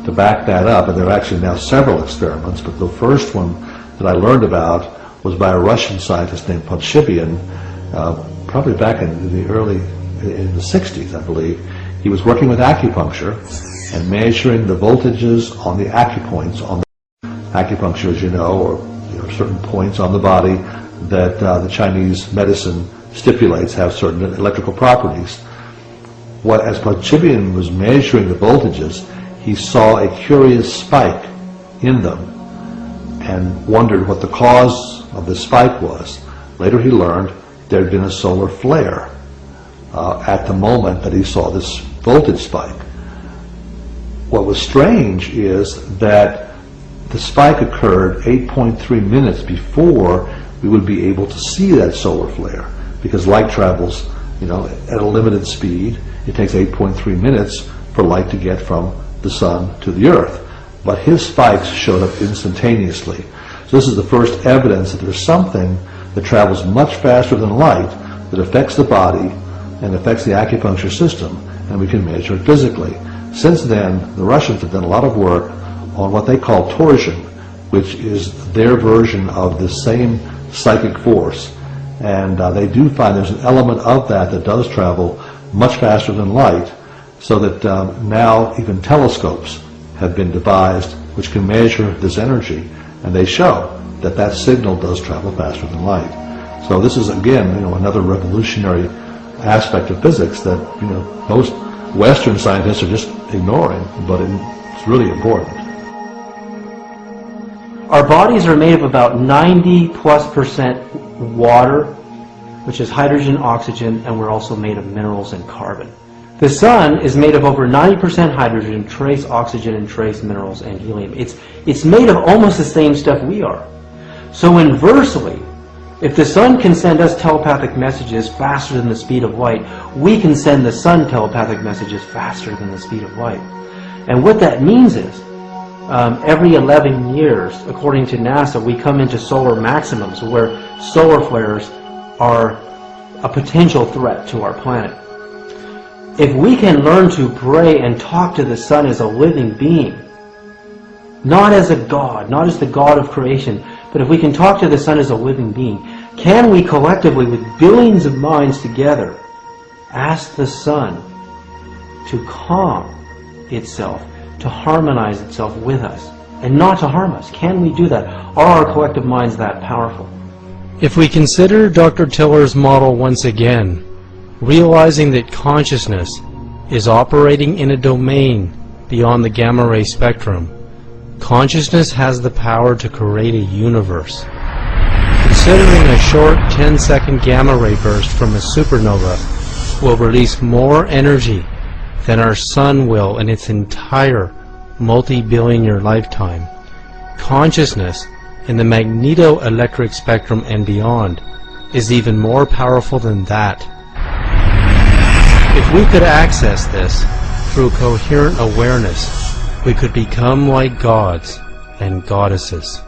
to back that up, and there are actually now several experiments, but the first one that I learned about was by a Russian scientist named Podshibian, probably back in the 60s, I believe. He was working with acupuncture and measuring the voltages on the acupoints on the acupuncture, as you know, or certain points on the body that the Chinese medicine stipulates have certain electrical properties. As Podshibian was measuring the voltages, he saw a curious spike in them and wondered what the cause of the spike was. Later he learned there had been a solar flare at the moment that he saw this voltage spike. What was strange is that the spike occurred 8.3 minutes before we would be able to see that solar flare, because light travels, at a limited speed. It takes 8.3 minutes for light to get from the sun to the earth. But his spikes showed up instantaneously. So this is the first evidence that there's something that travels much faster than light that affects the body and affects the acupuncture system, and we can measure it physically. Since then, the Russians have done a lot of work on what they call torsion, which is their version of the same psychic force. And they do find there's an element of that does travel much faster than light, so that now even telescopes have been devised which can measure this energy, and they show that that signal does travel faster than light. So this is, again, another revolutionary aspect of physics that most Western scientists are just ignoring, but it's really important. Our bodies are made of about 90+% water, which is hydrogen, oxygen, and we're also made of minerals and carbon. The sun is made of over 90% hydrogen, trace oxygen, and trace minerals and helium. It's made of almost the same stuff we are. So inversely, if the sun can send us telepathic messages faster than the speed of light, we can send the sun telepathic messages faster than the speed of light. And what that means is, every 11 years, according to NASA, we come into solar maximums where solar flares are a potential threat to our planet. If we can learn to pray and talk to the sun as a living being, not as a god, not as the god of creation, but if we can talk to the sun as a living being, can we collectively, with billions of minds together, ask the sun to calm itself, to harmonize itself with us, and not to harm us? Can we do that? Are our collective minds that powerful? If we consider Dr. Tiller's model once again, realizing that consciousness is operating in a domain beyond the gamma ray spectrum, consciousness has the power to create a universe. Considering a short 10-second gamma ray burst from a supernova will release more energy than our sun will in its entire multi-billion-year lifetime, consciousness in the magneto-electric spectrum and beyond is even more powerful than that. If we could access this through coherent awareness, we could become like gods and goddesses.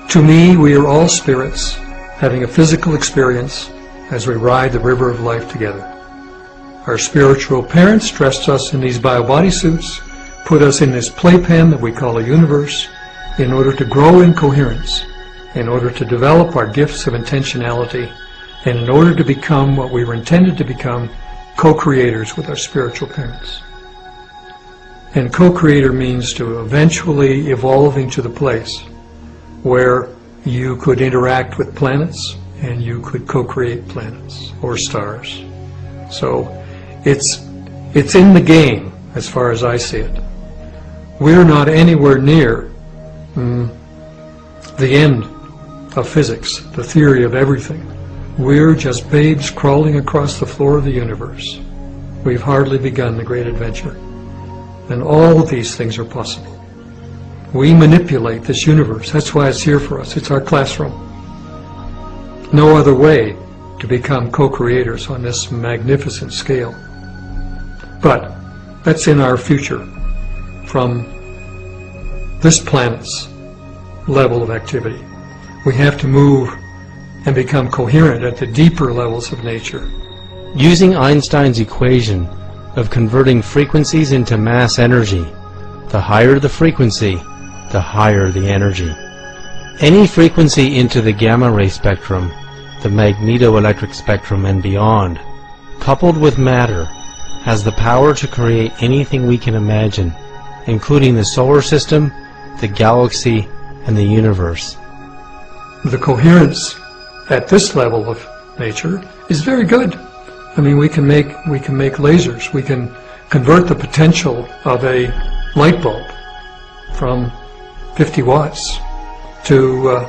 To me, we are all spirits having a physical experience as we ride the river of life together. Our spiritual parents dressed us in these bio-body suits, put us in this playpen that we call a universe, in order to grow in coherence, in order to develop our gifts of intentionality, and in order to become what we were intended to become, co-creators with our spiritual parents. And co-creator means to eventually evolve into the place where you could interact with planets and you could co-create planets or stars. So it's in the game as far as I see it. We're not anywhere near the end of physics, the theory of everything. We're just babes crawling across the floor of the universe. We've hardly begun the great adventure. And all of these things are possible. We manipulate this universe. That's why it's here for us. It's our classroom. No other way to become co-creators on this magnificent scale. But that's in our future from this planet's level of activity. We have to move and become coherent at the deeper levels of nature. Using Einstein's equation of converting frequencies into mass energy, the higher the frequency, the higher the energy. Any frequency into the gamma ray spectrum, the magneto-electric spectrum and beyond, coupled with matter, has the power to create anything we can imagine, including the solar system, the galaxy, and the universe. The coherence at this level of nature is very good. I mean, we can make lasers. We can convert the potential of a light bulb from 50 watts to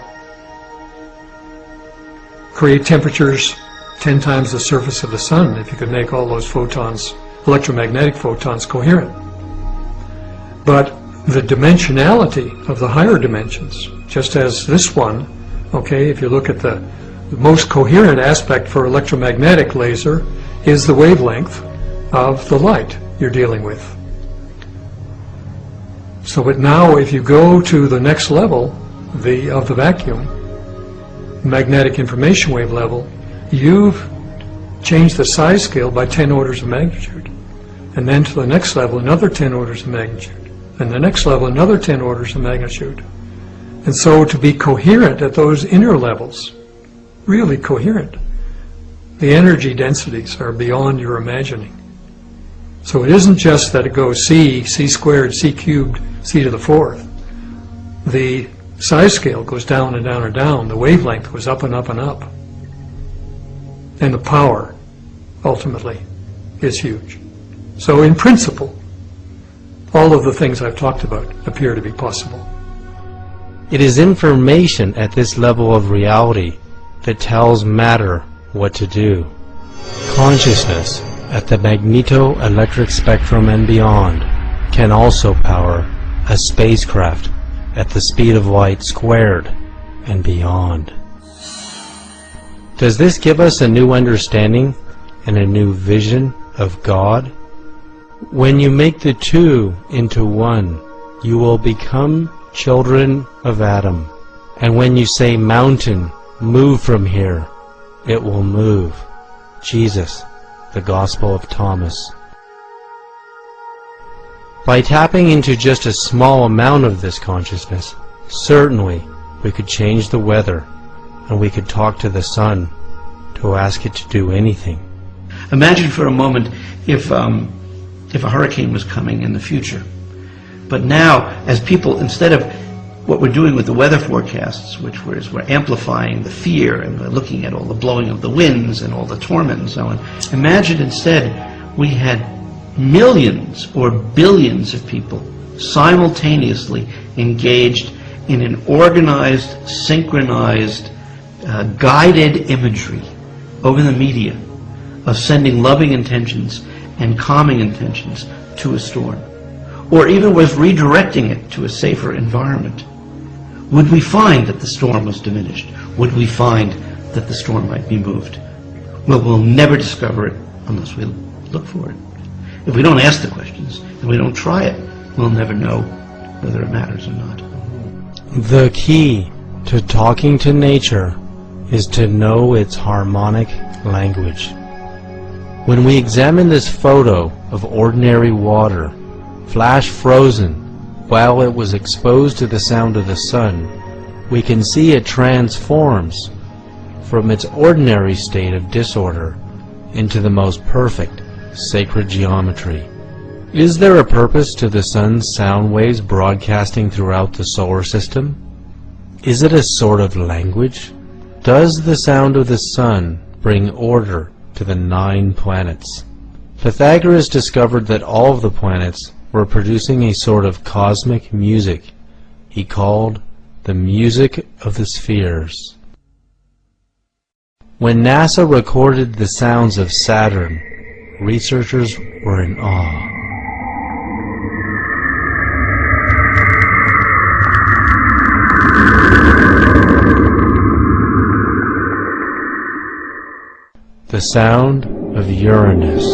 create temperatures 10 times the surface of the sun if you could make all those photons, electromagnetic photons, coherent. But the dimensionality of the higher dimensions, just as this one, okay, if you look at the most coherent aspect for electromagnetic laser is the wavelength of the light you're dealing with. So, but now if you go to the next level, of the vacuum, magnetic information wave level, you've changed the size scale by 10 orders of magnitude. And then to the next level, another 10 orders of magnitude. And the next level, another 10 orders of magnitude. And so to be coherent at those inner levels, really coherent, the energy densities are beyond your imagining. So it isn't just that it goes c squared, c cubed, c to the fourth. The size scale goes down and down and down. The wavelength goes up and up and up. And the power, ultimately, is huge. So in principle, all of the things I've talked about appear to be possible. It is information at this level of reality that tells matter what to do. Consciousness at the magneto-electric spectrum and beyond can also power a spacecraft at the speed of light squared and beyond. Does this give us a new understanding and a new vision of God? When you make the two into one, you will become children of Adam. And when you say, mountain, move from here, it will move. Jesus, the Gospel of Thomas. By tapping into just a small amount of this consciousness, certainly we could change the weather, and we could talk to the sun to ask it to do anything. Imagine for a moment if a hurricane was coming in the future. But now, as people, instead of what we're doing with the weather forecasts, which we're amplifying the fear and we're looking at all the blowing of the winds and all the torment and so on, imagine instead we had millions or billions of people simultaneously engaged in an organized, synchronized, guided imagery over the media of sending loving intentions and calming intentions to a storm, or even was redirecting it to a safer environment. Would we find that the storm was diminished? Would we find that the storm might be moved? Well, we'll never discover it unless we look for it. If we don't ask the questions and we don't try it, we'll never know whether it matters or not. The key to talking to nature is to know its harmonic language. When we examine this photo of ordinary water, flash frozen while it was exposed to the sound of the sun, we can see it transforms from its ordinary state of disorder into the most perfect sacred geometry. Is there a purpose to the sun's sound waves broadcasting throughout the solar system? Is it a sort of language? Does the sound of the sun bring order to the 9 planets? Pythagoras discovered that all of the planets were producing a sort of cosmic music he called the music of the spheres. When NASA recorded the sounds of Saturn, researchers were in awe. The sound of Uranus.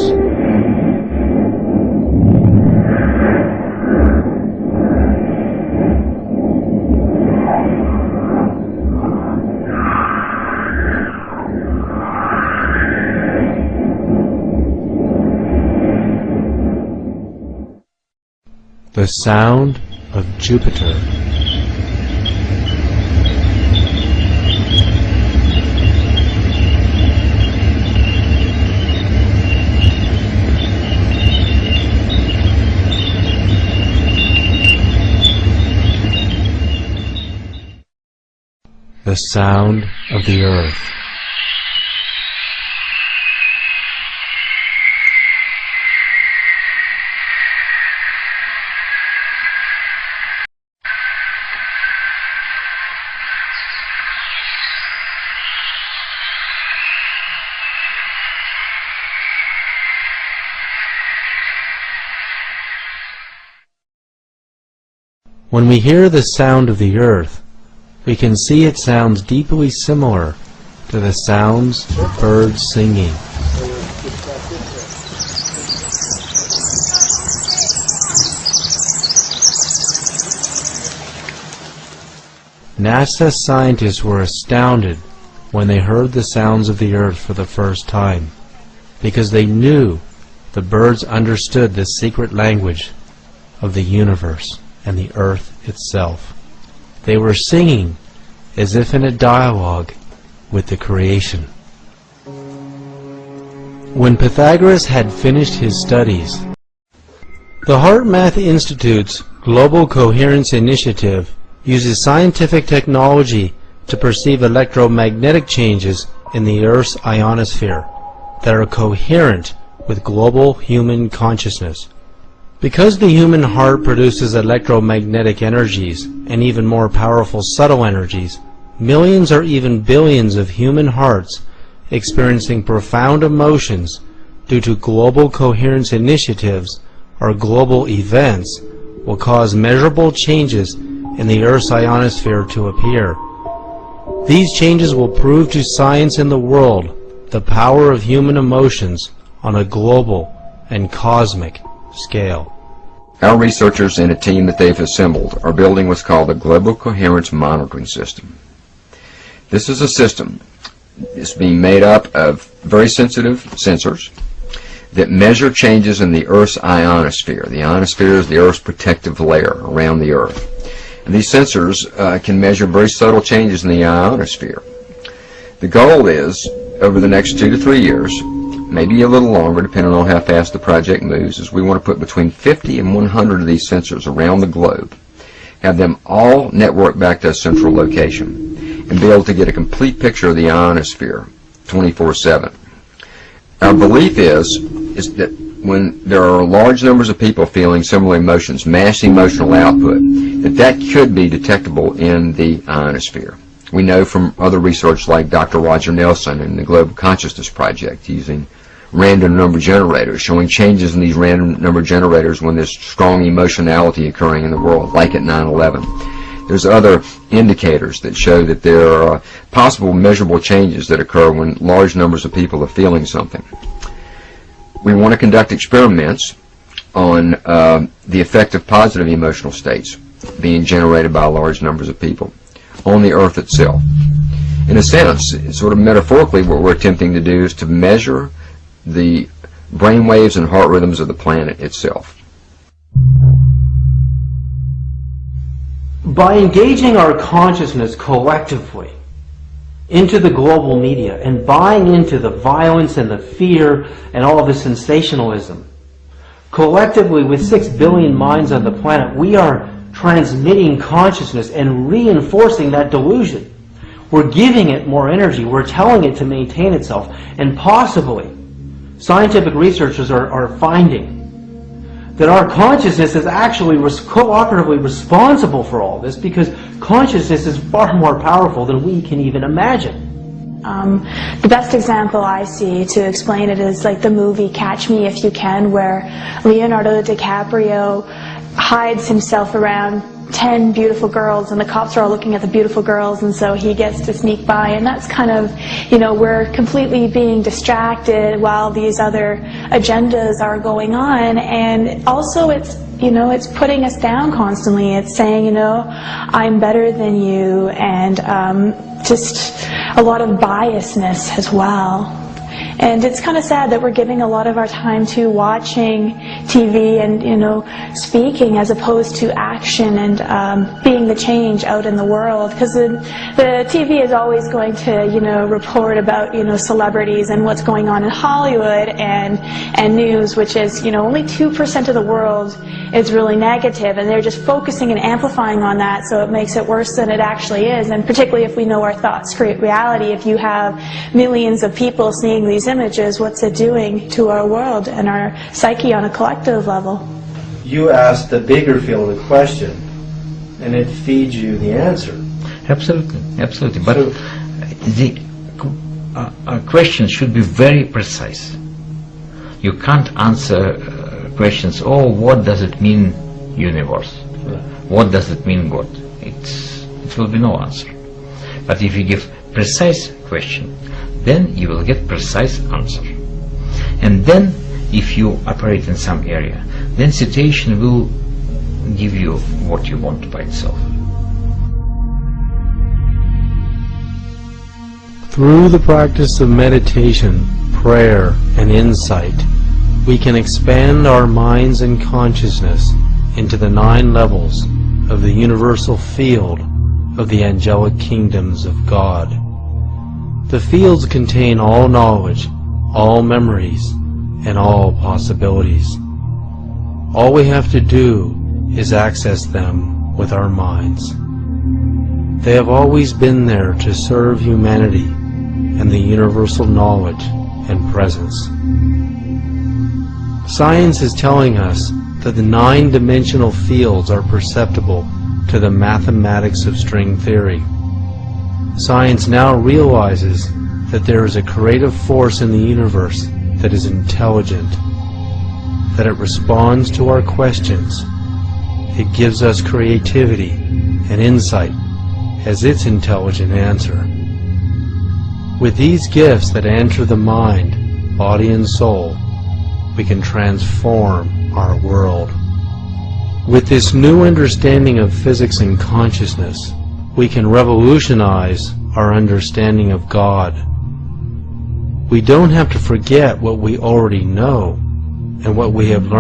The sound of Jupiter. The sound of the earth. When we hear the sound of the earth, we can see it sounds deeply similar to the sounds of birds singing. NASA scientists were astounded when they heard the sounds of the earth for the first time, because they knew the birds understood the secret language of the universe and the earth itself. They were singing as if in a dialogue with the creation. When Pythagoras had finished his studies, the HeartMath Institute's Global Coherence Initiative uses scientific technology to perceive electromagnetic changes in the Earth's ionosphere that are coherent with global human consciousness. Because the human heart produces electromagnetic energies and even more powerful subtle energies, millions or even billions of human hearts experiencing profound emotions due to global coherence initiatives or global events will cause measurable changes in the Earth's ionosphere to appear. These changes will prove to science and the world the power of human emotions on a global and cosmic scale. Our researchers and a team that they've assembled are building what's called the Global Coherence Monitoring System. This is a system that's being made up of very sensitive sensors that measure changes in the Earth's ionosphere. The ionosphere is the Earth's protective layer around the Earth. These sensors can measure very subtle changes in the ionosphere. The goal is, over the next 2 to 3 years, maybe a little longer depending on how fast the project moves, is we want to put between 50 and 100 of these sensors around the globe, have them all network back to a central location, and be able to get a complete picture of the ionosphere 24/7. Our belief is that when there are large numbers of people feeling similar emotions, mass emotional output, that could be detectable in the ionosphere. We know from other research like Dr. Roger Nelson and the Global Consciousness Project using random number generators, showing changes in these random number generators when there's strong emotionality occurring in the world, like at 9/11. There's other indicators that show that there are possible measurable changes that occur when large numbers of people are feeling something. We want to conduct experiments on the effect of positive emotional states being generated by large numbers of people on the Earth itself. In a sense, sort of metaphorically, what we're attempting to do is to measure the brain waves and heart rhythms of the planet itself. By engaging our consciousness collectively into the global media and buying into the violence and the fear and all of the sensationalism, collectively with 6 billion minds on the planet, we are transmitting consciousness and reinforcing that delusion. We're giving it more energy. We're telling it to maintain itself. And possibly, scientific researchers are finding that our consciousness is actually cooperatively responsible for all this, because consciousness is far more powerful than we can even imagine. The best example I see to explain it is like the movie Catch Me If You Can, where Leonardo DiCaprio hides himself around 10 beautiful girls, and the cops are all looking at the beautiful girls, and so he gets to sneak by, and that's kind of, we're completely being distracted while these other agendas are going on. And also it's putting us down constantly. It's saying, I'm better than you, and just a lot of biasness as well. And it's kind of sad that we're giving a lot of our time to watching TV and, speaking as opposed to action and being the change out in the world. Because the TV is always going to, report about, celebrities and what's going on in Hollywood and news, which is, only 2% of the world is really negative, and they're just focusing and amplifying on that, so it makes it worse than it actually is. And particularly if we know our thoughts create reality, if you have millions of people seeing these images, what's it doing to our world and our psyche on a collective level? You ask the bigger field of question, and it feeds you the answer. Absolutely, absolutely. But the question should be very precise. You can't answer questions, what does it mean universe? What does it mean God? It will be no answer. But if you give precise question, then you will get precise answer. And then if you operate in some area, then situation will give you what you want by itself. Through the practice of meditation, prayer, and insight, we can expand our minds and consciousness into the 9 levels of the universal field of the angelic kingdoms of God. The fields contain all knowledge, all memories, and all possibilities. All we have to do is access them with our minds. They have always been there to serve humanity and the universal knowledge and presence. Science is telling us that the 9-dimensional fields are perceptible to the mathematics of string theory. Science now realizes that there is a creative force in the universe that is intelligent, that it responds to our questions. It gives us creativity and insight as its intelligent answer. With these gifts that enter the mind, body, and soul, we can transform our world. With this new understanding of physics and consciousness, we can revolutionize our understanding of God. We don't have to forget what we already know and what we have learned.